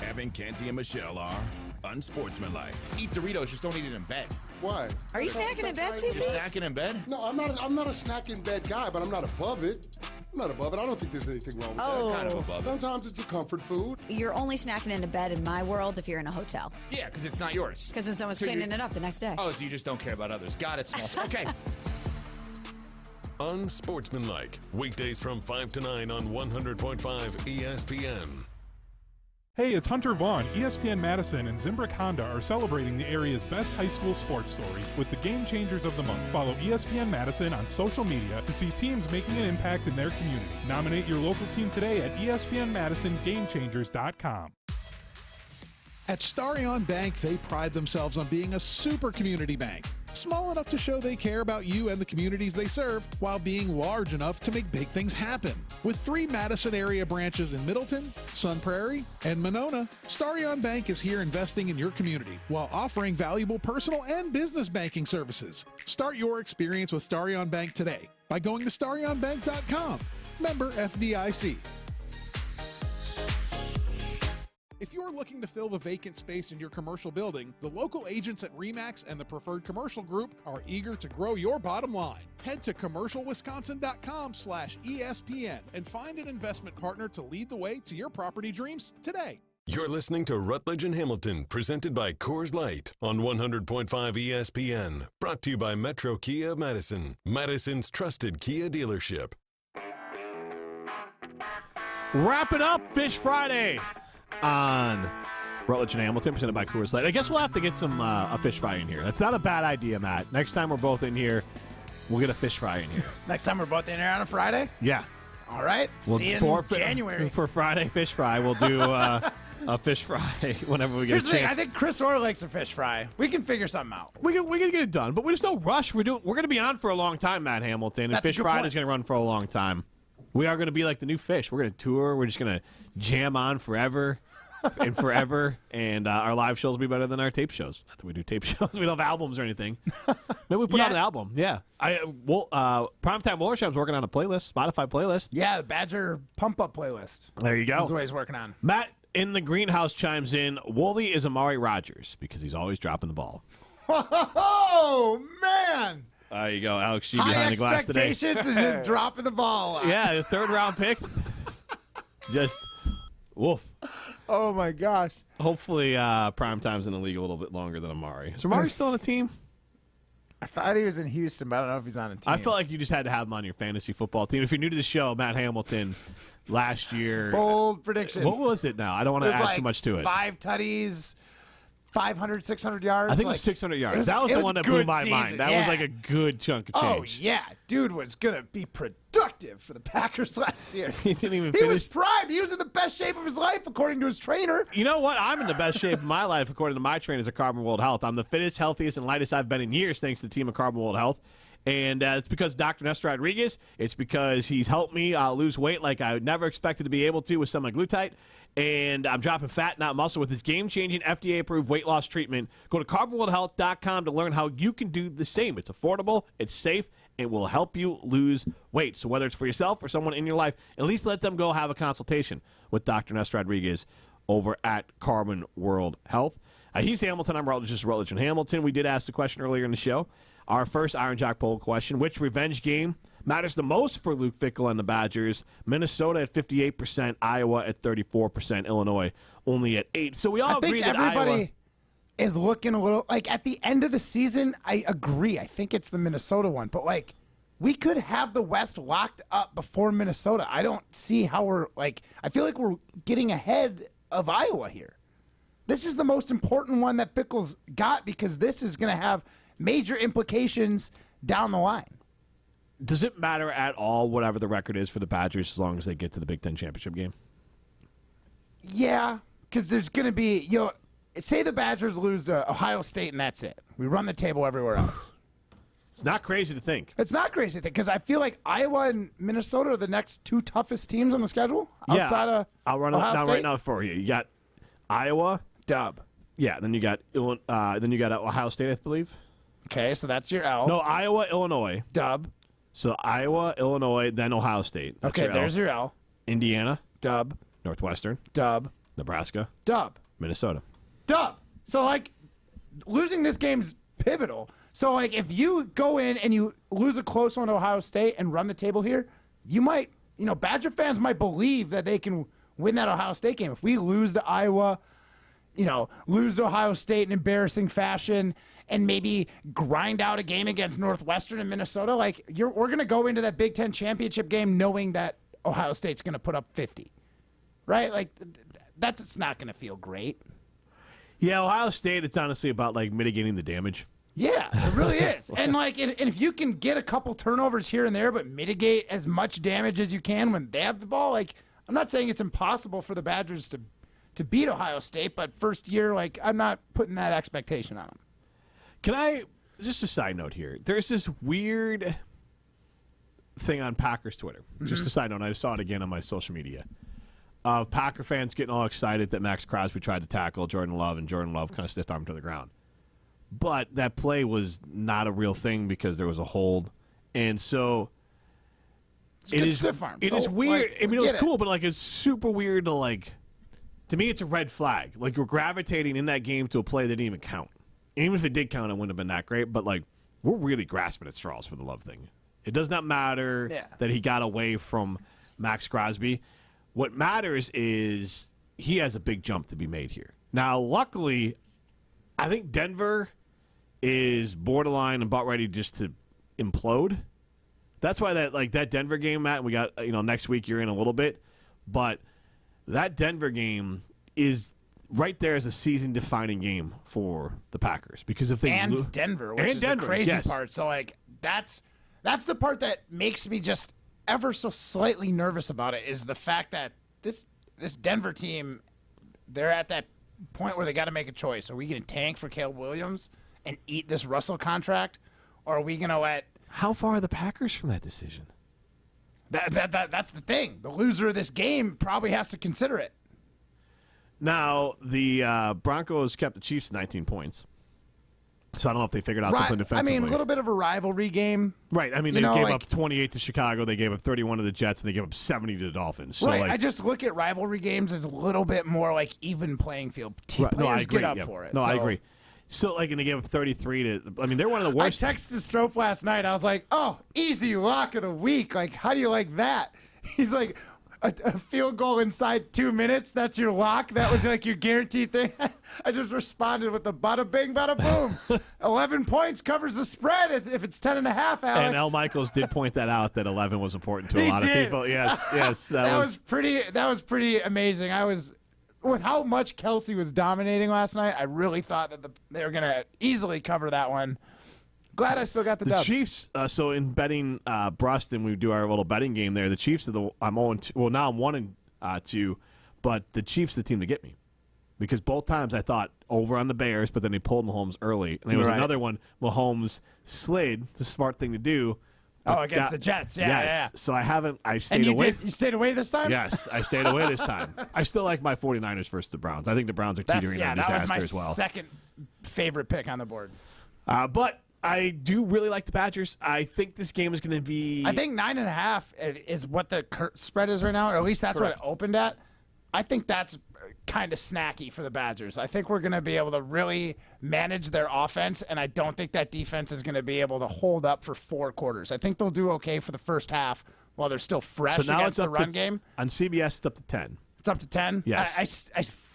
Evan, Canty, and Michelle are unsportsmanlike. Eat Doritos, just don't eat it in bed. Why? Are you snacking in bed, CC? You're snacking in bed? No, I'm not a snack in bed guy, but I'm not above it. I'm not above it. I don't think there's anything wrong with that. Kind of above it. Sometimes it's a comfort food. You're only snacking into bed in my world if you're in a hotel. Yeah, because it's not yours. Because then someone's cleaning it up the next day. Oh, so you just don't care about others. Got it, small. Okay. Unsportsmanlike. Weekdays from 5 to 9 on 100.5 ESPN. Hey, it's Hunter Vaughn. ESPN Madison and Zimbrick Honda are celebrating the area's best high school sports stories with the Game Changers of the Month. Follow ESPN Madison on social media to see teams making an impact in their community. Nominate your local team today at ESPNMadisonGameChangers.com. At Starion Bank, they pride themselves on being a super community bank. Small enough to show they care about you and the communities they serve, while being large enough to make big things happen. With 3 Madison area branches in Middleton, Sun Prairie, and Monona, Starion Bank is here investing in your community while offering valuable personal and business banking services. Start your experience with Starion Bank today by going to starionbank.com. Member FDIC. If you're looking to fill the vacant space in your commercial building, the local agents at RE/MAX and the Preferred Commercial Group are eager to grow your bottom line. Head to commercialwisconsin.com/ESPN and find an investment partner to lead the way to your property dreams today. You're listening to Rutledge and Hamilton, presented by Coors Light on 100.5 ESPN. Brought to you by Metro Kia of Madison, Madison's trusted Kia dealership. Wrapping up Fish Friday on Rutledge and Hamilton, presented by Coors Light. I guess we'll have to get some a fish fry in here. That's not a bad idea, Matt. Next time we're both in here, we'll get a fish fry in here. Next time we're both in here on a Friday? Yeah. All right. See you in January. For Friday Fish Fry, we'll do a fish fry whenever we get Here's a the thing. chance. I think Chris Orr likes a fish fry. We can figure something out. We can get it done, but there's no rush. We're going to be on for a long time, Matt Hamilton, and That's a Fish good Friday point. is going to run for a long time. We are going to be like the new Fish. We're going to tour. We're just going to jam on forever and forever, and our live shows will be better than our tape shows. Not that we do tape shows. We don't have albums or anything. Maybe we put out an album. Yeah. Primetime Wolversham's working on a playlist, Spotify playlist. Yeah, the Badger pump-up playlist. There you go. That's what he's working on. Matt in the greenhouse chimes in, Wooly is Amari Rodgers because he's always dropping the ball. Oh, man. There you go, Alex G behind the glass today. High expectations and just dropping the ball. Yeah, the third-round pick. Just, woof. Oh, my gosh. Hopefully, Primetime's in the league a little bit longer than Amari. Is Amari still on a team? I thought he was in Houston, but I don't know if he's on a team. I felt like you just had to have him on your fantasy football team. If you're new to the show, Matt Hamilton last year. Bold prediction. What was it now? I don't want to add too much to it. 5 tutties, 500, 600 yards. I think it was 600 yards. That was the one that blew my mind. That was like a good chunk of change. Oh, yeah. Dude was going to be productive for the Packers last year. He didn't even He finish. was primed. He was in the best shape of his life, according to his trainer. You know what? I'm in the best shape of my life, according to my trainers at Carbon World Health. I'm the fittest, healthiest, and lightest I've been in years, thanks to the team at Carbon World Health. And it's because Dr. Nestor Rodriguez. It's because he's helped me lose weight like I never expected to be able to with semaglutide. And I'm dropping fat, not muscle, with his game-changing, FDA-approved weight loss treatment. Go to carbonworldhealth.com to learn how you can do the same. It's affordable, it's safe, and will help you lose weight. So whether it's for yourself or someone in your life, at least let them go have a consultation with Dr. Nestor Rodriguez over at Carbon World Health. He's Hamilton. I'm Rutledge. This is Rutledge and Hamilton. We did ask the question earlier in the show. Our first Iron Jock poll question: which revenge game matters the most for Luke Fickell and the Badgers? Minnesota at 58%, Iowa at 34%, Illinois only at 8%. So we all agree that everybody Iowa is looking a little like at the end of the season. I agree. I think it's the Minnesota one, but like we could have the West locked up before Minnesota. I don't see how we're like. I feel like we're getting ahead of Iowa here. This is the most important one that Fickell's got because this is going to have major implications down the line. Does it matter at all whatever the record is for the Badgers as long as they get to the Big Ten championship game? Yeah, because there's going to be, say the Badgers lose to Ohio State and that's it. We run the table everywhere else. It's not crazy to think. It's not crazy to think because I feel like Iowa and Minnesota are the next two toughest teams on the schedule outside of I'll run it Ohio down State. right now for you. You got Iowa. Dub. Yeah, then you got Ohio State, I believe. Okay, so that's your L. No, Iowa, Illinois. Dub. So Iowa, Illinois, then Ohio State. That's Okay, there's your L. Indiana. Dub. Northwestern. Dub. Nebraska. Dub. Minnesota. Dub. So, like, losing this game's pivotal. So, like, if you go in and you lose a close one to Ohio State and run the table here, you might, Badger fans might believe that they can win that Ohio State game. If we lose to Iowa, lose to Ohio State in embarrassing fashion, and maybe grind out a game against Northwestern and Minnesota, we're going to go into that Big Ten championship game knowing that Ohio State's going to put up 50, right? Like, that's not going to feel great. Yeah, Ohio State, it's honestly about, mitigating the damage. Yeah, it really is. And, and if you can get a couple turnovers here and there but mitigate as much damage as you can when they have the ball, I'm not saying it's impossible for the Badgers to beat Ohio State, but first year, I'm not putting that expectation on them. Can I, just a side note here, there's this weird thing on Packers Twitter. Just a side note, I saw it again on my social media, of Packer fans getting all excited that Max Crosby tried to tackle Jordan Love, and Jordan Love kind of stiff-armed him to the ground. But that play was not a real thing because there was a hold. And so it is weird. I mean, it was cool, but it's super weird to me, it's a red flag. You're gravitating in that game to a play that didn't even count. And even if it did count, it wouldn't have been that great. But, we're really grasping at straws for the Love thing. It does not matter that he got away from Max Crosby. What matters is he has a big jump to be made here. Now, luckily, I think Denver is borderline and about ready just to implode. That's why that Denver game, Matt, we got, next week you're in a little bit. But that Denver game is right there as a season-defining game for the Packers. Because if they Denver, which is the crazy part. So, that's the part that makes me just ever so slightly nervous about it is the fact that this Denver team, they're at that point where they got to make a choice. Are we going to tank for Caleb Williams and eat this Russell contract, or are we going to let? How far are the Packers from that decision? That's the thing. The loser of this game probably has to consider it. Now, the Broncos kept the Chiefs 19 points. So I don't know if they figured out something defensively. I mean, a little bit of a rivalry game. Right. I mean, they gave up 28 to Chicago. They gave up 31 to the Jets, and they gave up 70 to the Dolphins. So, right. I just look at rivalry games as a little bit more like even playing field. Players get up for it. No, I agree. So, and they gave up 33 to. I mean, they're one of the worst. I texted Strofe last night. I was like, "Oh, easy lock of the week. Like, how do you like that?" He's like, "A field goal inside 2 minutes. That's your lock. That was like your guaranteed thing." I just responded with the bada bing, bada boom. 11 points covers the spread if it's 10.5. Alex. And L. Michaels did point that out that 11 was important to a lot of people. Yes. That was pretty amazing. I was. With how much Kelsey was dominating last night, I really thought that they were going to easily cover that one. Glad I still got the dub. Chiefs, so in betting Brust, and we do our little betting game there, the Chiefs are I'm 0-2. Well, now I'm 1-2, but the Chiefs are the team to get me. Because both times I thought over on the Bears, but then they pulled Mahomes early. And there was another one, Mahomes slid, the smart thing to do. Against the Jets, yeah. So I stayed away. You stayed away this time? Yes, I stayed away this time. I still like my 49ers versus the Browns. I think the Browns are teetering on disaster as well. That was my second favorite pick on the board. But I do really like the Badgers. I think this game is going to be. I think 9.5 is what the spread is right now, or at least that's Correct. what it opened at. I think that's kind of snacky for the Badgers. I think we're going to be able to really manage their offense, and I don't think that defense is going to be able to hold up for 4 quarters. I think they'll do okay for the first half while they're still fresh against the run game. On CBS, it's up to 10. It's up to 10? Yes.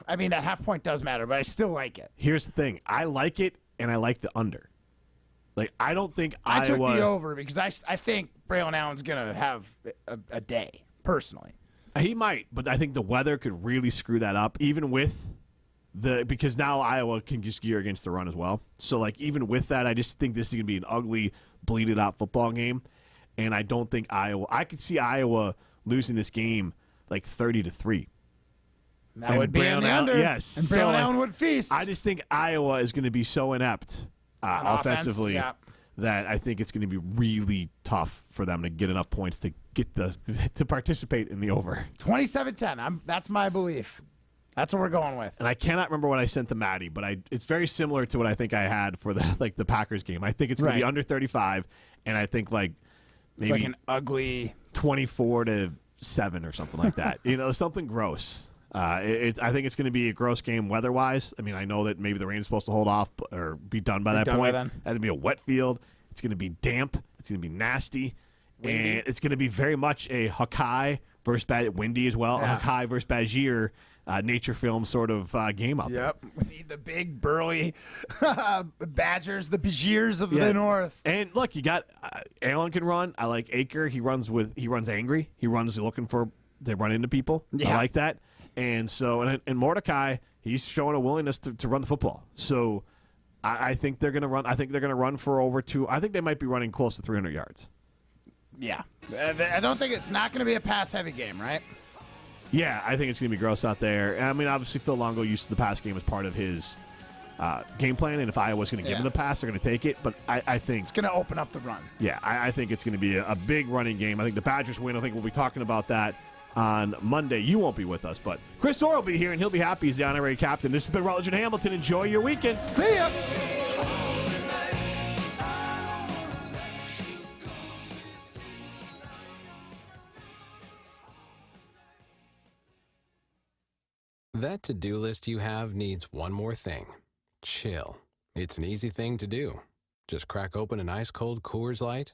I mean, that half point does matter, but I still like it. Here's the thing. I like it, and I like the under. Like, I don't think I took the over because I think Braylon Allen's going to have a day, personally. He might, but I think the weather could really screw that up, even with because now Iowa can just gear against the run as well. So, like, even with that, I just think this is going to be an ugly, bleeded-out football game, and I don't think I could see Iowa losing this game, like, 30-3. That would be in the under. Yes. And Braylon Allen would feast. I just think Iowa is going to be so inept offensively that I think it's going to be really tough for them to get enough points to get to participate in the over. 27-10. That's my belief. That's what we're going with. And I cannot remember what I sent to Maddie, but it's very similar to what I think I had for the Packers game. I think it's going to be under 35, and I think maybe it's like an ugly 24-7 or something like that. Something gross. I think it's going to be a gross game weather-wise. I mean, I know that maybe the rain is supposed to hold off or be done by that point. It's going to be a wet field. It's going to be damp. It's going to be nasty. Windy. And it's going to be very much a Hawkeye versus windy as well. Yeah. A Hawkeye versus Bashir nature film sort of game out there. Yep. We need the big, burly Badgers, the Bashirs of the North. And look, you got Allen can run. I like Aker. He runs angry. He runs looking they run into people. Yeah. I like that. And so, and Mordecai, he's showing a willingness to run the football. So, I think they're going to run. I think they're going to run for over 2. I think they might be running close to 300 yards. Yeah. I don't think it's not going to be a pass-heavy game, right? Yeah, I think it's going to be gross out there. And I mean, obviously, Phil Longo used the pass game as part of his game plan. And if Iowa's going to give him the pass, they're going to take it. But I think it's going to open up the run. Yeah, I think it's going to be a big running game. I think the Badgers win. I think we'll be talking about that on Monday. You won't be with us, but Chris Orr will be here, and he'll be happy as the honorary captain. This has been Rutledge and Hamilton. Enjoy your weekend. See ya. That to-do list you have needs one more thing. Chill. It's an easy thing to do. Just crack open an ice-cold Coors Light